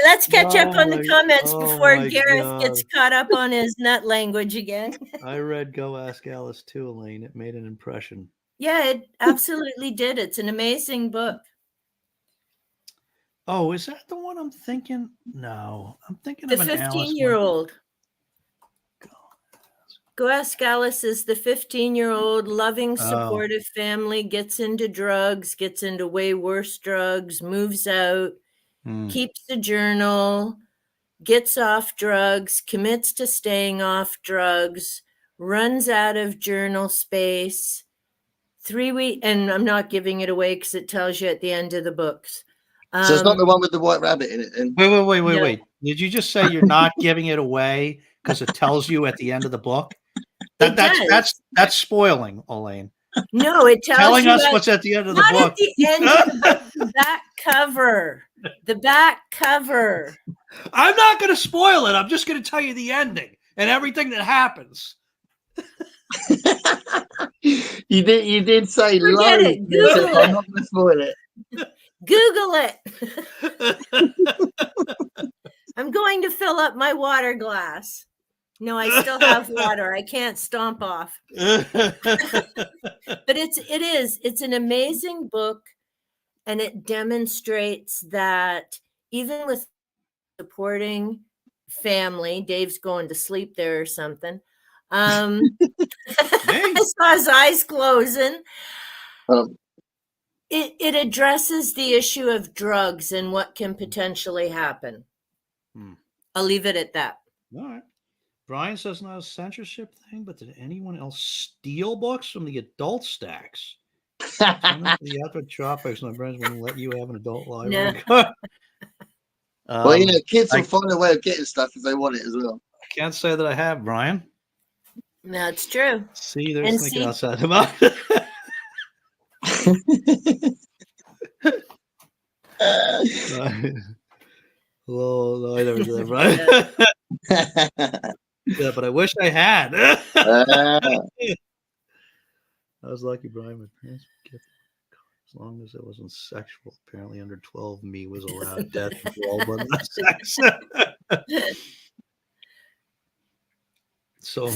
let's catch up on the comments before Gareth gets caught up on his nut language again. I read Go Ask Alice too, Elaine. It made an impression. Yeah, it absolutely did. It's an amazing book. Oh, is that the one I'm thinking? No, I'm thinking the of an 15-year-old. Go Ask Alice is the 15-year-old loving, supportive family, gets into drugs, gets into way worse drugs, moves out, keeps a journal, gets off drugs, commits to staying off drugs, runs out of journal space. 3 weeks, and I'm not giving it away because it tells you at the end of the books. So it's not the one with the white rabbit in it. And wait. Did you just say you're not giving it away because it tells you at the end of the book? That's spoiling, Elaine. No, it tells telling you us what's at the end of the book. Not at the end of the book. The back cover. The back cover. I'm not going to spoil it. I'm just going to tell you the ending and everything that happens. You did say Forget low. it. Google it. I'm not going to spoil it. Google it. I'm going to fill up my water glass. No, I still have water. I can't stomp off. But it's an amazing book, and it demonstrates that even with supporting family, Dave's going to sleep there or something. I saw his eyes closing. It addresses the issue of drugs and what can potentially happen. I'll leave it at that. All right. Brian says not a censorship thing, but did anyone else steal books from the adult stacks? The Epic Tropics, my friends wouldn't let you have an adult library. No. Well, kids will find a way of getting stuff if they want it as well. I can't say that I have, Brian. That's true. See, they're thinking outside the box. Well, I never did that, Brian. Yeah, but I wish I had. I was lucky, Brian. My parents would give as long as it wasn't sexual. Apparently, under 12, me was allowed death and all but not sex. So,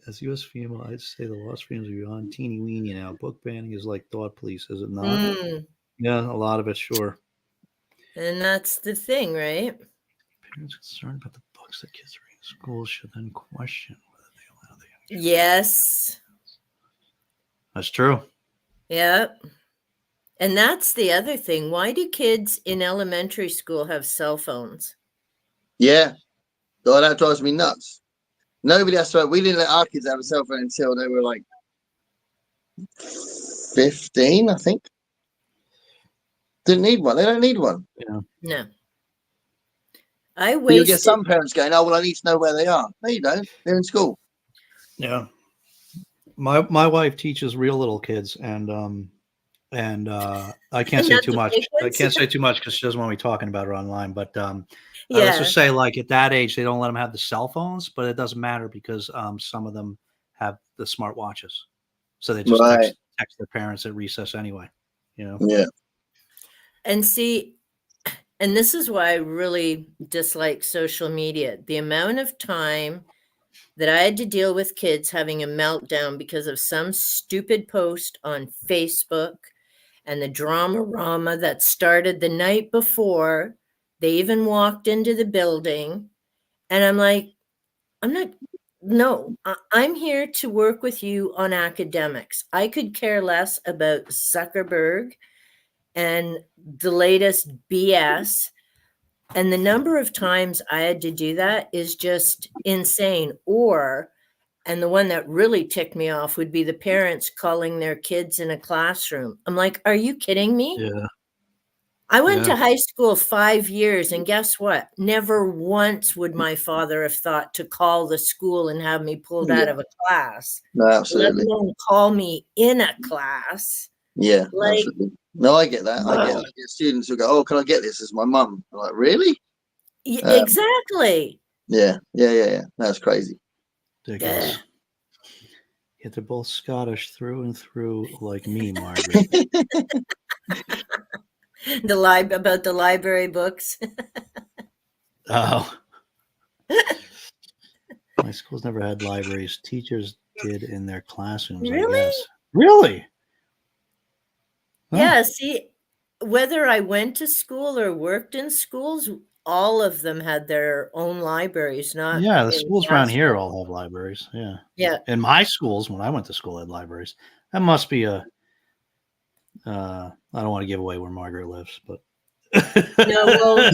as U.S. female, I'd say the lost freedoms are beyond teeny weeny now. Book banning is like thought police, is it not? Yeah, a lot of it, sure. And that's the thing, right? Parents concerned about the books that kids read in school should then question whether they allow the young. Yes. That's true. Yep. And that's the other thing. Why do kids in elementary school have cell phones? Yeah. Oh, that drives me nuts. Nobody has to. We didn't let our kids have a cell phone until they were like 15, I think. Didn't need one. They don't need one. Yeah. No. You get some parents going, "Oh, well, I need to know where they are." No, you don't. They're in school. Yeah. My wife teaches real little kids, and I can't say too much. I can't say too much because she doesn't want me talking about her online. But let's just say, like at that age, they don't let them have the cell phones, but it doesn't matter because some of them have the smart watches, so they just text their parents at recess anyway. Yeah. And see, and this is why I really dislike social media. The amount of time that I had to deal with kids having a meltdown because of some stupid post on Facebook and the drama that started the night before they even walked into the building. And I'm like, I'm here to work with you on academics. I could care less about Zuckerberg and the latest BS. And the number of times I had to do that is just insane. And the one that really ticked me off would be the parents calling their kids in a classroom. I'm like, are you kidding me? Yeah. I went to high school 5 years, and guess what? Never once would my father have thought to call the school and have me pulled out of a class. No, absolutely. Let alone call me in a class. Yeah, Like, absolutely. No, I get that. I get students who go, "Oh, can I get this as my mum?" I'm like, really? Exactly. Yeah. That's crazy. Ridiculous. Yeah, they're both Scottish through and through, like me, Margaret. About the library books. Oh. My schools never had libraries. Teachers did in their classrooms, Really? I guess. Really? Huh. Yeah, see, whether I went to school or worked in schools, all of them had their own libraries, not Yeah, the in schools around here classrooms. all have libraries. Yeah. Yeah. And my schools, when I went to school, had libraries. That must be a I don't want to give away where Margaret lives, but No, well,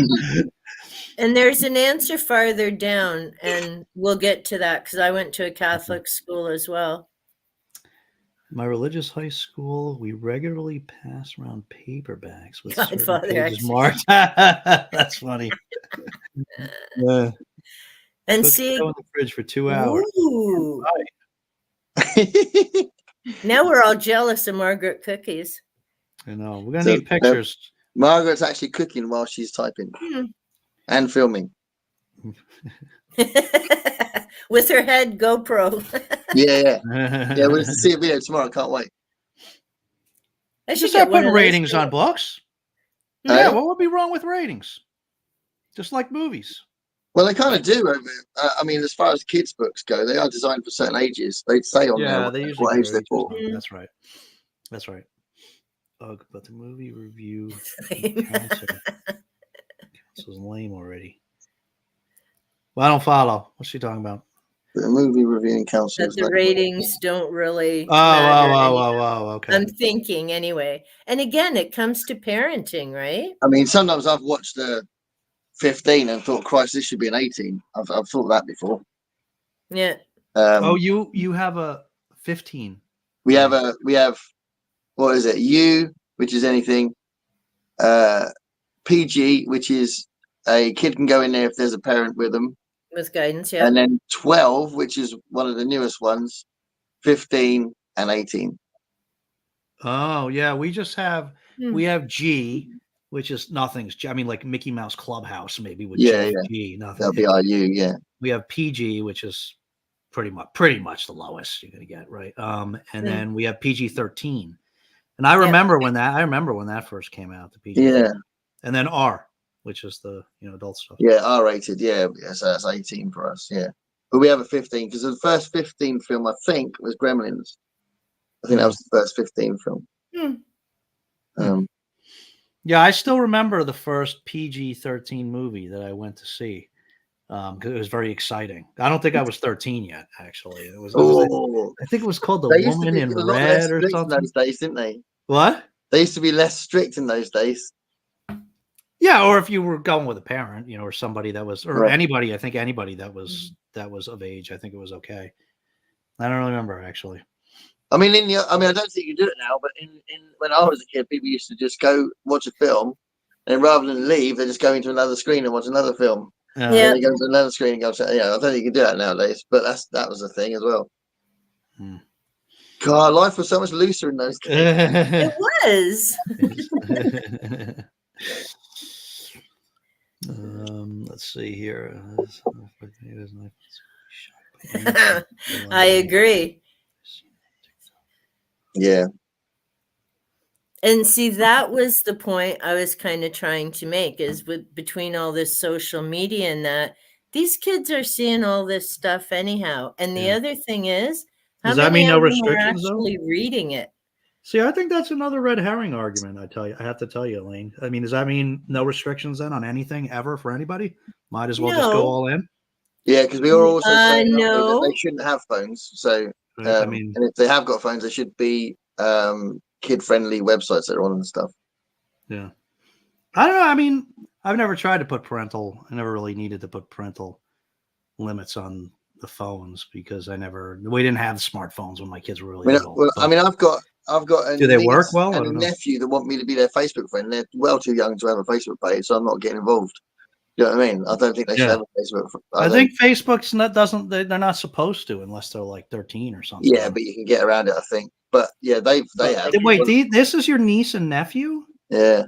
and there's an answer farther down, and we'll get to that because I went to a Catholic school as well. My religious high school, we regularly passed around paper bags with certain Godfather, pages actually. marked. That's funny. Yeah. And Cookies see, go in the fridge for 2 hours. ooh, now we're all jealous of Margaret cookies. I know. We're gonna need pictures. Margaret's actually cooking while she's typing and filming. With her head GoPro. Yeah. We'll see a video tomorrow. Can't wait. I should Just get start one putting of those ratings too. on books. Oh, Yeah, yeah? what would be wrong with ratings? Just like movies. Well, they kind of do. I mean, as far as kids' books go, they are designed for certain ages. They'd say on there they usually what put age they're ages for. on. That's right. That's right. Ugh, but the movie review counsel's lame already. Well, I don't follow. What's she talking about? The movie reviewing council. That the ratings don't really Oh, matter okay. I'm thinking anyway. And again, it comes to parenting, right? I mean, sometimes I've watched 15 and thought, Christ, this should be an 18. I've thought that before. Yeah. You have a 15. We have what is it? U, which is anything. PG, which is a kid can go in there if there's a parent with them. With guidance, yeah. And then 12, which is one of the newest ones, 15 and 18. Oh, yeah. We just have we have G, which is nothing's. I mean, like Mickey Mouse Clubhouse, maybe with G, nothing. That'll be IU, yeah. We have PG, which is pretty much the lowest you're gonna get, right? And then we have PG-13. And I remember when that first came out, the PG. Yeah. And then R, which is the adult stuff. Yeah, R-rated, yeah. So that's 18 for us, yeah. But we have a 15 because the first 15 film, I think, was Gremlins. I think that was the first 15 film. Yeah, I still remember the first PG-13 movie that I went to see because it was very exciting. I don't think I was 13 yet, actually. I think it was called The Woman in Red or something. In those days, didn't they? What? They used to be less strict in those days. Yeah, or if you were going with a parent, or somebody that was, or anybody, I think anybody that was of age, I think it was okay. I don't really remember actually. I mean, I don't think you do it now, but in when I was a kid, people used to just go watch a film, and rather than leave, they just go into another screen and watch another film. Yeah. They go to another screen and go. I don't think you can do that nowadays, but that was a thing as well. God, life was so much looser in those days. It was. Let's see here. I agree. Yeah. And see, that was the point I was kind of trying to make is between all this social media and that these kids are seeing all this stuff anyhow. And the other thing is, does that mean no restrictions are actually reading it? See, I think that's another red herring argument. I have to tell you, Elaine. I mean, does that mean no restrictions then on anything ever for anybody? Might as well just go all in. Yeah, because we are also saying that they shouldn't have phones. So, I mean, and if they have got phones, they should be kid-friendly websites that are on and stuff. Yeah, I don't know. I mean, I've never tried to put parental. I never really needed to put parental limits on the phones because we didn't have smartphones when my kids were really little. I mean, I've got I've got a Do they niece work well? I and a don't know. nephew that want me to be their Facebook friend. They're well too young to have a Facebook page, so I'm not getting involved. You know what I mean? I don't think they should have a Facebook. I think Facebook's not they're not supposed to unless they're like 13 or something. Yeah, but you can get around it, I think. But yeah, they have. Wait, this is your niece and nephew? Yeah.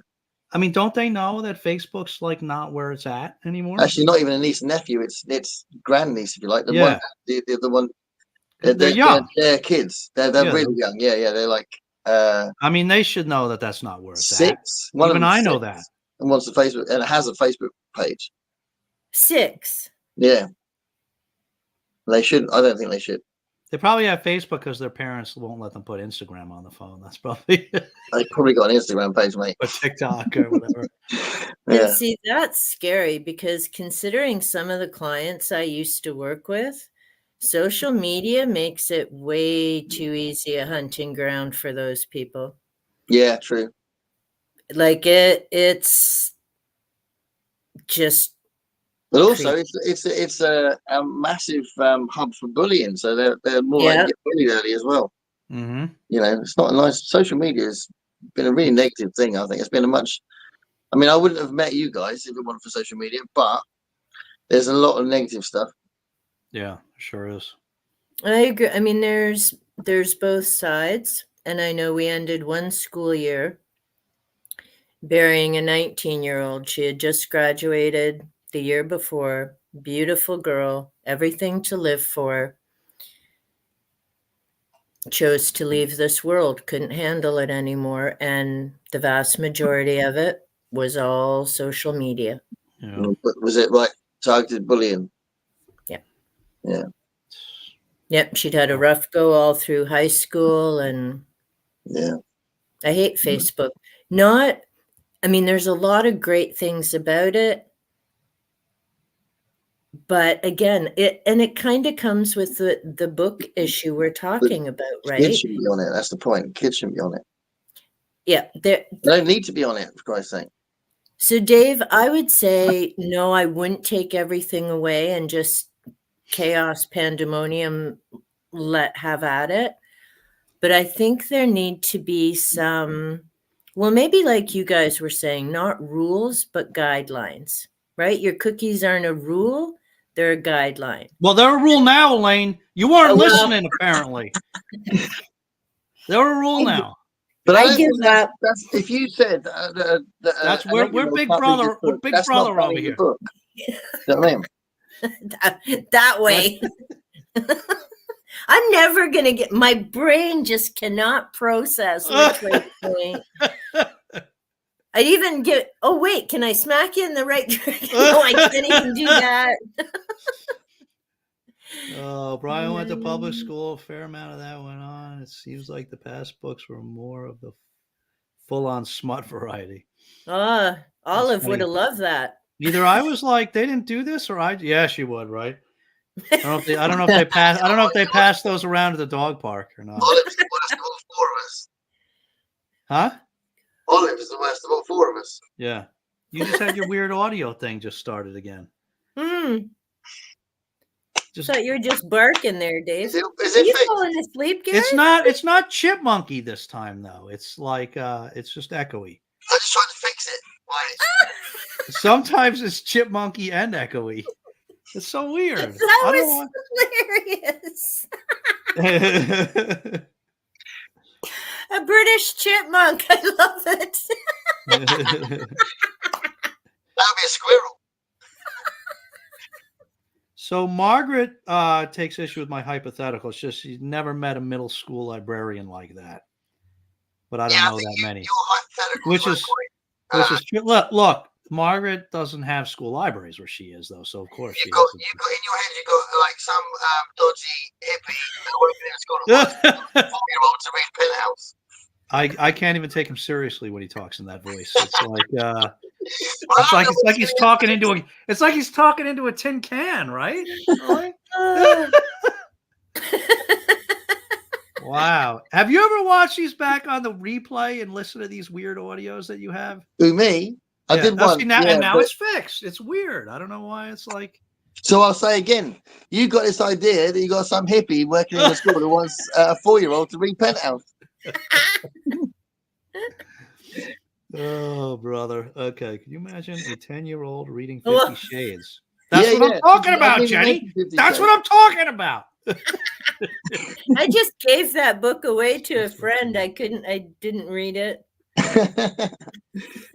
I mean, don't they know that Facebook's like not where it's at anymore? Actually, not even a niece and nephew. It's grandniece, if you like. The Yeah. one, the one. They're young. They're kids. They're really young. Yeah, yeah. They're like. I mean, they should know that that's not where it's 6. at. One Even of them I 6, know that. and wants a Facebook, and it has a Facebook page. 6. Yeah. They shouldn't. I don't think they should. They probably have Facebook because their parents won't let them put Instagram on the phone. That's probably. They probably got an Instagram page, mate. Or TikTok or whatever. And see, that's scary because considering some of the clients I used to work with, social media makes it way too easy a hunting ground for those people. Yeah, true. Like it's just. But also, it's a massive hub for bullying, so they're more likely to get bullied early as well. Mm-hmm. You know, it's not a nice. Social media has been a really negative thing. I think it's been a much. I mean, I wouldn't have met you guys if it wasn't for social media, but there's a lot of negative stuff. Yeah, sure is. I agree. I mean, there's both sides, and I know we ended one school year burying a 19-year-old. She had just graduated the year before, beautiful girl, everything to live for, chose to leave this world, couldn't handle it anymore. And the vast majority of it was all social media. Yeah. Was it like targeted bullying? Yeah. Yeah. Yep. She'd had a rough go all through high school. And yeah, I hate Facebook. I mean, there's a lot of great things about it. But again, it kind of comes with the book issue we're talking about, right? Kids should be on it. That's the point. Kids shouldn't be on it. Yeah. They don't need to be on it, for Christ's sake. So, Dave, I would say, no, I wouldn't take everything away and just chaos, pandemonium, have at it. But I think there need to be some, well, maybe like you guys were saying, not rules, but guidelines, right? Your cookies aren't a rule. They're a guideline. Well, they're a rule now, Elaine. You weren't listening, apparently. They're a rule now. But I give up. That's if you said that's we're Big Brother. We're Big Brother over here. You know what I mean? that way. I'm never gonna get. My brain just cannot process which way to point. I even get. Oh wait, can I smack you in the right direction? No, I can't even do that. Oh, Brian went to public school. A fair amount of that went on. It seems like the past books were more of the full-on smut variety. Olive would have loved that. Either I was like, they didn't do this, or yeah, she would, right? I don't know if they passed. I don't know if they passed those around at the dog park or not. Olive's the worst of all 4 of us. Huh? Olive is the worst of all 4 of us. Yeah. You just had your weird audio thing just started again. So you're just barking there, Dave. Is Are it you fixed? falling asleep, Gary? It's not chipmunky this time though. It's like it's just echoey. I just tried to fix it. Why? Sometimes it's chipmunky and echoey. It's so weird. That was hilarious. A British chipmunk. I love it. That would be a squirrel. So Margaret takes issue with my hypothetical. It's just she's never met a middle school librarian like that. But I don't know that many. Which is look, Margaret doesn't have school libraries where she is though, so of course you got in your head. You got like some dodgy hippie that working in a school 4-year-old to read Penthouse. I can't even take him seriously when he talks in that voice. It's like he's talking into a tin can, right? Wow. Have you ever watched these back on the replay and listen to these weird audios that you have? Who, me? I did one. And now it's fixed. It's weird. I don't know why it's like. So I'll say again, you got this idea that you got some hippie working in a school that wants a 4-year-old to read Penthouse. Oh, brother. Okay. Can you imagine a 10-year-old reading 50 Oh. Shades? That's what I'm talking about, Jenny. That's what I'm talking about. I just gave that book away to a friend. I didn't read it.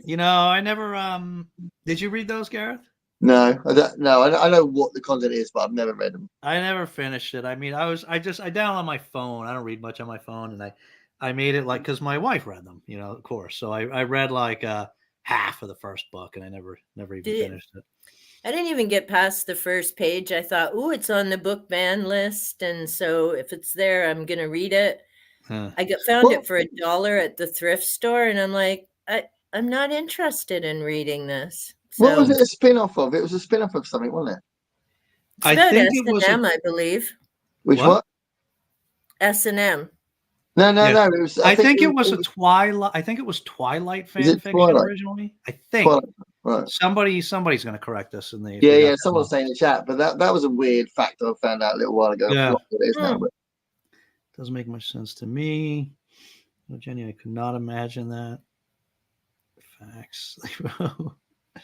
You know, I never did you read those, Gareth? No, I don't know. I know what the content is, but I've never read them. I never finished it. I mean, I download on my phone. I don't read much on my phone, and I made it like because my wife read them, you know, of course. So I read like half of the first book, and I never even finished it. I didn't even get past the first page. I thought, oh, it's on the book ban list, and so if it's there, I'm gonna read it. Huh. I found it for $1 at the thrift store, and I'm like, I'm not interested in reading this. So, what was it a spin-off of? It was a spin-off of something, wasn't it? I think it was S&M, I believe. Which what? S&M. No. It was. I think it was a Twilight. I think it was Twilight fan fiction originally. I think. Twilight. Right. Somebody's going to correct us in the. Yeah. Someone's saying in the chat, but that was a weird fact I found out a little while ago. Yeah. What it is now, but. Doesn't make much sense to me. No, Jenny, I could not imagine that. Facts.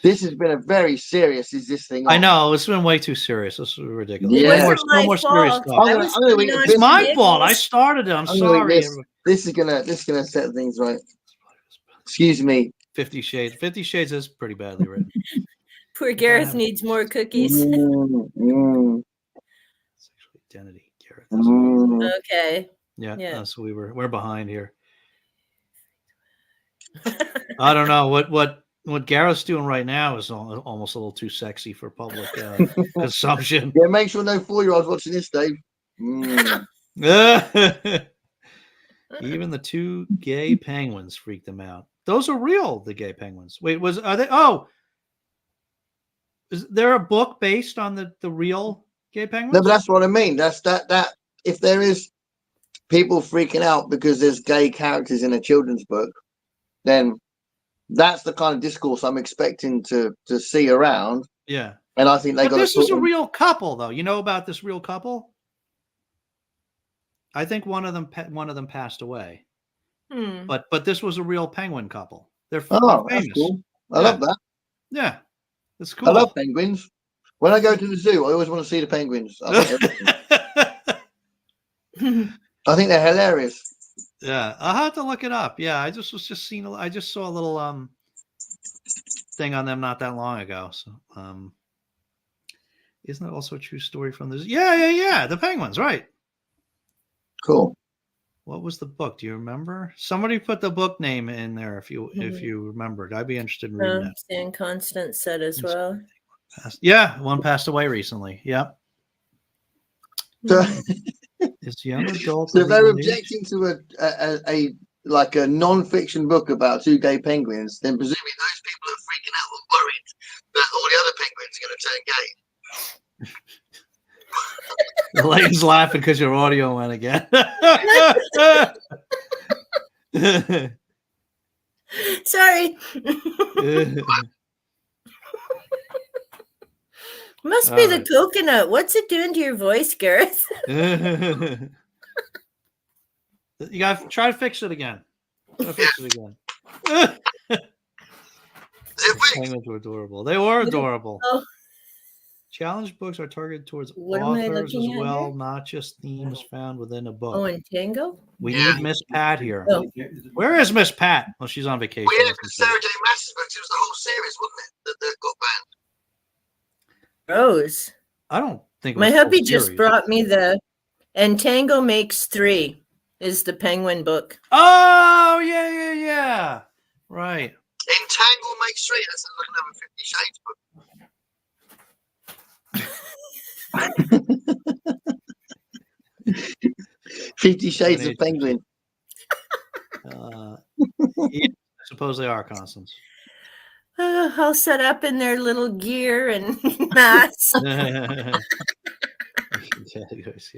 This has been a very serious. Is this thing? I know it's been way too serious. This is ridiculous. Yeah. No more serious stuff. It's my fault. I started it. I'm sorry. This is gonna set things right. Excuse me. 50 Shades. 50 Shades is pretty badly written. Poor Gareth needs more cookies. Sexual identity. Okay. Yeah. So we're behind here. I don't know what Gareth's doing right now is almost a little too sexy for public consumption. Yeah, make sure no 4-year-olds watching this, Dave. Even the 2 gay penguins freaked them out. Those are real. The gay penguins. Wait, are they? Oh, is there a book based on the real gay penguins? No, but that's what I mean. That's that. If there is people freaking out because there's gay characters in a children's book, then that's the kind of discourse I'm expecting to see around. Yeah, and I think they got. This is a real couple, though. You know about this real couple? I think one of them passed away. But this was a real penguin couple. They're famous. That's cool. I love that. Yeah, it's cool. I love penguins. When I go to the zoo, I always want to see the penguins. I think they're hilarious. Yeah, I'll have to look it up. Yeah, I just saw a little thing on them not that long ago. So isn't that also a true story from this? Yeah. The penguins, right? Cool. What was the book? Do you remember? Somebody put the book name in there if you remembered. I'd be interested in reading that. Stan Constance said as well. Yeah, one passed away recently. Yeah. It's young adult. So they're objecting to a non-fiction book about 2 gay penguins, then presumably those people are freaking out and worried that all the other penguins are going to turn gay. Elaine's laughing because your audio went again. Sorry. Must be the coconut. What's it doing to your voice, Gareth? You gotta try to fix it again. Penguins were adorable. They were adorable. Oh. Challenge books are targeted towards authors as well, not just themes found within a book. Oh, and Tango? We need Miss Pat here. Oh. Where is Miss Pat? Well, she's on vacation. Well, yeah, because Sarah J. Maas's books, it was the whole series, wasn't it? That got banned. Rose. I don't think my hubby just brought me and Tango Makes 3 is the Penguin book. Oh, yeah. Right. Entangle Makes 3. That's another 50 Shades book. 50 Shades of Penguin. I suppose they are, Constance. All set up in their little gear and masks. Yes.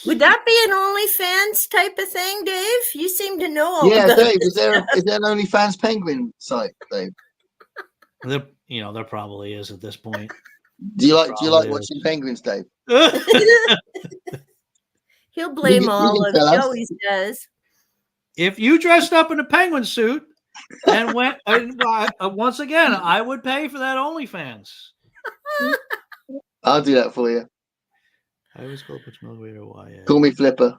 Would that be an OnlyFans type of thing, Dave? You seem to know all Yeah, about Dave, is there an OnlyFans penguin site, Dave? There probably is at this point. Do you like watching penguins, Dave? He'll blame all of it. He always does. if you dressed up in a penguin suit and went, once again, I would pay for that OnlyFans. I'll do that for you. I always call it Millimeter YA. Call me Flipper.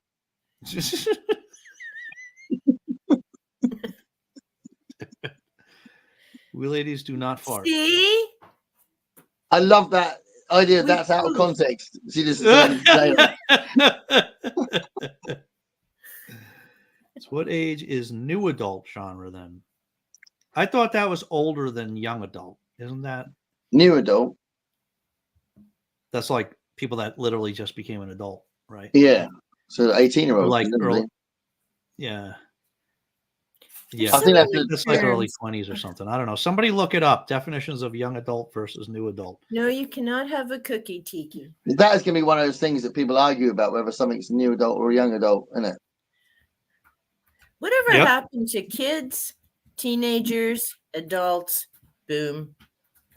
We ladies do not fart. See? I love that idea. That's out of context. She just So what age is new adult genre then? I thought that was older than young adult. Isn't that? New adult. That's like people that literally just became an adult, right? Yeah. So 18-year-old. Like early. Yeah. Yeah. I think that's like early 20s or something. I don't know. Somebody look it up. Definitions of young adult versus new adult. No, you cannot have a cookie, Tiki. That is going to be one of those things that people argue about, whether something's new adult or young adult, isn't it? Whatever happened to kids, teenagers, adults, boom.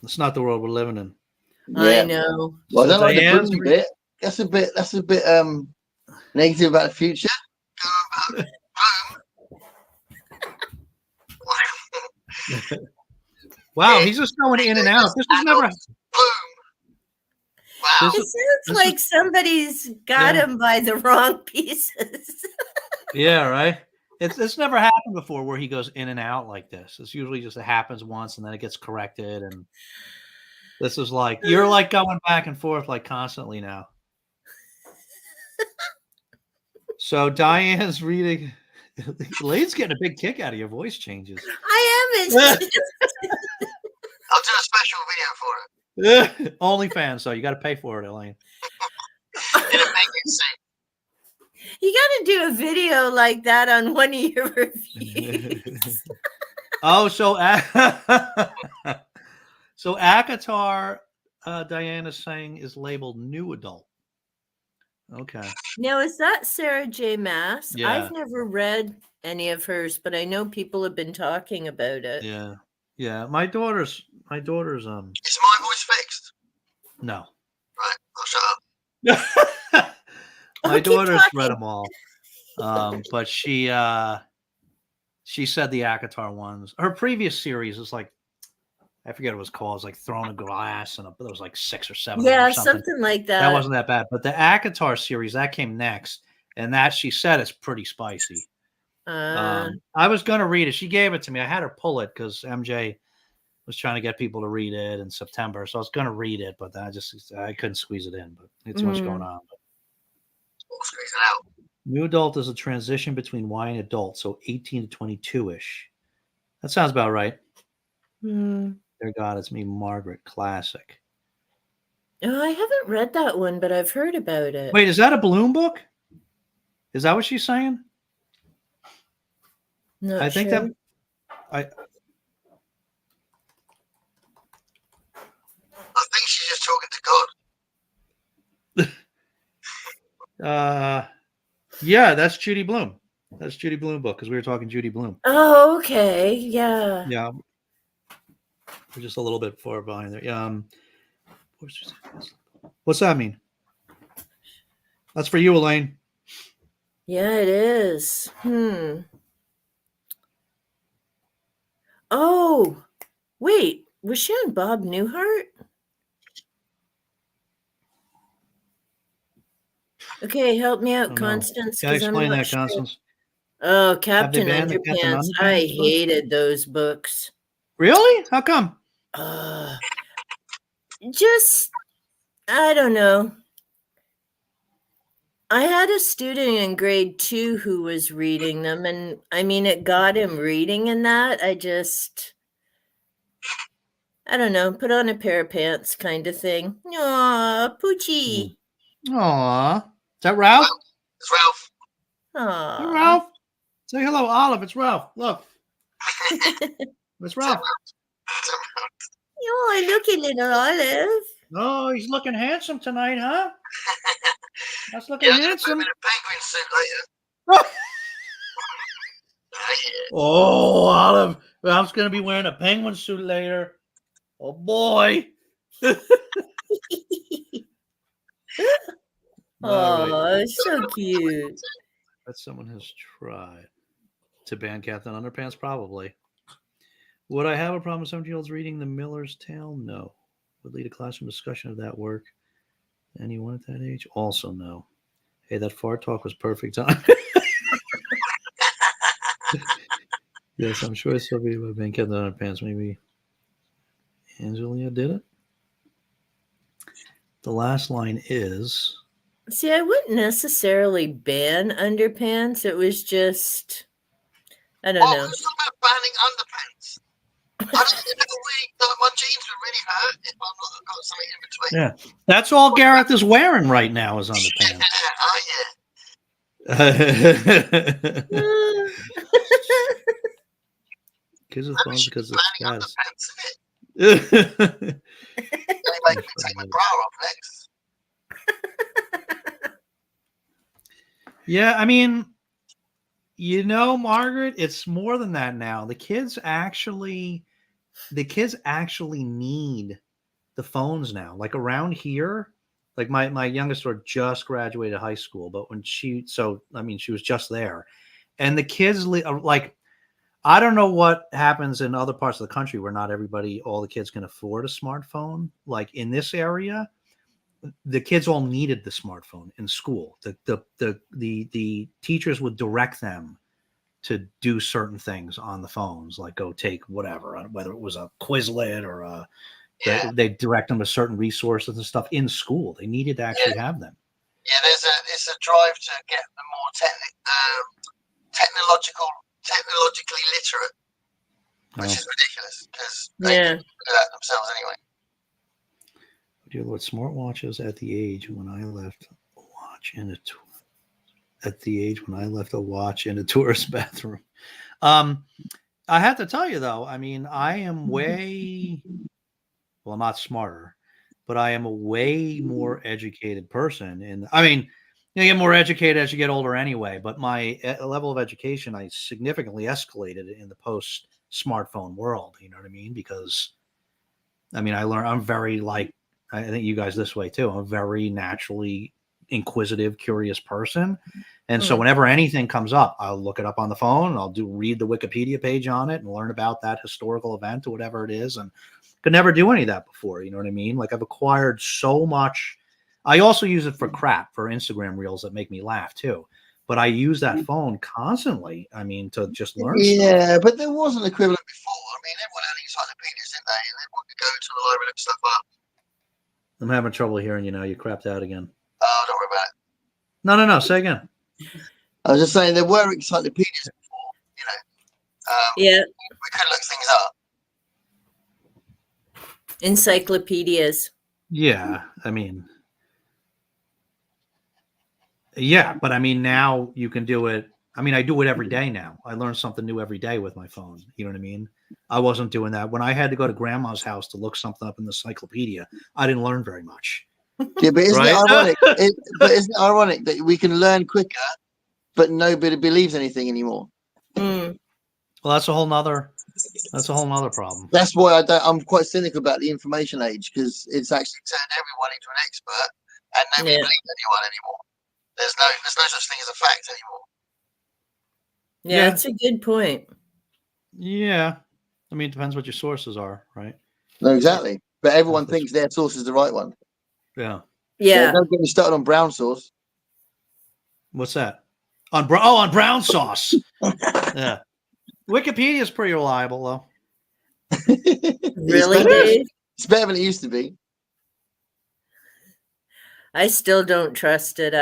That's not the world we're living in. Yeah. I know. Well, I don't like the boom bit. That's a bit negative about the future. Wow, he's just going in and out. This has never. Wow. It sounds like somebody's got him by the wrong pieces. Yeah, right. It's never happened before where he goes in and out like this. It's usually just it happens once and then it gets corrected. And this is like you're like going back and forth like constantly now. So Diane's reading. Lane's getting a big kick out of your voice changes. I am. I'll do a special video for it. OnlyFans, so you got to pay for it, Elaine. You got to do a video like that on one of your reviews. Oh, so ACOTAR, Diana's saying, is labeled new adult. Okay. Now, is that Sarah J. Maas? Yeah. I've never read any of hers, but I know people have been talking about it. Yeah. Yeah. My daughter's Is my voice fixed? No. Right, I'll shut up. My daughter's read them all. But she said the ACOTAR ones. Her previous series is like, I forget what it was called. It was like Throwing a Glass, and there was like 6 or 7. Yeah, or something like that. That wasn't that bad. But the ACOTAR series, that came next. And that, she said, is pretty spicy. I was going to read it. She gave it to me. I had her pull it because MJ was trying to get people to read it in September. So I was going to read it, but I couldn't squeeze it in. But it's too much going on. But. We'll squeeze it out. New adult is a transition between Y and adult, so 18 to 22-ish. That sounds about right. Dear God, it's me, Margaret. Classic. Oh, I haven't read that one, but I've heard about it. Wait, is that a Bloom book? Is that what she's saying? I think sure. I think she's just talking to God. Yeah, that's Judy Bloom. That's Judy Bloom book because we were talking Judy Bloom. Oh, okay. Yeah. Yeah. We're just a little bit far behind there. What's that mean? That's for you, Elaine. Yeah, it is. Oh, wait. Was she on Bob Newhart? Okay, help me out, Constance. Can I explain that, sure. Constance? Oh, Captain Underpants. I hated those books. Really? How come? Just, I don't know. I had a student in grade 2 who was reading them, and I mean, it got him reading in that. I don't know, put on a pair of pants kind of thing. Aw, Poochie. Aw. Is that Ralph? It's Ralph. Aw. Hey, Ralph. Say hello, Olive. It's Ralph. Look. It's Ralph. Oh, look at little Olive. Oh, he's looking handsome tonight, huh? That's looking handsome. I'm in a penguin suit later. Oh, Olive. Ralph's going to be wearing a penguin suit later. Oh, boy. Oh, right. So cute. That someone has tried. To ban Captain Underpants, probably. Would I have a problem with 17-year-olds reading The Miller's Tale? No. Would lead a classroom discussion of that work. Anyone at that age? Also no. Hey, that fart talk was perfect time. Yes, I'm sure somebody would have been Captain Underpants. Maybe Angelia did it. The last line is... See, I wouldn't necessarily ban underpants. It was just, I don't know. Who's talking about banning underpants? I don't know. My jeans would really hurt if I'm not got something in between. Yeah, that's all Gareth is wearing right now is underpants. Kids with phones because of status. They make me take my bra off next. Yeah, I mean, Margaret, it's more than that now. The kids actually need the phones now. Like around here, like my youngest daughter just graduated high school, but she was just there. And the kids like, I don't know what happens in other parts of the country where not all the kids can afford a smartphone. Like in this area, the kids all needed the smartphone in school. The teachers would direct them to do certain things on the phones, like go take whatever, whether it was a Quizlet or they direct them to certain resources and stuff in school. They needed to actually have them. Yeah, it's a drive to get them more technologically literate, which is ridiculous because they can do that themselves anyway. Dear Lord, smartwatches at the age when I left a watch in a tourist bathroom. I have to tell you though, I mean, I am not smarter, but I am a way more educated person. And I mean, you get more educated as you get older anyway, but my level of education, I significantly escalated in the post-smartphone world. You know what I mean? Because I mean, I'm very I think you guys this way too. I'm a very naturally inquisitive, curious person. And so whenever anything comes up, I'll look it up on the phone and I'll read the Wikipedia page on it and learn about that historical event or whatever it is. And could never do any of that before. You know what I mean? Like I've acquired so much. I also use it for crap, for Instagram reels that make me laugh too. But I use that phone constantly. I mean, to just learn stuff. Yeah, but there was an equivalent before. I mean, everyone had encyclopedias, didn't they? And everyone could go to the library and look stuff up. I'm having trouble hearing you now. You crapped out again. Oh, don't worry about it. No. Say again. I was just saying there were encyclopedias before, Yeah. We could look things up. Encyclopedias. Yeah. I mean, but I mean, now you can do it. I mean, I do it every day now. I learn something new every day with my phone. You know what I mean? I wasn't doing that. When I had to go to grandma's house to look something up in the encyclopedia, I didn't learn very much. Yeah, but isn't it ironic? Isn't it ironic that we can learn quicker, but nobody believes anything anymore? Well, that's a whole nother problem. That's why I'm quite cynical about the information age, because it's actually turned everyone into an expert, and nobody believes anyone anymore. There's no such thing as a fact anymore. Yeah, that's a good point. Yeah. I mean, it depends what your sources are, right? No, exactly. But everyone thinks their source is the right one. Yeah. Yeah. Don't get me started on brown sauce. What's that? On brown sauce. Yeah. Wikipedia is pretty reliable, though. Really, Dave? It's better than it used to be. I still don't trust it.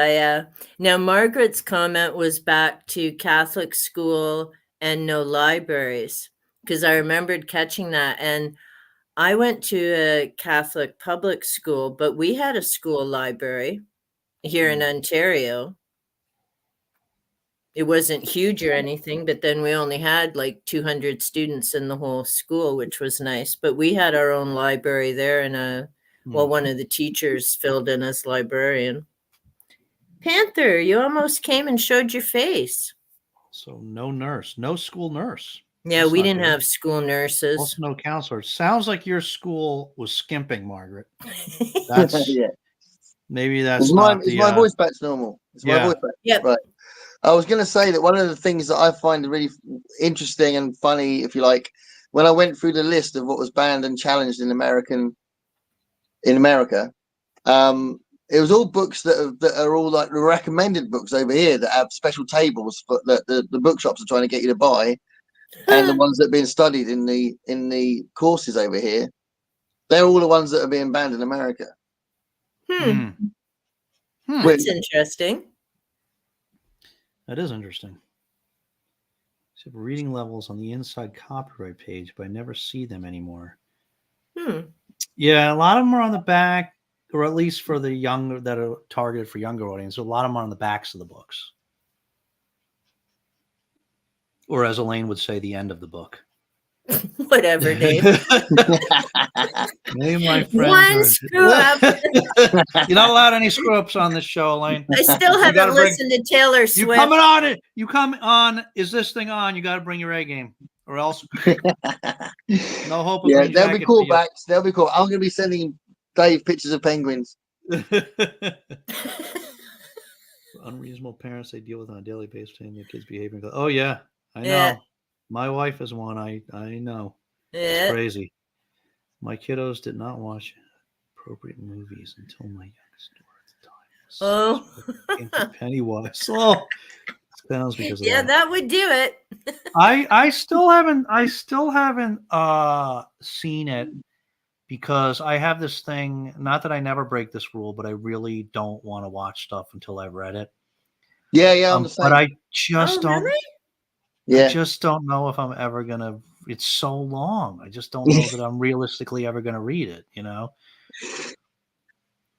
Now Margaret's comment was back to Catholic school and no libraries, because I remembered catching that. And I went to a Catholic public school, but we had a school library here in Ontario. It wasn't huge or anything, but then we only had like 200 students in the whole school, which was nice. But we had our own library there, and one of the teachers filled in as librarian. Panther, you almost came and showed your face. So no school nurse. Yeah, That's we not didn't good. have school nurses. Also no counselor. Sounds like your school was skimping, Margaret. That's maybe that's my voice back to normal. Is my voice back? Yep. Right. I was going to say that one of the things that I find really interesting and funny, if you like, when I went through the list of what was banned and challenged in America, it was all books that are all like the recommended books over here that have special tables for that the bookshops are trying to get you to buy, and the ones that have been studied in the courses over here, they're all the ones that are being banned in America. That's interesting. That is interesting. So reading levels on the inside copyright page, but I never see them anymore. Yeah, a lot of them are on the back, or at least for the younger that are targeted for younger audience. A lot of them are on the backs of the books, or as Elaine would say, the end of the book. Whatever, Dave. Me and my friends One screw up. You're not allowed any screw ups on this show, Elaine. I still haven't listened to Taylor Swift. You coming on it? You come on? Is this thing on? You got to bring your A game, or else no hope. Yeah, there'll be callbacks. They'll be cool. I'm going to be sending Dave pictures of penguins. Unreasonable parents they deal with on a daily basis, and their kids' behavior. Oh yeah, I know. Yeah. My wife is one. I know. Yeah. It's crazy. My kiddos did not watch appropriate movies until my youngest daughter at the time. Pennywise. Oh, sounds because of that. That would do it. I still haven't seen it because I have this thing. Not that I never break this rule, but I really don't want to watch stuff until I've read it. Yeah, I'm the same. But I just don't. Really? Yeah. I just don't know if I'm ever gonna. It's so long. I just don't know that I'm realistically ever gonna read it. You know.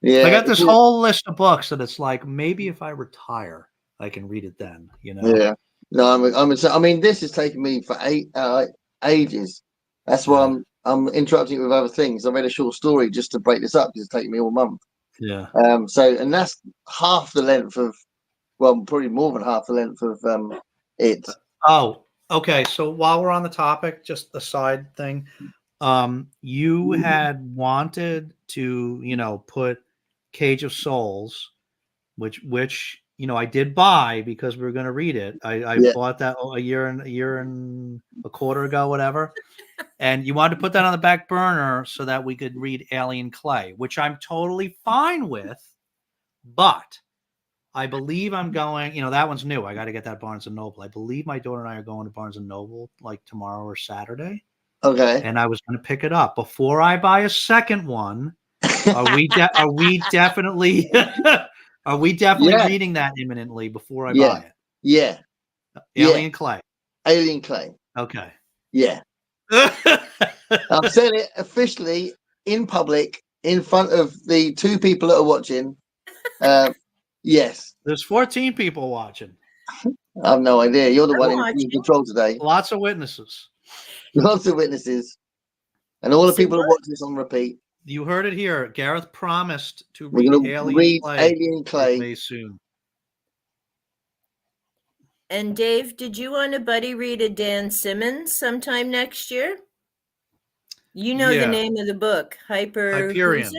Yeah. I got this whole list of books that it's like maybe if I retire, I can read it then. You know. Yeah. No, I mean, this has taken me for ages. That's why I'm interrupting it with other things. I read a short story just to break this up because it's taken me all month. Yeah. And that's half the length of, well, probably more than half the length of it. Oh, okay. So while we're on the topic, just a side thing. You had wanted to, put Cage of Souls, which I did buy because we were going to read it. I bought that a year and a quarter ago, whatever. And you wanted to put that on the back burner so that we could read Alien Clay, which I'm totally fine with. But I believe I'm going, that one's new. I got to get that Barnes & Noble. I believe my daughter and I are going to Barnes & Noble like tomorrow or Saturday. Okay. And I was going to pick it up. Before I buy a second one, are we definitely reading that imminently before I buy it? Yeah. Alien Clay. Alien Clay. Okay. Yeah. I've said it officially in public in front of the 2 people that are watching. Yes. There's 14 people watching. I have no idea. You're the one in control today. Lots of witnesses. Lots of witnesses. And all the people are watching this on repeat. You heard it here. Gareth promised to read Alien Clay soon. And Dave, did you want to buddy read a Dan Simmons sometime next year? You know the name of the book, Hyperion.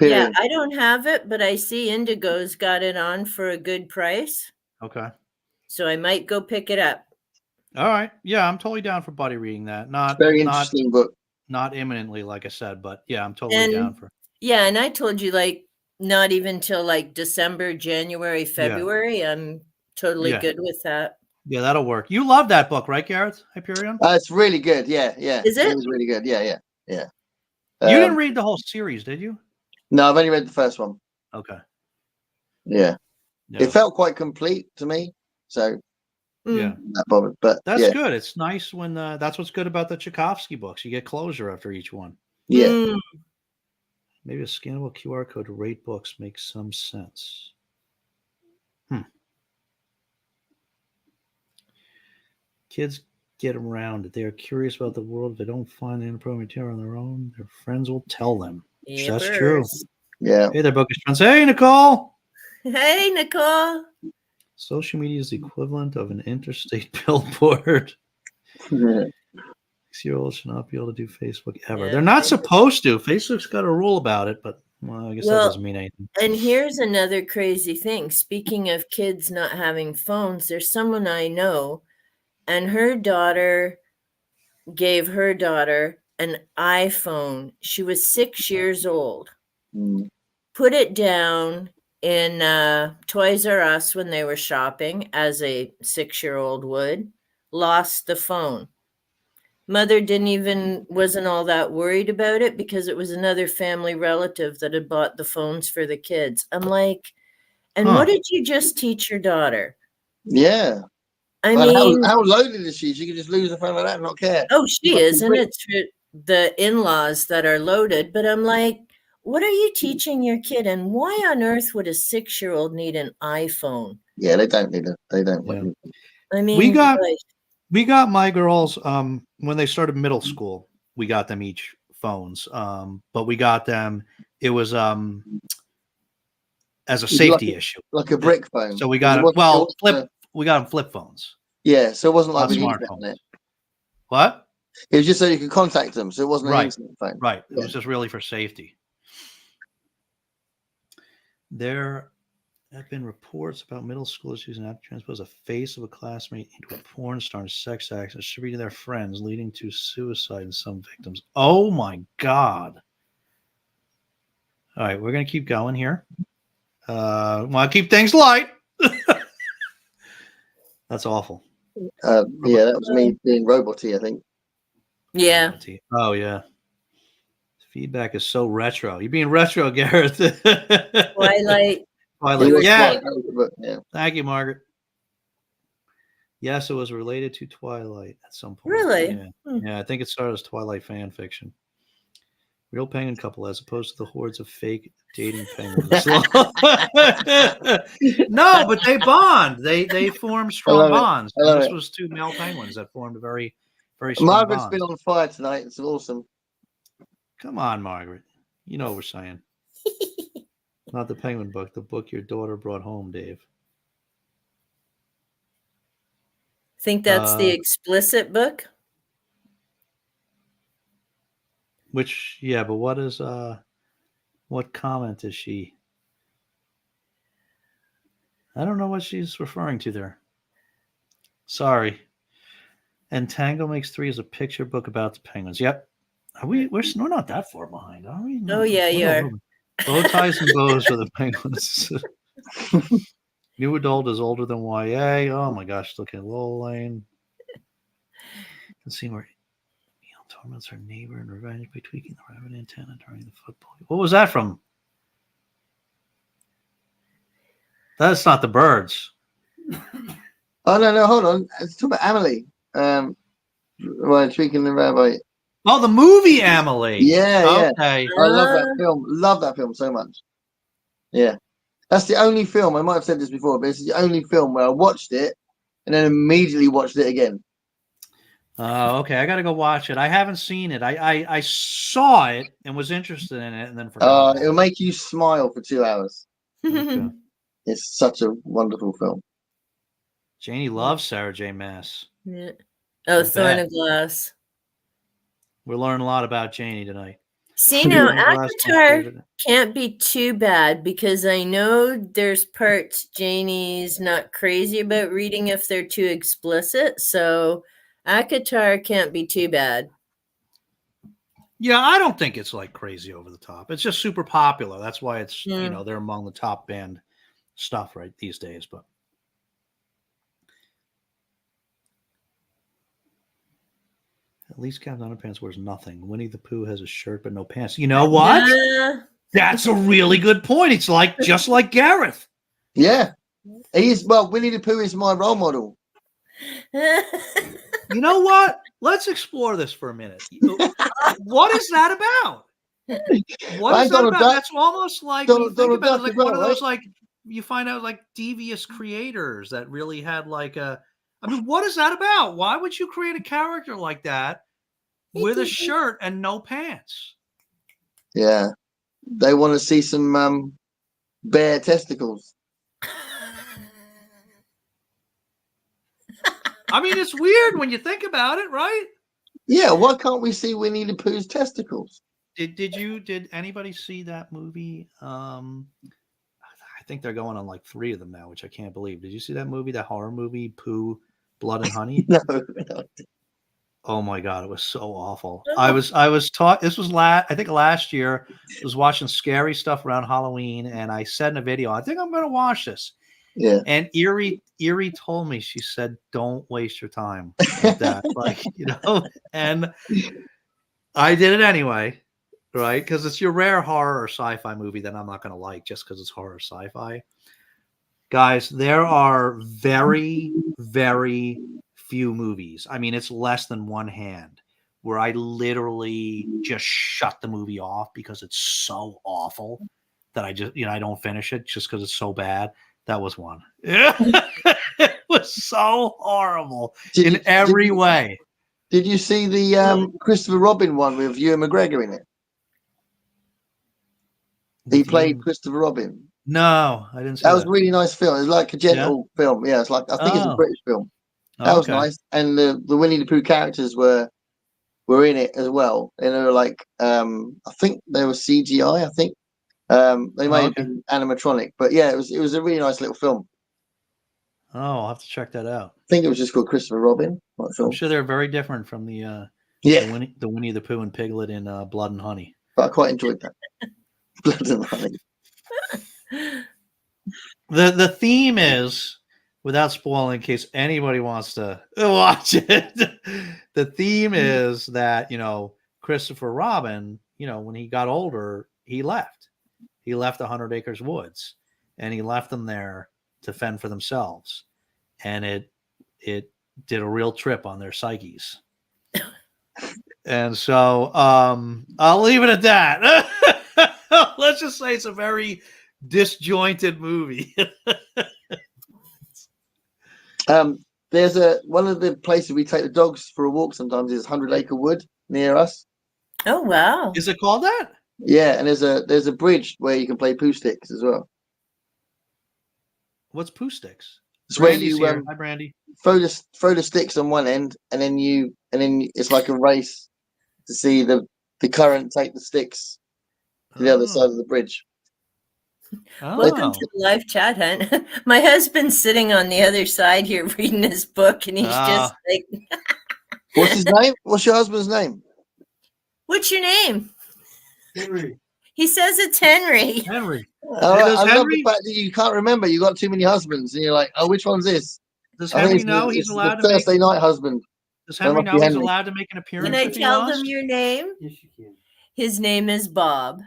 Yeah, I don't have it, but I see Indigo's got it on for a good price. Okay. So I might go pick it up. All right. Yeah, I'm totally down for buddy reading that. Very interesting book. Not imminently, like I said, but yeah, I'm totally down for it. Yeah, and I told you not even till December, January, February. Yeah. I'm totally good with that. Yeah, that'll work. You love that book, right, Gareth? Hyperion? It's really good. Yeah. Is it? It was really good. Yeah. You didn't read the whole series, did you? No, I've only read the first one. Okay. Yeah. It felt quite complete to me. So yeah, not bothered. But that's good. It's nice when that's what's good about the Tchaikovsky books. You get closure after each one. Yeah. Maybe a scannable QR code to rate books makes some sense. Kids get around it. They are curious about the world. If they don't find the inappropriate material on their own, their friends will tell them. That's true. Yeah. Hey there, bookish friends. Hey, Nicole. Hey, Nicole. Social media is the equivalent of an interstate billboard. 6-year-olds should not be able to do Facebook ever. They're not supposed to. Facebook's got a rule about it, but Well, I guess that doesn't mean anything. And here's another crazy thing. Speaking of kids not having phones, there's someone I know, and her daughter gave her daughter an iPhone. She was 6 years old. Put it down in Toys R Us when they were shopping, as a 6-year-old would. Lost the phone. Mother wasn't all that worried about it because it was another family relative that had bought the phones for the kids. I'm like, and what did you just teach your daughter? Yeah. I mean, how loaded is she? She could just lose a phone like that and not care. Oh, she is, and it's the in-laws that are loaded. But I'm like, what are you teaching your kid? And why on earth would a 6-year-old need an iPhone? Yeah, they don't need it. They don't. Yeah. I mean, we got my girls when they started middle school. We got them each phones, but we got them. It was as a safety issue, like a brick phone. So we got we got them flip phones. Yeah, so it wasn't like smartphones. What? It was just so you could contact them, so it wasn't an internet phone. Right. It was just really for safety. There have been reports about middle schoolers using app to transpose a face of a classmate into a porn star and sex acts distributed to their friends, leading to suicide in some victims. Oh my God. All right, we're going to keep going here. Want to keep things light. That's awful. Yeah, that was me being roboty, I think. Yeah. Oh, yeah. Feedback is so retro. You're being retro, Gareth. Twilight. Yeah. Thank you, Margaret. Yes, it was related to Twilight at some point. Really? Yeah, I think it started as Twilight fan fiction. Real penguin couple as opposed to the hordes of fake dating penguins. No, but they bond. They form strong bonds. This was two male penguins that formed a very, very strong Margaret's bond. been on fire tonight. It's awesome. Come on, Margaret. You know what we're saying. Not the penguin book, the book your daughter brought home, Dave. Think that's the explicit book? Which, yeah, but what is, what comment is she? I don't know what she's referring to there. Sorry. And Tango Makes 3 is a picture book about the penguins. Yep. We're not that far behind, are we? No, oh, yeah, you are. Bow ties and bows for the penguins. New adult is older than YA. Oh my gosh, look at Lowell Lane. Let's see where Neil torments her neighbor and revenge by tweaking the rabbit antenna during the football. What was that from? That's not the birds. Oh no, hold on. It's talking about Amelie. Tweaking the rabbi. Oh, the movie Amelie. Yeah. Okay. I love that film. Love that film so much. Yeah. That's the only film, I might have said this before, but it's the only film where I watched it and then immediately watched it again. Okay. I got to go watch it. I haven't seen it. I saw it and was interested in it and then forgot. It'll make you smile for 2 hours. Okay. It's such a wonderful film. Janie loves Sarah J. Maas. Yeah. Oh, Thorn of Glass. We're learning a lot about Janie tonight. See, now Avatar can't be too bad because I know there's parts Janie's not crazy about reading if they're too explicit. So Akatar can't be too bad. Yeah, I don't think it's like crazy over the top. It's just super popular. That's why it's, they're among the top banned stuff right these days. But at least Captain Underpants wears nothing. Winnie the Pooh has a shirt but no pants. You know what? That's a really good point. It's just like Gareth. Yeah. Winnie the Pooh is my role model. You know what? Let's explore this for a minute. What is that about? What is that about? That's almost like when you think about it, like one of those you find out like devious creators that really had what is that about? Why would you create a character like that with a shirt and no pants? Yeah. They want to see some bare testicles. I mean, it's weird when you think about it, right? Yeah, why can't we see Winnie the Pooh's testicles? Did anybody see that movie? I think they're going on like 3 of them now, which I can't believe. Did you see that movie, that horror movie, Pooh, Blood and Honey? No. Oh my god, it was so awful. Oh. I was taught this was I think last year. I was watching scary stuff around Halloween, and I said in a video, I think I'm going to watch this. Yeah. And Erie told me, she said, "Don't waste your time with that." Like, and I did it anyway, right? Because it's your rare horror or sci-fi movie that I'm not going to like just because it's horror sci-fi. Guys, there are very, very few movies. I mean, it's less than one hand where I literally just shut the movie off because it's so awful that I just, I don't finish it just because it's so bad. That was one. It was so horrible in every way. Did you see the Christopher Robin one with Ewan McGregor in it? He played Christopher Robin. No, I didn't see that. Was a really nice film. It was like a gentle film. Yeah, it's like I think it's a British film. That was nice. And the Winnie the Pooh characters were in it as well. And they were like I think they were CGI, I think. They may have been animatronic, but yeah, it was a really nice little film. Oh, I'll have to check that out. I think it was just called Christopher Robin. I'm sure they're very different from the Winnie the Pooh and Piglet in Blood and Honey. But I quite enjoyed that. Blood and Honey. The theme is, without spoiling, in case anybody wants to watch it, the theme is that Christopher Robin, when he got older, he left. He left 100 Acres Woods, and he left them there to fend for themselves, and it did a real trip on their psyches. And so I'll leave it at that. Let's just say it's a very disjointed movie. There's one of the places we take the dogs for a walk sometimes is 100 Acre Wood near us. Oh wow! Is it called that? Yeah, and there's a bridge where you can play poo sticks as well. What's poo sticks? It's Brandy's where you here. Hi, Brandy. throw the sticks on one end, and then it's like a race to see the current take the sticks to the other side of the bridge. Welcome to the live chat, Hunt. My husband's sitting on the other side here reading his book, and he's just like, "What's his name? What's your husband's name? What's your name?" Henry. He says it's Henry. Henry. I love the fact that you can't remember. You got too many husbands, and you're like, "Oh, which one's this?" Does Henry know he's allowed to Thursday night husband? Does Henry know he's allowed to make an appearance? Can I tell them your name? Yes, you can. His name is Bob.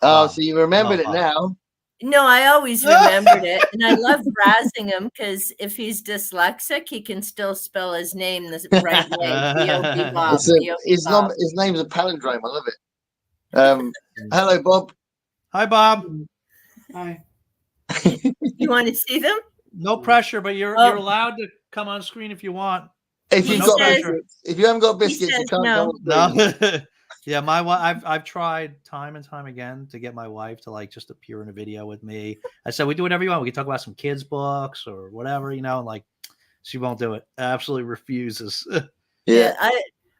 Oh, so you remembered it now? No, I always remembered it, and I love razzing him because if he's dyslexic, he can still spell his name the right way. Bob. His name's a palindrome. I love it. Hello, Bob. Hi, Bob. Hi. You want to see them? No pressure, but you're allowed to come on screen if you want. If you haven't got biscuits, you can't come on screen. No. Yeah, my wife. I've tried time and time again to get my wife to just appear in a video with me. I said we do whatever you want. We can talk about some kids' books or whatever, and she won't do it. Absolutely refuses. Yeah,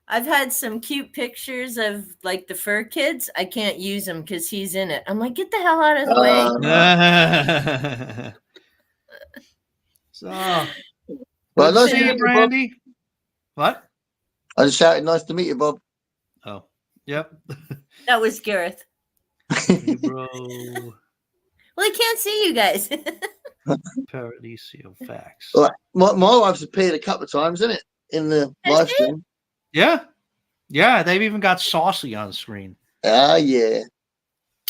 I've had some cute pictures of the fur kids. I can't use them because he's in it. I'm like, get the hell out of the way. So, well, nice to see you, Brandy. What? I just shouted, "Nice to meet you, Bob." Oh, yep. That was Gareth. Hey, bro. Well, I can't see you guys. Paradiso facts. Well, my wife's appeared a couple of times, isn't it, in the live stream? Yeah, they've even got Saucy on screen. Ah, yeah.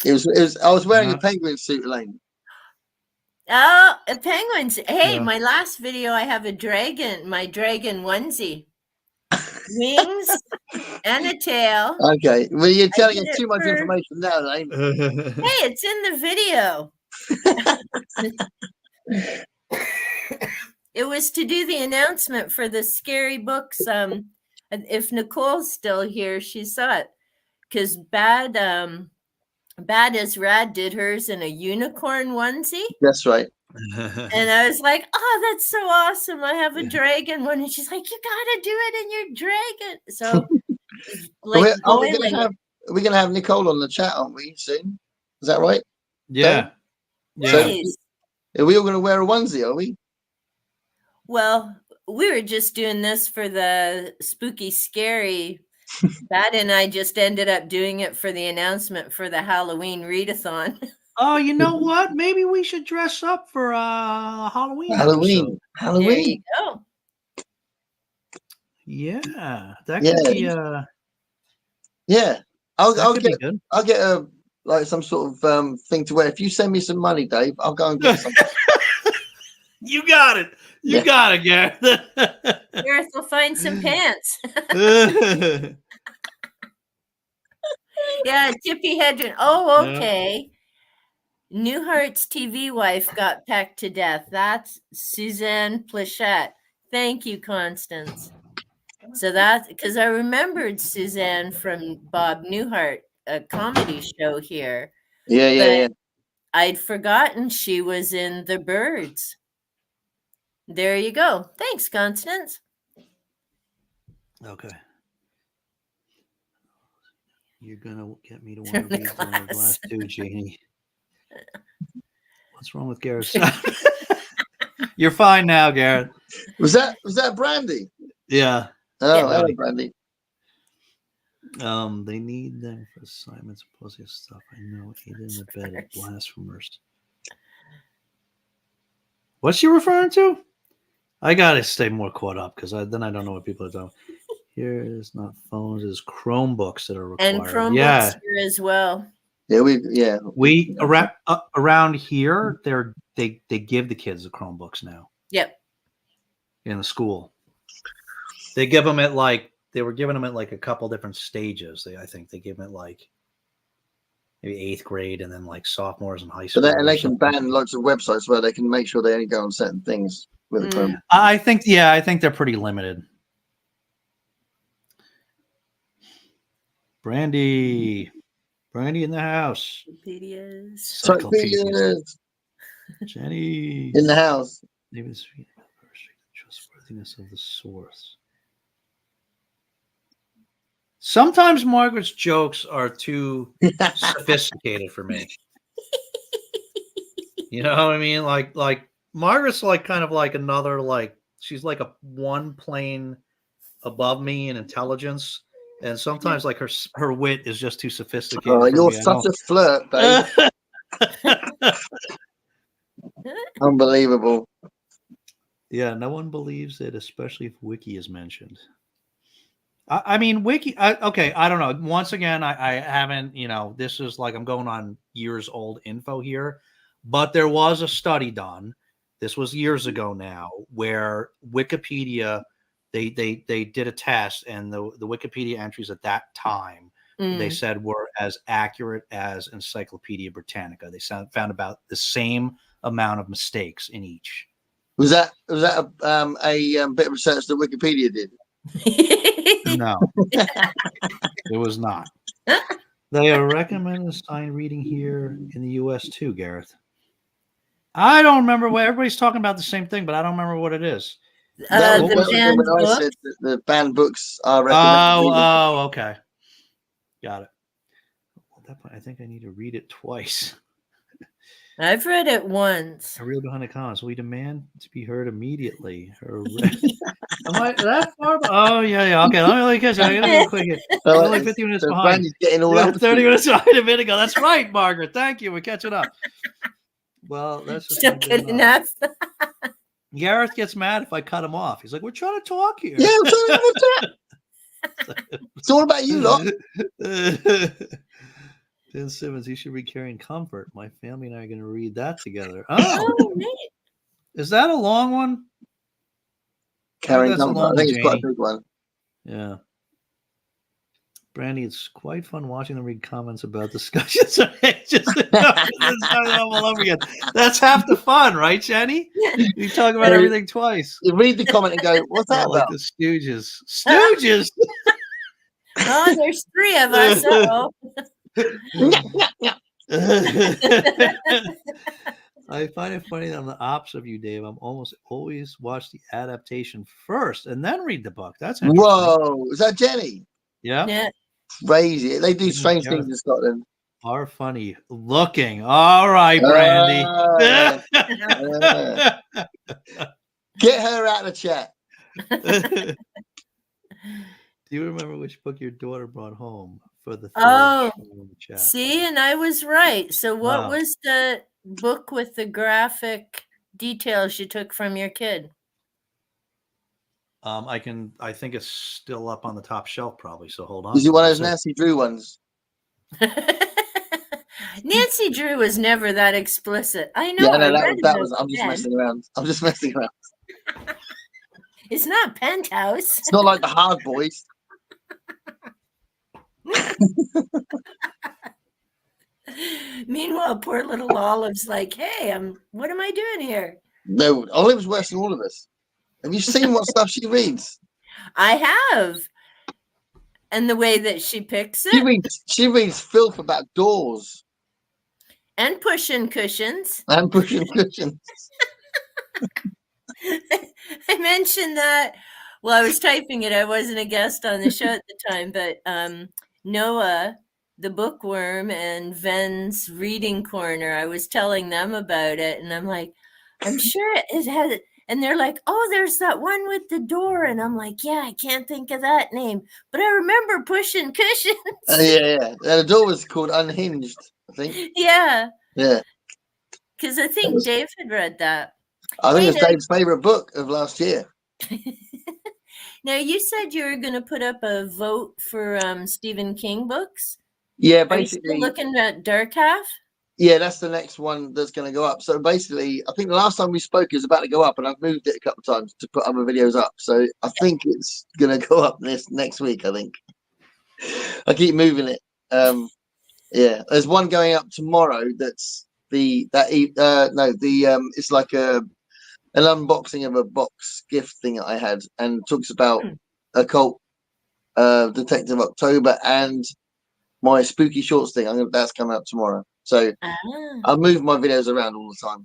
It was. I was wearing a penguin suit, Elaine. Oh, penguins! Hey, my last video, I have my dragon onesie, wings and a tail. Okay, well, you're telling us too much information now, Elaine. Hey, it's in the video. It was to do the announcement for the scary books. If Nicole's still here, she saw it because Bad as Rad did hers in a unicorn onesie. That's right. And I was like, "Oh, that's so awesome! I have a dragon one." And she's like, "You gotta do it in your dragon." So, we're gonna have Nicole on the chat, aren't we? Soon, is that right? Yeah. Yeah. So, Nice. are we all gonna wear a onesie? Are we? Well, we were just doing this for the spooky, scary. That and I just ended up doing it for the announcement for the Halloween readathon. Oh, you know what? Maybe we should dress up for a Halloween Halloween. episode. There you go. Yeah, that Yeah. could be Yeah. I'll be get good. a like some sort of thing to wear. If you send me some money, Dave, I'll go and get some. You got it. You Yeah. got it, Gareth. Gareth will find some pants. Yeah, Tippy Hedren. Oh, Yeah. okay. Newhart's TV wife got pecked to death. That's Suzanne Plachette. Thank you, Constance. So that's because I remembered Suzanne from Bob Newhart, a comedy show here. Yeah. I'd forgotten she was in The Birds. There you go. Thanks, Constance. Okay. You're gonna get me to want to read the glass too, Janie. What's wrong with Gareth? You're fine now, Gareth. Was that Brandy? Yeah. Oh, Yeah. hello, Brandy. They need them for assignments, plus his stuff. I know, hid in the bed of blasphemers. What's she referring to? I gotta stay more caught up because then I don't know what people are doing. Here is not phones, it's Chromebooks that are required. And Chromebooks here as well. Yeah, we around here they give the kids the Chromebooks now. Yep. In the school, they give them at they were giving them at a couple different stages. I think they give them at maybe 8th grade and then sophomores in high school. But they can ban lots of websites where they can make sure they only go on certain things with the Chrome. I think they're pretty limited. Brandy in the house. Encyclopedias. Jenny in the house. David's trustworthiness of the source. Sometimes Margaret's jokes are too sophisticated for me. You know what I mean? Like Margaret's kind of another she's like a one plane above me in intelligence. And sometimes her wit is just too sophisticated. Oh, you're such a flirt, Dave. Unbelievable. Yeah, no one believes it, especially if Wiki is mentioned. I mean, Wiki. Okay, I don't know. Once again, I haven't. This is I'm going on years old info here, but there was a study done. This was years ago now, where Wikipedia. They did a test, and the Wikipedia entries at that time they said were as accurate as Encyclopedia Britannica. They found about the same amount of mistakes in each. Was that a bit of research that Wikipedia did? No, it was not. They are recommending sign reading here in the U.S. too, Gareth. I don't remember what everybody's talking about the same thing, but I don't remember what it is. The banned books. I said the banned books are recommended. Oh, okay. Got it. At that point, I think I need to read it twice. I've read it once. I read behind the comments. We demand to be heard immediately. Am I that far? Oh, yeah. Okay, let me catch it. I gotta go quick. We're only 50 minutes behind. Brandy's getting all up 30 minutes behind a minute ago. That's right, Margaret. Thank you. We're catching up. Well, that's just still good enough. Gareth gets mad if I cut him off. He's like, "We're trying to talk here." Yeah, I'm trying to It's all about you lot. Ben Simmons, he should read Carrying Comfort. My family and I are going to read that together. Oh, is that a long one? Carrying Comfort. I think it's quite a big one. Yeah. Brandy, it's quite fun watching them read comments about discussions. All over again. That's half the fun, right, Jenny? You talk about everything twice. You read the comment and go, "What's that about?" Like the Stooges. Stooges. Oh, there's 3 of us. I find it funny that I'm the opposite of you, Dave. I'm almost always watch the adaptation first and then read the book. That's interesting. Whoa, is that Jenny? Yeah. crazy. They do Even strange Gareth things in Scotland. are funny looking. All right, Brandy. Get her out of the chat. Do you remember which book your daughter brought home for the third Oh, show in the chat? see, and I was right. So what Wow. was the book with the graphic details you took from your kid? I think it's still up on the top shelf probably. So hold on. Is it one of those Nancy Drew ones? Nancy Drew was never that explicit. I know. Yeah, no, I read that about was. I'm just Pen. messing around. I'm just messing around. It's not Penthouse. It's not like the Hard Boys. Meanwhile, poor little Olive's like, "Hey, what am I doing here?" No, Olive's worse than all of us. Have you seen what stuff she reads? I have. And the way that she picks it. She reads filth about doors. And pushing cushions. And pushing cushions. I mentioned that. Well, I was typing it. I wasn't a guest on the show at the time, but Noah, the bookworm, and Ven's reading corner, I was telling them about it, and I'm like, I'm sure it has. And they're like, oh, there's that one with the door. And I'm like, yeah, I can't think of that name. But I remember pushing cushions. Yeah. The door was called Unhinged, I think. Yeah. Yeah. Because I think Dave had read that. I think it's Dave's favorite book of last year. Now, you said you were going to put up a vote for Stephen King books. Yeah, basically. Are you still looking at Dark Half? Yeah, that's the next one that's going to go up. So basically, I think the last time we spoke is about to go up, and I've moved it a couple of times to put other videos up. So I think it's going to go up next week. I think I keep moving it. Yeah, there's one going up tomorrow. It's like an unboxing of a box gift thing that I had, and talks about occult Detective October and my spooky shorts thing. That's coming up tomorrow. So I move my videos around all the time.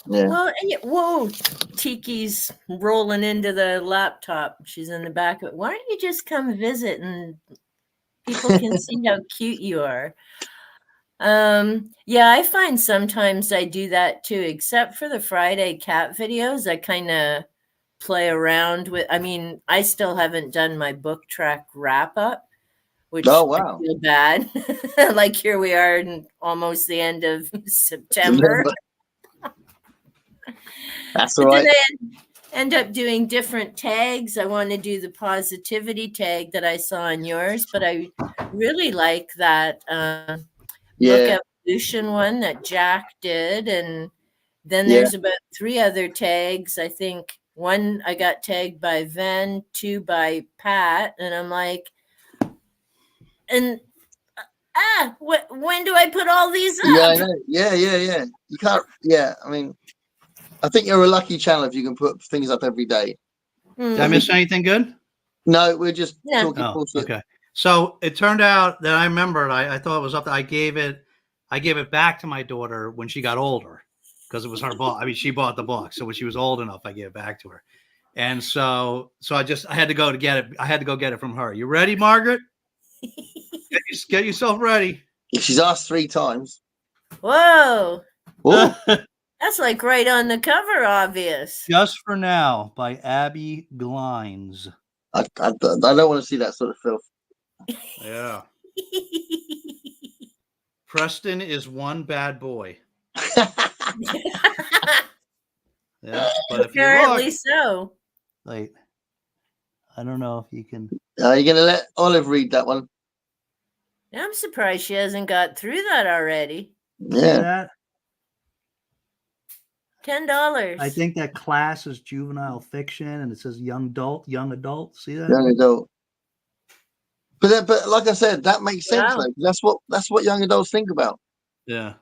Yeah. Well, whoa, Tiki's rolling into the laptop. She's in the back of it. Why don't you just come visit and people can see how cute you are? Yeah, I find sometimes I do that too, except for the Friday cat videos. I kind of play around with. I mean, I still haven't done my book track wrap up. Which I feel bad. Like here we are in almost the end of September. That's all right. Then I end up doing different tags. I want to do the positivity tag that I saw on yours, but I really like that book evolution one that Jack did. And then there's about 3 other tags. I think 1 I got tagged by Ven, 2 by Pat, and I'm like, and when do I put all these up? Yeah, I know. Yeah. You can't. Yeah, I mean, I think you're a lucky channel if you can put things up every day. Did I miss anything good? No, we're just talking bullshit. Okay. So it turned out that I remembered. I thought it was up. I gave it back to my daughter when she got older because it was her book. I mean, she bought the book, so when she was old enough, I gave it back to her. And so I had to go to get it. I had to go get it from her. You ready, Margaret? Get yourself ready. If she's asked 3 times. Whoa. That's like right on the cover, obvious. Just for Now by Abby Glines. I don't want to see that sort of filth. Yeah. Preston is one bad boy. Yeah, but if apparently you look, so. Wait, I don't know if you can. Are you going to let Olive read that one? I'm surprised she hasn't got through that already. Yeah. $10. I think that class is juvenile fiction, and it says young adult. See that? Young adult. But like I said, that makes sense. Though. That's what young adults think about. Yeah.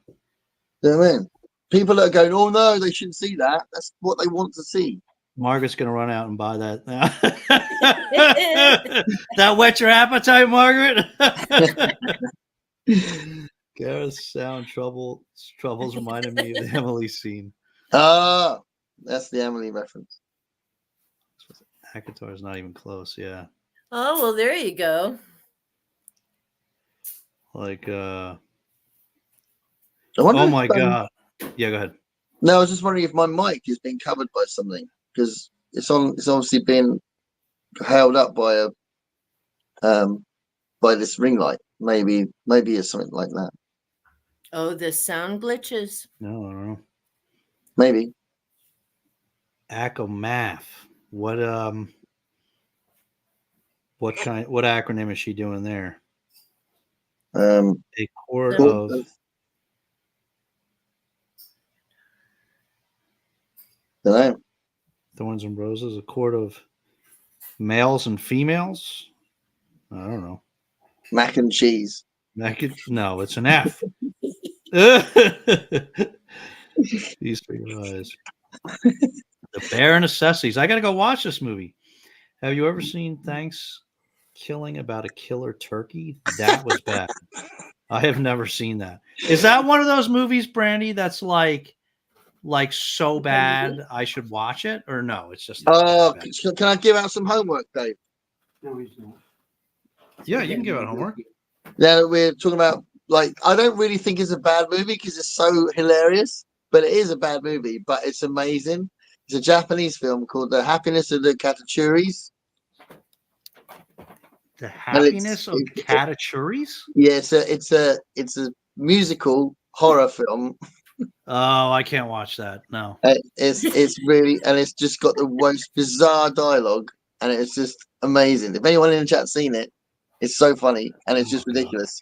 You know what I mean? People that are going, oh no, they shouldn't see that. That's what they want to see. Margaret's gonna run out and buy that now. That whet your appetite, Margaret? Gareth's sound troubles reminded me of the Emily scene. Ah, that's the Emily reference. Akatar is not even close. Yeah. Oh well, there you go. Like, I wonder oh if, my God. Yeah, go ahead. no, I was just wondering if my mic is being covered by something because it's on. It's obviously been held up by this ring light. Maybe it's something like that. Oh, the sound glitches. No, I don't know. Maybe. Acomath. What acronym is she doing there? A quart of don't know. thorns and roses. A quart of males and females. I don't know. Mac and cheese. No, it's an F. These three lies. The Bare Necessities. I got to go watch this movie. Have you ever seen Thanksgiving about a killer turkey? That was bad. I have never seen that. Is that one of those movies, Brandy, that's like so bad I should watch it? Or no, it's just bad. Can I give out some homework, Dave? No, he's not. Yeah, you can give out homework. Now we're talking about, like, I don't really think it's a bad movie because it's so hilarious, but it is a bad movie, but it's amazing. It's a Japanese film called The Happiness of the Katachuris. The Happiness of Katachuris? Yeah, it's a musical horror film. Oh, I can't watch that. No. It's really, and it's just got the most bizarre dialogue, and it's just amazing. If anyone in the chat's seen it, it's so funny, and it's just ridiculous.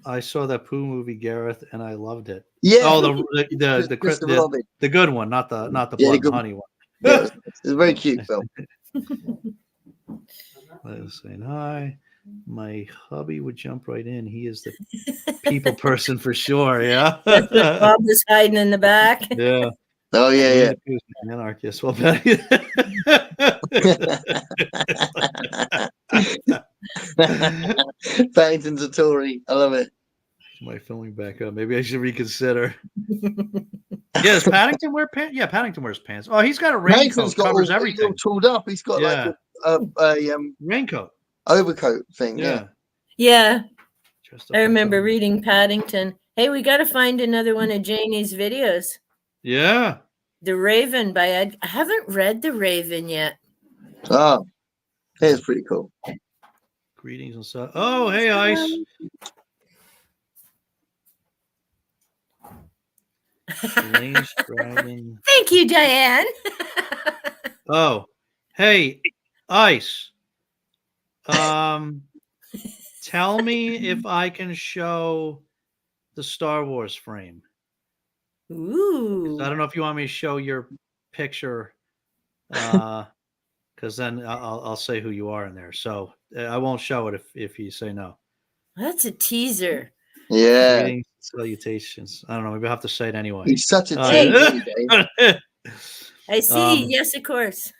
I saw that Pooh movie, Gareth, and I loved it. Yeah. Oh, the good one, not the blood and honey one. Yeah, it's a very cute film. Let's say hi. My hubby would jump right in. He is the people person for sure. Yeah. Bob is hiding in the back. Yeah. Oh yeah. Anarchist. Well, Patty. Paddington's a Tory. I love it. Am I filming back up? Maybe I should reconsider. Yeah, does Paddington wear pants? Yeah, Paddington wears pants. Oh, he's got a raincoat. Covers everything. He's all tooled up. He's got like a raincoat, overcoat thing. Yeah. Yeah. I remember reading Paddington. Hey, we got to find another one of Janie's videos. Yeah. The Raven by Ed. I haven't read The Raven yet. Oh, it's pretty cool. Greetings and stuff. Oh, hey, Ice. Thank you, Diane. Oh, hey, Ice. Tell me if I can show the Star Wars frame. Ooh. I don't know if you want me to show your picture, because then I'll say who you are in there. So I won't show it if you say no. That's a teaser. Yeah. Greetings, salutations. I don't know. Maybe I'll have to say it anyway. He's such a teaser, Dave. I see. Yes, of course.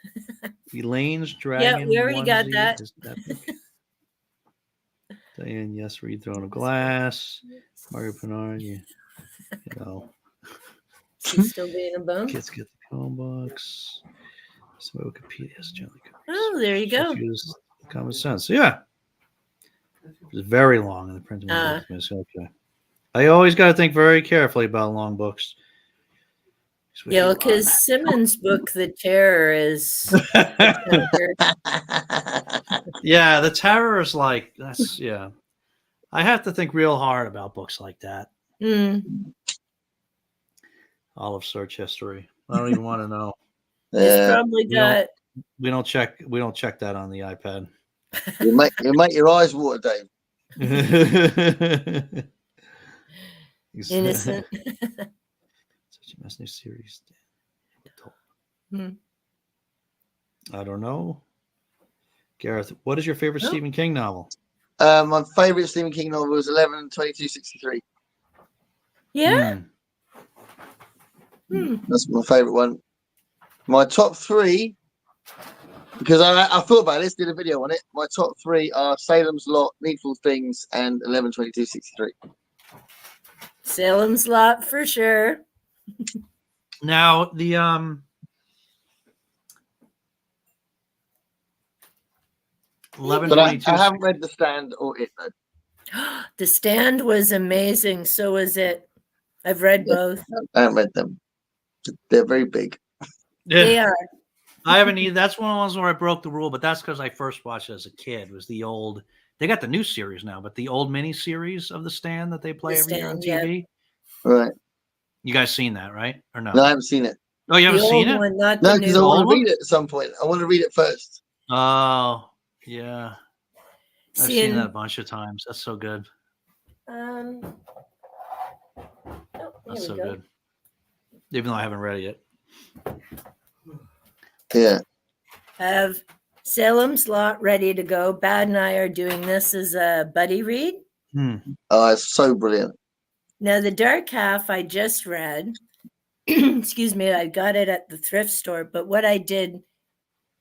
Elaine's dragon. Yeah, we already got that. Diane, yes, read Throne of Glass. Mario Pinard, you know. She's still being a bum. Kids get the phone box. So Wikipedia's generally covers. Oh, there you go. Common sense. Yeah. It's very long in the printing. Okay. I always got to think very carefully about long books. Yeah, because Simmons' book, The Terror, is. Yeah, The Terror is like, that's, yeah. I have to think real hard about books like that. All of search history. I don't even want to know. It's probably got. We don't check that on the iPad. You make your eyes water, Dave. Innocent. Such a mess new series. I don't know. Gareth, what is your favorite Stephen King novel? My favorite Stephen King novel was 11/22/63. Yeah. That's my favorite one. My top three, because I thought about this, did a video on it. My top three are Salem's Lot, Needful Things, and 11/22/63. Salem's Lot for sure. Now the 11/22. I haven't read The Stand or it though. The Stand was amazing. So was it. I've read both. I haven't read them. They're very big. They are. I haven't either. That's one of the ones where I broke the rule, but that's because I first watched it as a kid. It was the old. They got the new series now, but the old mini series of The Stand that they play every year on TV. Yeah. Right. You guys seen that, right? Or no? No, I haven't seen it. Oh, you The haven't seen old it? one, not No, the because new I want one. to read it at some point. I want to read it first. Oh, yeah. I've See, seen that a bunch of times. That's so good. oh, That's here so we go. good. Even though I haven't read it yet. Yeah. I have Salem's Lot ready to go. Bad and I are doing this as a buddy read. Oh, it's so brilliant. Now, The Dark Half I just read. Excuse me, I got it at the thrift store. But what I did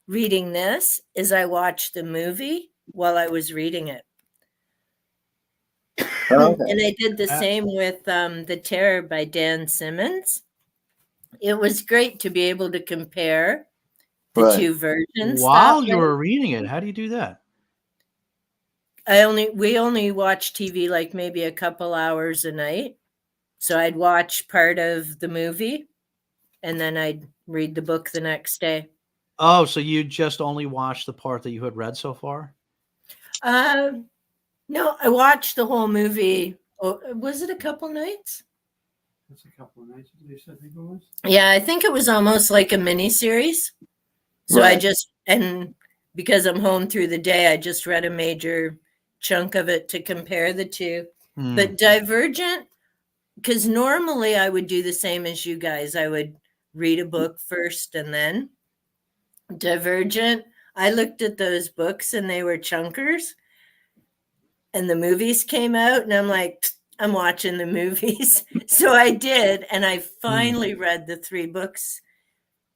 reading this is I watched the movie while I was reading it. Oh, okay. And I did the same with The Terror by Dan Simmons. It was great to be able to compare the two versions. While you were reading it, how do you do that? We only watch TV like maybe a couple hours a night. So I'd watch part of the movie and then I'd read the book the next day. Oh, so you just only watched the part that you had read so far? No, I watched the whole movie. Oh, was it a couple nights? That's a couple of nights. They said it was. Yeah, I think it was almost like a mini series. So Right. and because I'm home through the day, I just read a major chunk of it to compare the two. But Divergent, because normally I would do the same as you guys. I would read a book first and then Divergent. I looked at those books and they were chunkers. And the movies came out and I'm like, I'm watching the movies. So I did. And I finally read the 3 books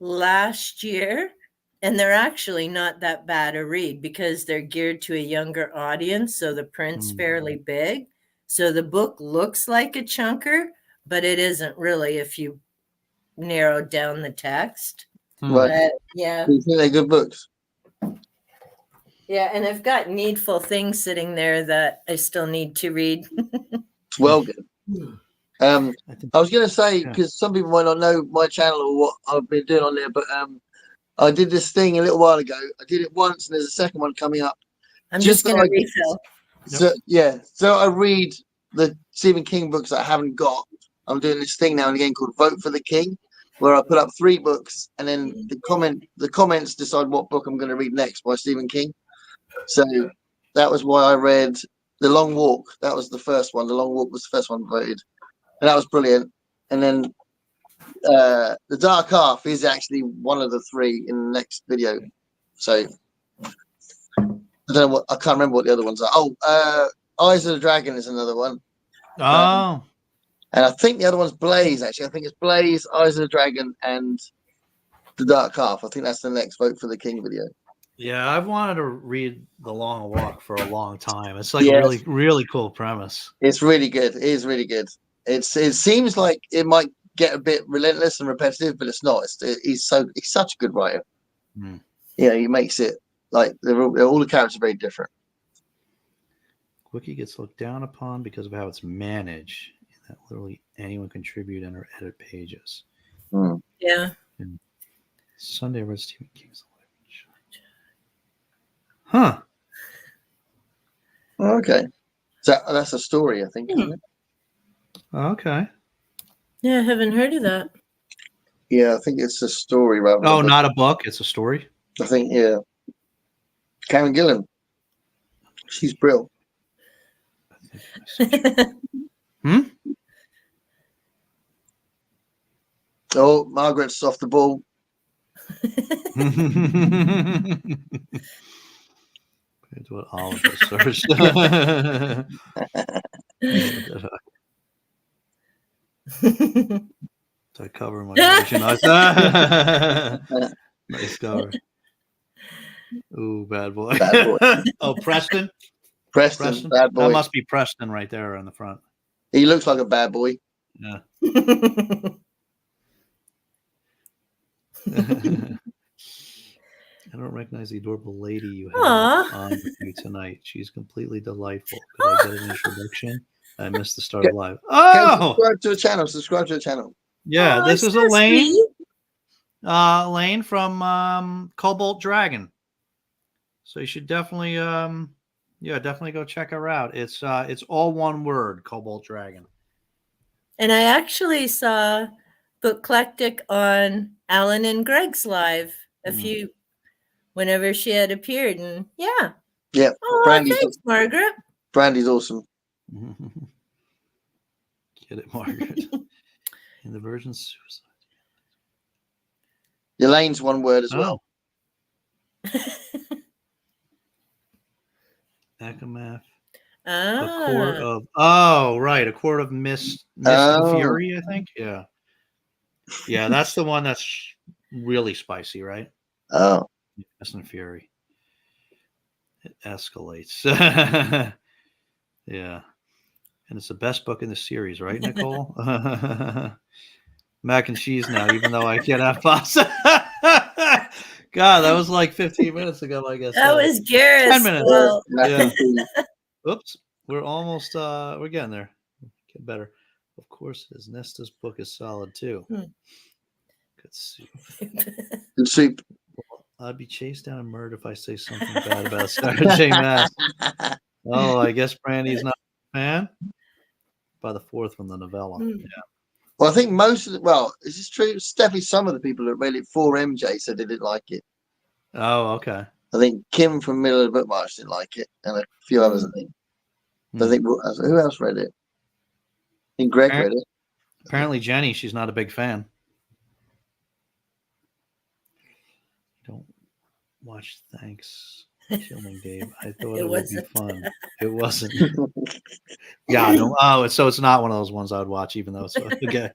last year. And they're actually not that bad a read because they're geared to a younger audience. So the print's fairly big. So the book looks like a chunker, but it isn't really if you narrow down the text. Right. But, yeah. Do you think they're good books? Yeah. And I've got Needful Things sitting there that I still need to read. It's well good. I was going to say, because some people might not know my channel or what I've been doing on there, but I did this thing a little while ago. I did it once, and there's a second one coming up. I'm just going to refill. So yeah, so I read the Stephen King books that I haven't got. I'm doing this thing now and again called Vote for the King, where I put up 3 books, and then the comments decide what book I'm going to read next by Stephen King. So that was why I read The Long Walk. That was the first one. The Long Walk was the first one voted, and that was brilliant. And then The Dark Half is actually one of the 3 in the next video. So I don't know I can't remember what the other ones are. Oh, Eyes of the Dragon is another one. Oh. And I think the other one's Blaze, actually. I think it's Blaze, Eyes of the Dragon, and The Dark Half. I think that's the next Vote for the King video. Yeah, I've wanted to read The Long Walk for a long time. It's like a really, really cool premise. It's really good. It is really good. It seems like it might get a bit relentless and repetitive, but it's not. He's such a good writer. Yeah, he makes it like all the characters are very different. Wiki gets looked down upon because of how it's managed. That literally anyone contribute and or edit pages. Yeah. And Sunday I read Stephen King's Huh. Okay. So that's a story, I think, isn't it? Okay. Yeah, I haven't heard of that. Yeah, I think it's a story rather than not a book. It's a story. I think, yeah. Karen Gillan. She's brilliant. Oh, Margaret's off the ball. That's what Oliver searched. I cover my version. Nice cover. Ooh, bad boy. Bad boy. Oh, Preston? Preston, bad boy. That must be Preston right there on the front. He looks like a bad boy. Yeah. I don't recognize the adorable lady you have Aw. on with you tonight. She's completely delightful. Could I get an introduction? I missed the start of live. Go Oh, subscribe to the channel. Subscribe to the channel. yeah. Oh, This it's is so Elaine. sweet. Elaine from Cobalt Dragon. So you should definitely, definitely go check her out. It's all one word, Cobalt Dragon. And I actually saw Booklectic on Alan and Greg's live whenever she had appeared. And yeah. Yeah. Oh, thanks, Margaret. Brandy's awesome. Get it, Margaret. In the Virgin Suicide. Elaine's one word as well. Akamath. Ah. A court of mist and fury, I think. Yeah. Yeah, that's the one that's really spicy, right? Oh. Mist and fury. It escalates. Yeah. And it's the best book in the series, right, Nicole? Mac and cheese now, even though I can't have pasta. God, that was like 15 minutes ago, I guess. That was Gareth. 10 minutes. Well, yeah. Oops. We're almost we're getting there. Get better. Of course it is. Nesta's book is solid too. Good soup. Good soup. Well, I'd be chased down and murdered if I say something bad about Sarah J. Maas. Oh, I guess Brandy's not a fan. By the fourth one, the novella. Yeah. Well, I think most of is this true? It's definitely some of the people that read it for MJ said they didn't like it. Oh, okay. I think Kim from Middle of the Bookmarks didn't like it, and a few others, I think. But I think who else read it? I think Greg read it. Apparently, Jenny, she's not a big fan. Don't watch Thanks Killing Dave. I thought it would be fun. It wasn't. Yeah, no. Oh, so it's not one of those ones I would watch, even though it's okay.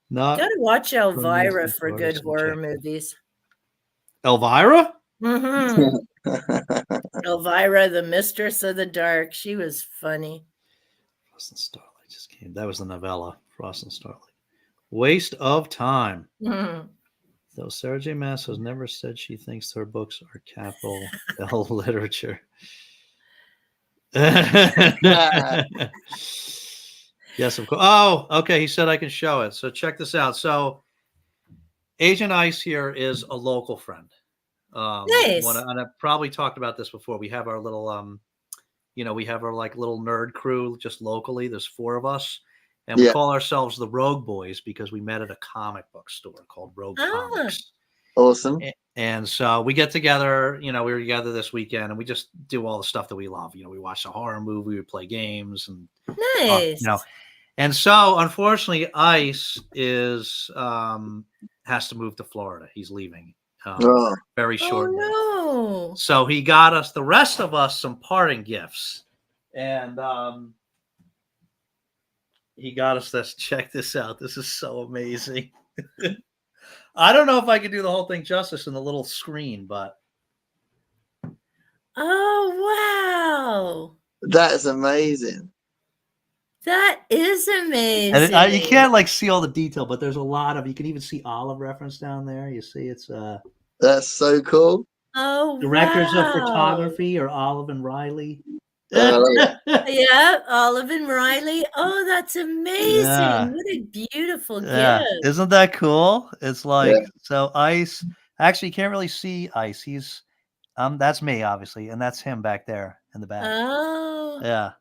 Not gotta watch Elvira for good horror movies. Elvira? Elvira, the Mistress of the Dark. She was funny. Frost and Starlight just came. That was the novella, Frost and Starlight. Waste of time. Though Sarah J. Maas has never said she thinks her books are capital L literature. Yes, of course. Oh, okay. He said I can show it. So check this out. So Agent Ice here is a local friend. Nice. And I've probably talked about this before. We have our little, we have our like little nerd crew just locally. There's 4 of us. And we call ourselves the Rogue Boys because we met at a comic book store called Rogue Comics. Awesome. And so we get together, we were together this weekend and we just do all the stuff that we love. We watch a horror movie, we play games and nice. And so unfortunately Ice is has to move to Florida. He's leaving very shortly. Oh, no. So he got us, the rest of us, some parting gifts. And he got us this. Check this out. This is so amazing. I don't know if I could do the whole thing justice in the little screen, but. Oh, wow. That is amazing. That is amazing. And you can't like see all the detail, but there's a lot of, you can even see Olive reference down there. You see it's that's so cool. Oh, directors of photography are Olive and Riley. Yeah, Olive and Riley. Oh, that's amazing. Yeah. What a beautiful gift. Isn't that cool? It's like, so Ice, actually you can't really see Ice. He's, that's me, obviously. And that's him back there in the back. Oh. Yeah.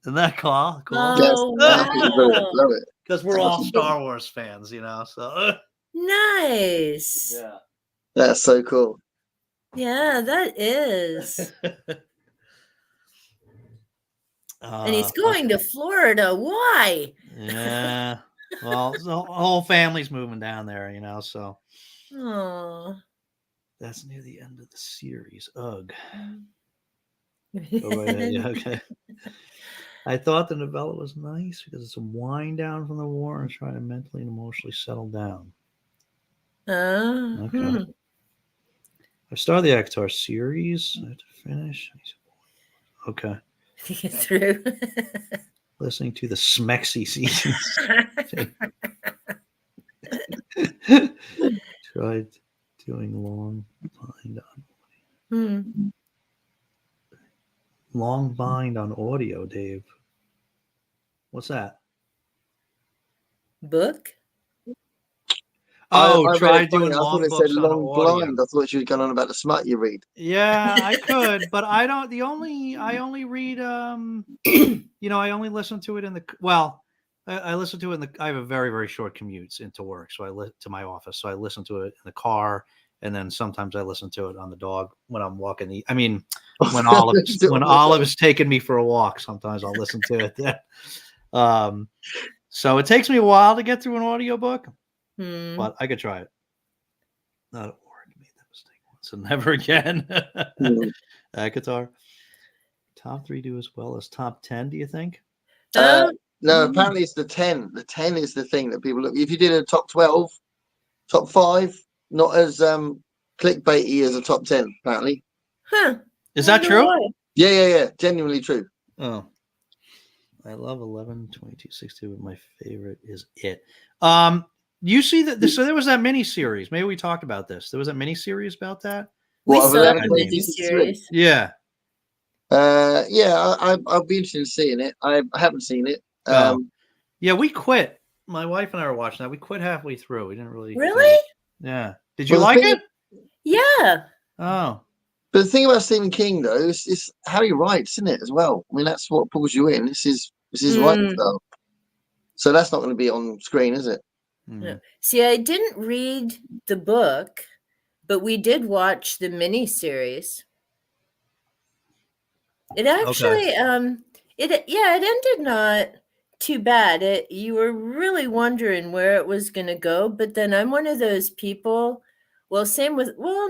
Isn't that cool? Oh, wow. Because we're all Star Wars fans, so. Nice. Yeah. That's so cool. Yeah, that is. And he's going to Florida. Why? Yeah. Well, the whole family's moving down there, so. Oh. That's near the end of the series. Ugh. Go right ahead. Yeah, okay. I thought the novella was nice because it's a wind down from the war and trying to mentally and emotionally settle down. Okay. I started the Akatar series. I have to finish. Okay. Get through. Listening to the Smexy seasons. Tried to Doing long bind on Hmm. long bind on audio, Dave. What's that? Book? Oh, I read try it funny. doing I thought long it said books on long audio. blind. I thought she was going on about the smut you read. Yeah, I could, but I don't. I only read. I only listen to it in the. Well, I listen to it in the. I have a very very short commutes into work, so to my office, so I listen to it in the car, and then sometimes I listen to it on the dog when I'm walking. When Olive is taking me for a walk, sometimes I'll listen to it then. So it takes me a while to get through an audiobook, but I could try it. Not at work. I made that mistake once and never again. Guitar. Top 3 do as well as top 10, do you think? No, apparently it's the 10. The 10 is the thing that people look. If you did a top 12, top 5, not as clickbaity as a top 10, apparently. Huh. Is that true? Why. Yeah. Genuinely true. Oh. I love 11, 22, 60, but my favorite is it. You see that? So there was that mini series. Maybe we talked about this. There was a mini series about that. We What, saw 11, the 22, mini 63? series. Yeah. I'll be interested in seeing it. I haven't seen it. Yeah, we quit. My wife and I were watching that. We quit halfway through. We didn't really. Really? Yeah. Did you Well, like it? Yeah. Oh. But the thing about Stephen King, though, is how he writes, isn't it, as well? I mean, that's what pulls you in. This is writing style. So that's not going to be on screen, is it? No. See, I didn't read the book, but we did watch the mini series. It actually, it ended not too bad. You were really wondering where it was going to go, but then I'm one of those people. Well,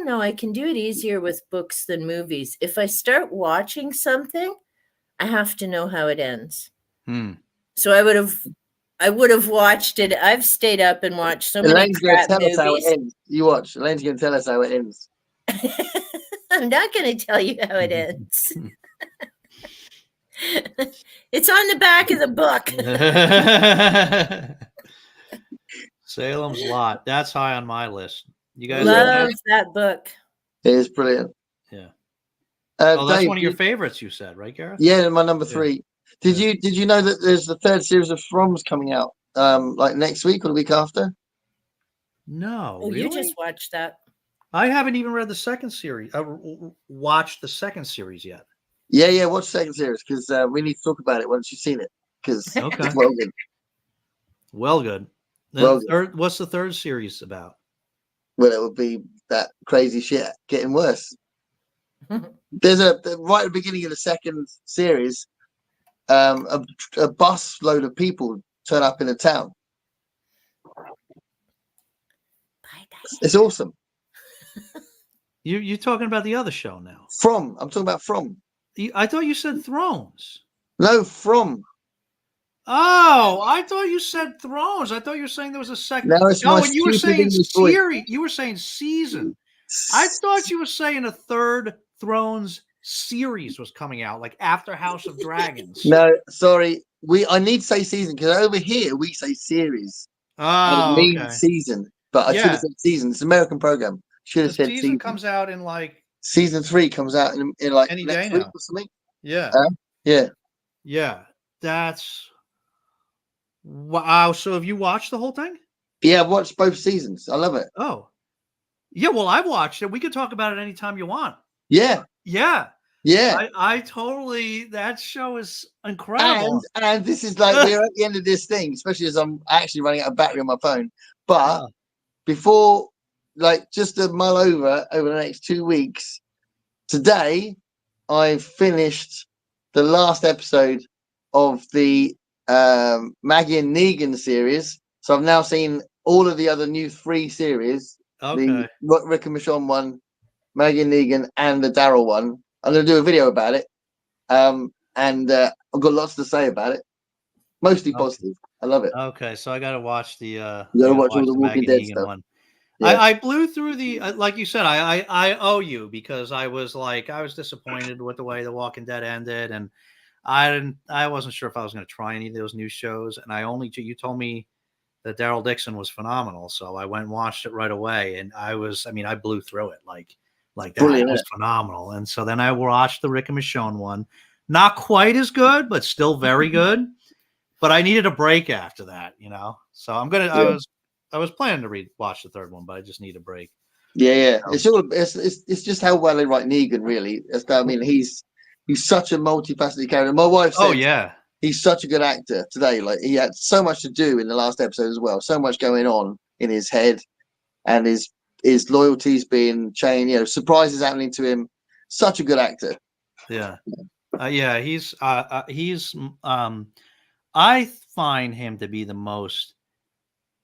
no, I can do it easier with books than movies. If I start watching something, I have to know how it ends. So I would have watched it. I've stayed up and watched so many crap tell movies. us how it ends. You watch. Elaine's going to tell us how it ends. I'm not going to tell you how it ends. It's on the back of the book. Salem's Lot. That's high on my list. You guys love that book. It is brilliant. Yeah. Dave, that's one of your favorites, you said, right, Gareth? Yeah, my number 3. Did you know that there's the 3rd series of Froms coming out like next week or the week after? No, really? You just watched that. I haven't even read the second series. Watched the second series yet. Yeah. Watch the second series because we need to talk about it once you've seen it. Because it's well good. Well good. Then what's the third series about? Well, it would be that crazy shit getting worse. There's right at the beginning of the second series, a bus load of people turn up in a town. It's awesome. You're talking about the other show now. I'm talking about From. I thought you said Thrones. No, From. Oh, I thought you said Thrones. I thought you were saying there was a second. No, it's my you were saying series. You were saying season. I thought you were saying a third Thrones series was coming out, like after House of Dragons. No, sorry. I need to say season because over here we say series. Oh, I mean season, but I should have said season. It's an American program. Should have said season. Comes out in like season 3 comes out in like any next day week now. or something. Yeah. That's wow. So have you watched the whole thing? Yeah, I've watched both seasons. I love it. Oh, yeah. Well, I've watched it. We can talk about it anytime you want. Yeah. I totally. That show is incredible. And this is like we're at the end of this thing, especially as I'm actually running out of battery on my phone. But before, like, just to mull over the next 2 weeks, today I finished the last episode of the Maggie and Negan series. So I've now seen all of the other new 3 series. The Rick and Michonne one, Maggie and Negan, and the Daryl one. I'm going to do a video about it. And I've got lots to say about it. Mostly positive. I love it. Okay, so I got to watch the. You got to watch all the Walking Dead stuff. One. Yeah. I blew through the like you said. I owe you because I was disappointed with the way The Walking Dead ended, and I wasn't sure if I was going to try any of those new shows. And you told me that Daryl Dixon was phenomenal. So I went and watched it right away, and I blew through it like that. Brilliant, It was phenomenal. And so then I watched the Rick and Michonne one. Not quite as good, but still very good. But I needed a break after that, So I was planning to watch the third one, but I just need a break. Yeah. It's just how well they write Negan, really. I mean, he's such a multifaceted character. My wife said, Oh yeah, he's such a good actor today. Like, he had so much to do in the last episode as well. So much going on in his head, and his loyalties being changed. Surprises happening to him. Such a good actor. Yeah. He's I find him to be the most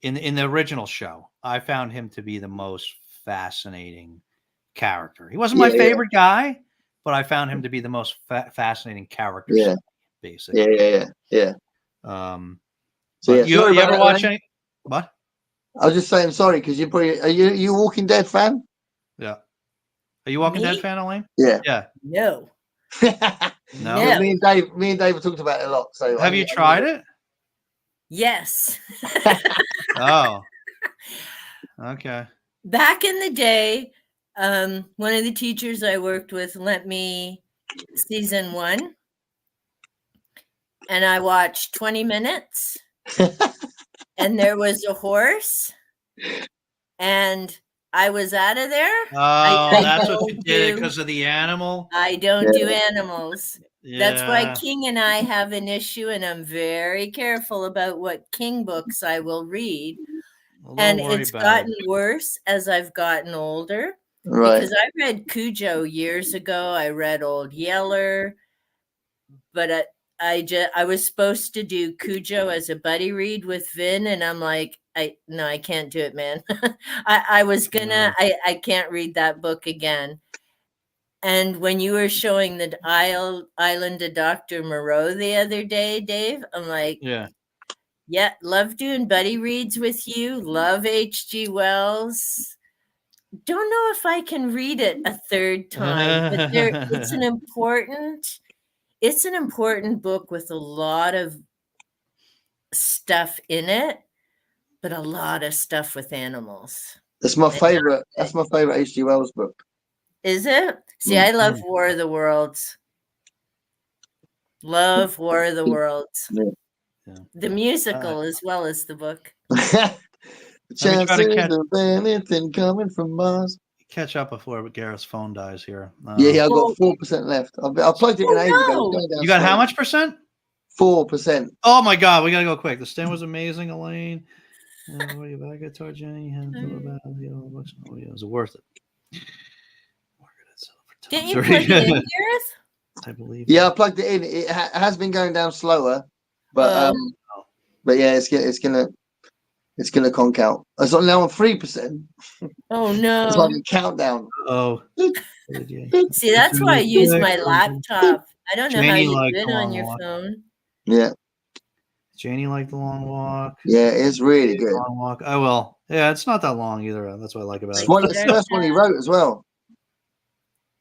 in the original show. I found him to be the most fascinating character. He wasn't my favorite guy, but I found him to be the most fascinating character. Yeah. Basically. Yeah. So you ever watch any? What? I was just saying sorry because you probably are you a Walking Dead fan? Yeah. Are you Walking Dead fan, Elaine? Yeah. Yeah. No. No. Yeah, me and Dave have talked about it a lot. So have you tried it? Yes. Oh. Okay. Back in the day, one of the teachers I worked with lent me season 1, and I watched 20 minutes, and there was a horse, and I was out of there. Oh, that's what you did because of the animal. I don't do animals. Yeah. That's why King and I have an issue, and I'm very careful about what King books I will read. Well, and it's gotten worse as I've gotten older. Right. Because I read Cujo years ago. I read Old Yeller, but I was supposed to do Cujo as a buddy read with Vin, and I'm like, I can't do it, man. I was gonna, I can't read that book again. And when you were showing the Island of Dr. Moreau the other day, Dave, I'm like, yeah, love doing buddy reads with you. Love H.G. Wells. Don't know if I can read it a third time, but it's an important book with a lot of stuff in it, but a lot of stuff with animals. That's my favorite. That's my favorite H.G. Wells book. Is it? See, I love War of the Worlds. Love War of the Worlds. Yeah. The musical as well as the book. Chances of anything coming from Mars. Catch up before Gareth's phone dies here. I got 4% left. I plugged it in ages ago. You got how much percent? 4%. Oh my God, we gotta go quick. The stand was amazing, Elaine. What are you about guitar, Jenny? Oh yeah, was it worth it? Didn't you plug it in, Gareth? I believe. Yeah, I plugged it in. It has been going down slower, but yeah, it's gonna conk out. It's now on 3%. Oh no! It's like a countdown. Oh. See, that's why I use my laptop. I don't know how you do it on your phone. Yeah. Janie liked the long walk. Yeah, it's really good. Long walk. Oh well, yeah, it's not that long either. That's what I like about it. It's the first one he wrote as well.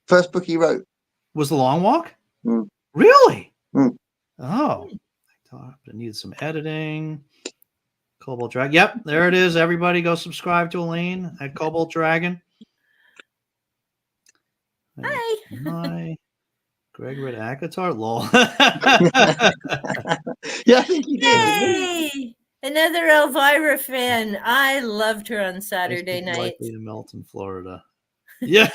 First book he wrote was The Long Walk. Mm. Really? Mm. Oh, I needed some editing. Cobalt Dragon. Yep, there it is. Everybody go subscribe to Elaine at Cobalt Dragon. Hi. Hi. Greg read Akatar. Lol. Yeah, I think he did. Yay! Another Elvira fan. I loved her on Saturday night. Likely to melt in Florida. Yeah.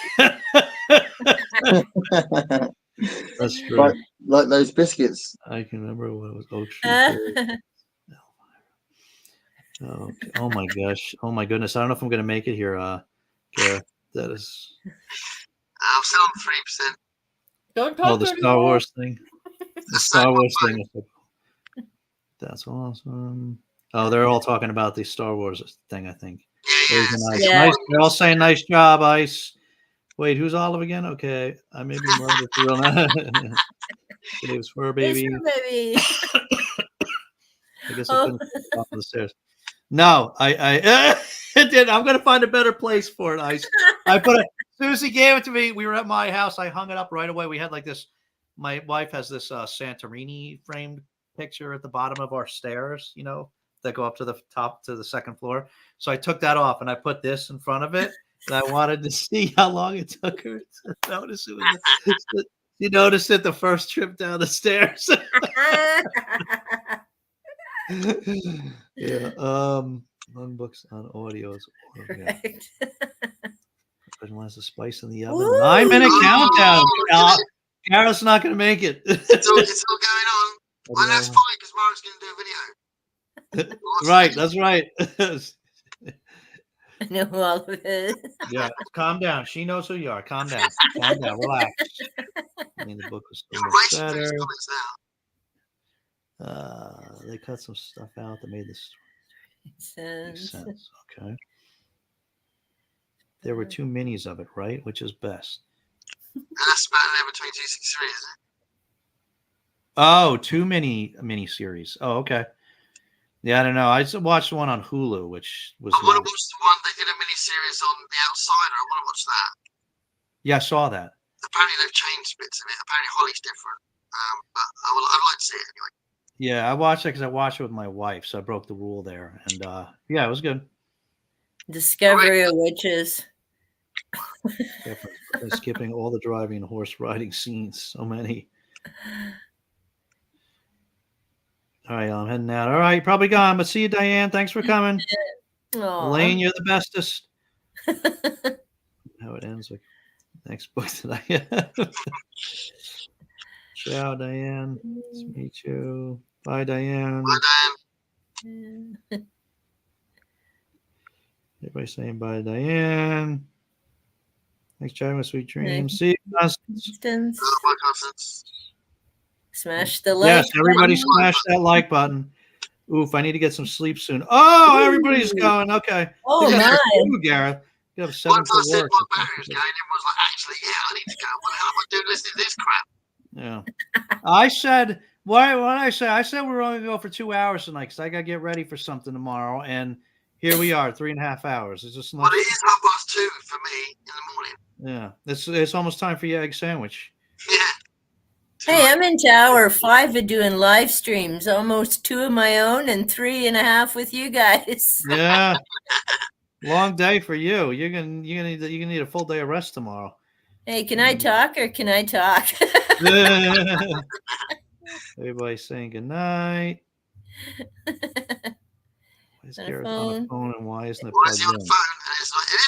That's true. Like those biscuits. I can remember what it was. Oak Street. Oh my gosh. Oh my goodness. I don't know if I'm gonna make it here, Gareth. That is I'm still on 3%. Don't talk the Star Wars thing. The Star Wars thing. That's awesome. Oh, they're all talking about the Star Wars thing, I think. Nice. They're all saying nice job, Ice. Wait, who's Olive again? Okay. I may be murdered for real. Dave's fur baby. baby. I guess I couldn't go off the stairs. No, I did. I'm gonna find a better place for it, Ice. I put it. Susie gave it to me. We were at my house. I hung it up right away. We had like this. My wife has this Santorini framed picture at the bottom of our stairs. that go up to the top to the second floor. So I took that off and I put this in front of it. And I wanted to see how long it took her to notice it was. You noticed it the first trip down the stairs. Yeah. Long books on audio is Right. But wants the spice in the oven. Ooh. 9-minute countdown. Oh, Gareth's not going to make it. it's all going on. Well, that's fine because Mark's going to do a video. Right. That's right. I know all of it. Yeah. Calm down. She knows who you are. Calm down. Calm down. Relax. I mean, the book was so much better. They cut some stuff out that made this make sense. Okay. There were 2 minis of it, right? Which is best? That's about 11/22/63, isn't it? Oh, 2 mini series. Oh, okay. Yeah, I don't know. I just watched one on Hulu, which was. I want to watch the one they did a mini series on The Outsider. I want to watch that. Yeah, I saw that. Apparently they've changed bits of it. Apparently Holly's different. But I'd like to see it anyway. Yeah, I watched it because I watched it with my wife, so I broke the rule there, and yeah, it was good. Discovery of Witches. Yeah, for skipping all the driving and horse riding scenes, so many. All right, I'm heading out. All right, probably gone, but see you, Diane. Thanks for coming. Elaine, you're the bestest. How it ends like next book tonight. Ciao, Diane. Nice to meet you. Bye, Diane. Bye, Diane. Everybody saying bye, Diane. Thanks, chatting with Sweet Dreams. See you, Constance. Bye, Constance. Smash the like. Yes, everybody smash that like button. Oof, I need to get some sleep soon. Oh, everybody's going. Okay. Oh, my. You, Gareth. You have 7 Once I said work. my battery's going, everyone's like, actually, yeah, I need to go. What the hell am I doing listening to this crap? Yeah. I said, what did I say? I said we were only going to go for 2 hours tonight because I got to get ready for something tomorrow. And here we are, 3.5 hours. It's just Well, it is 2:30 for me in the morning. Yeah. It's almost time for your egg sandwich. Yeah. Hey, I'm into hour 5 of doing live streams, almost 2 of my own and 3.5 with you guys. Yeah. Long day for you. You're gonna need a full day of rest tomorrow. Hey, can I talk or can I talk? Everybody's saying good night. Why is Gareth on the phone and why isn't it plugged in? It is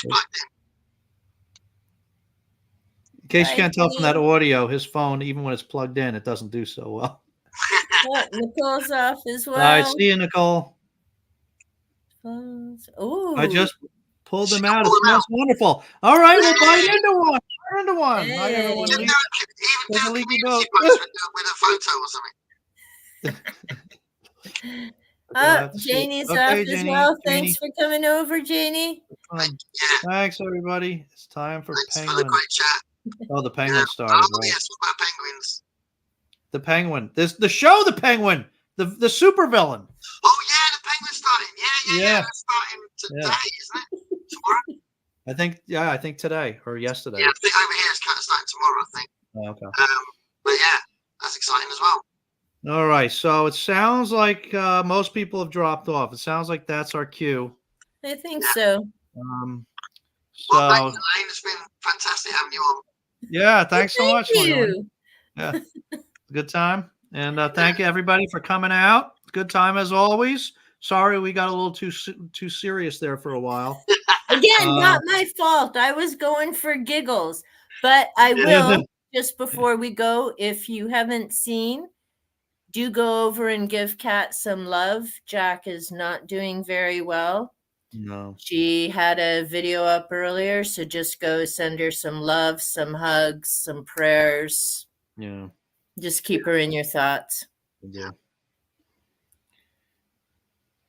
plugged in. In case you can't tell from that audio, his phone, even when it's plugged in, it doesn't do so well. What, Nicole's off as well. All right, see you, Nicole. Oh, I just pulled them out. It smells wonderful. All right, we'll bite into one. Bite into one. Hey. Not everyone Even leaves. do Take a a leaky community boat. post with a photo or something. Janie's Okay, off as Janie, well. Janie. Thanks for coming over, Janie. Yeah. Thanks, everybody. It's time for Thanks for the Penguin. great chat. Oh, the Penguin started. Oh, Right. yes, what about penguins? The Penguin. This the show. The Penguin. The super villain. Oh, yeah, the penguin's starting. Yeah. That's starting today, isn't it? Tomorrow? I think today or yesterday. Yeah, I think over here it's kind of starting tomorrow, I think. Oh, okay. But yeah, that's exciting as well. All right. So it sounds like most people have dropped off. It sounds like that's our cue. I think so. Well, thank you, Elaine. It's been fantastic having you on. Yeah. Thanks so much. Thank Elaine. you. Yeah. Good time. And thank you, everybody, for coming out. Good time as always. Sorry we got a little too serious there for a while. Again, not my fault. I was going for giggles. But I will, just before we go, if you haven't seen, do go over and give Kat some love. Jack is not doing very well. No. She had a video up earlier, so just go send her some love, some hugs, some prayers. Yeah. Just keep her in your thoughts. Yeah.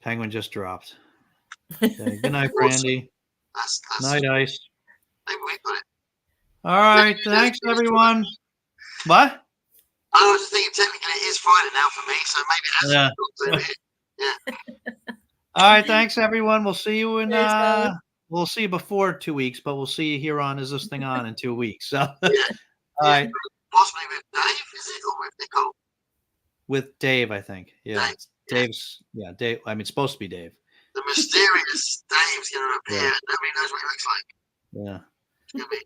Penguin just dropped. Okay. Good night, Brandy. That's Night, Ice. Maybe we got it. All right. Thanks, everyone. What? I was just thinking technically it is Friday now for me, so maybe that's Yeah. All right. Thanks, everyone. We'll see you in we'll see you before 2 weeks, but we'll see you here on Is This Thing On in 2 weeks. So all right. Possibly with Dave, is it, or with Nicole? With Dave, I think. Yeah. Dave. Dave's, yeah, Dave. I mean, it's supposed to be Dave. The mysterious Dave's going to appear. Yeah. Nobody knows what he looks like. Yeah. It's gonna be,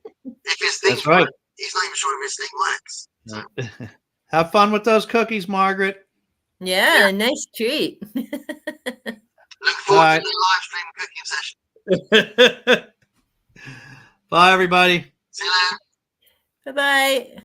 if his thing That's right. he's not even sure if his thing works. So. Have fun with those cookies, Margaret. Yeah, nice treat. Look forward to the live stream cooking session. Bye, everybody. See you later. Bye-bye.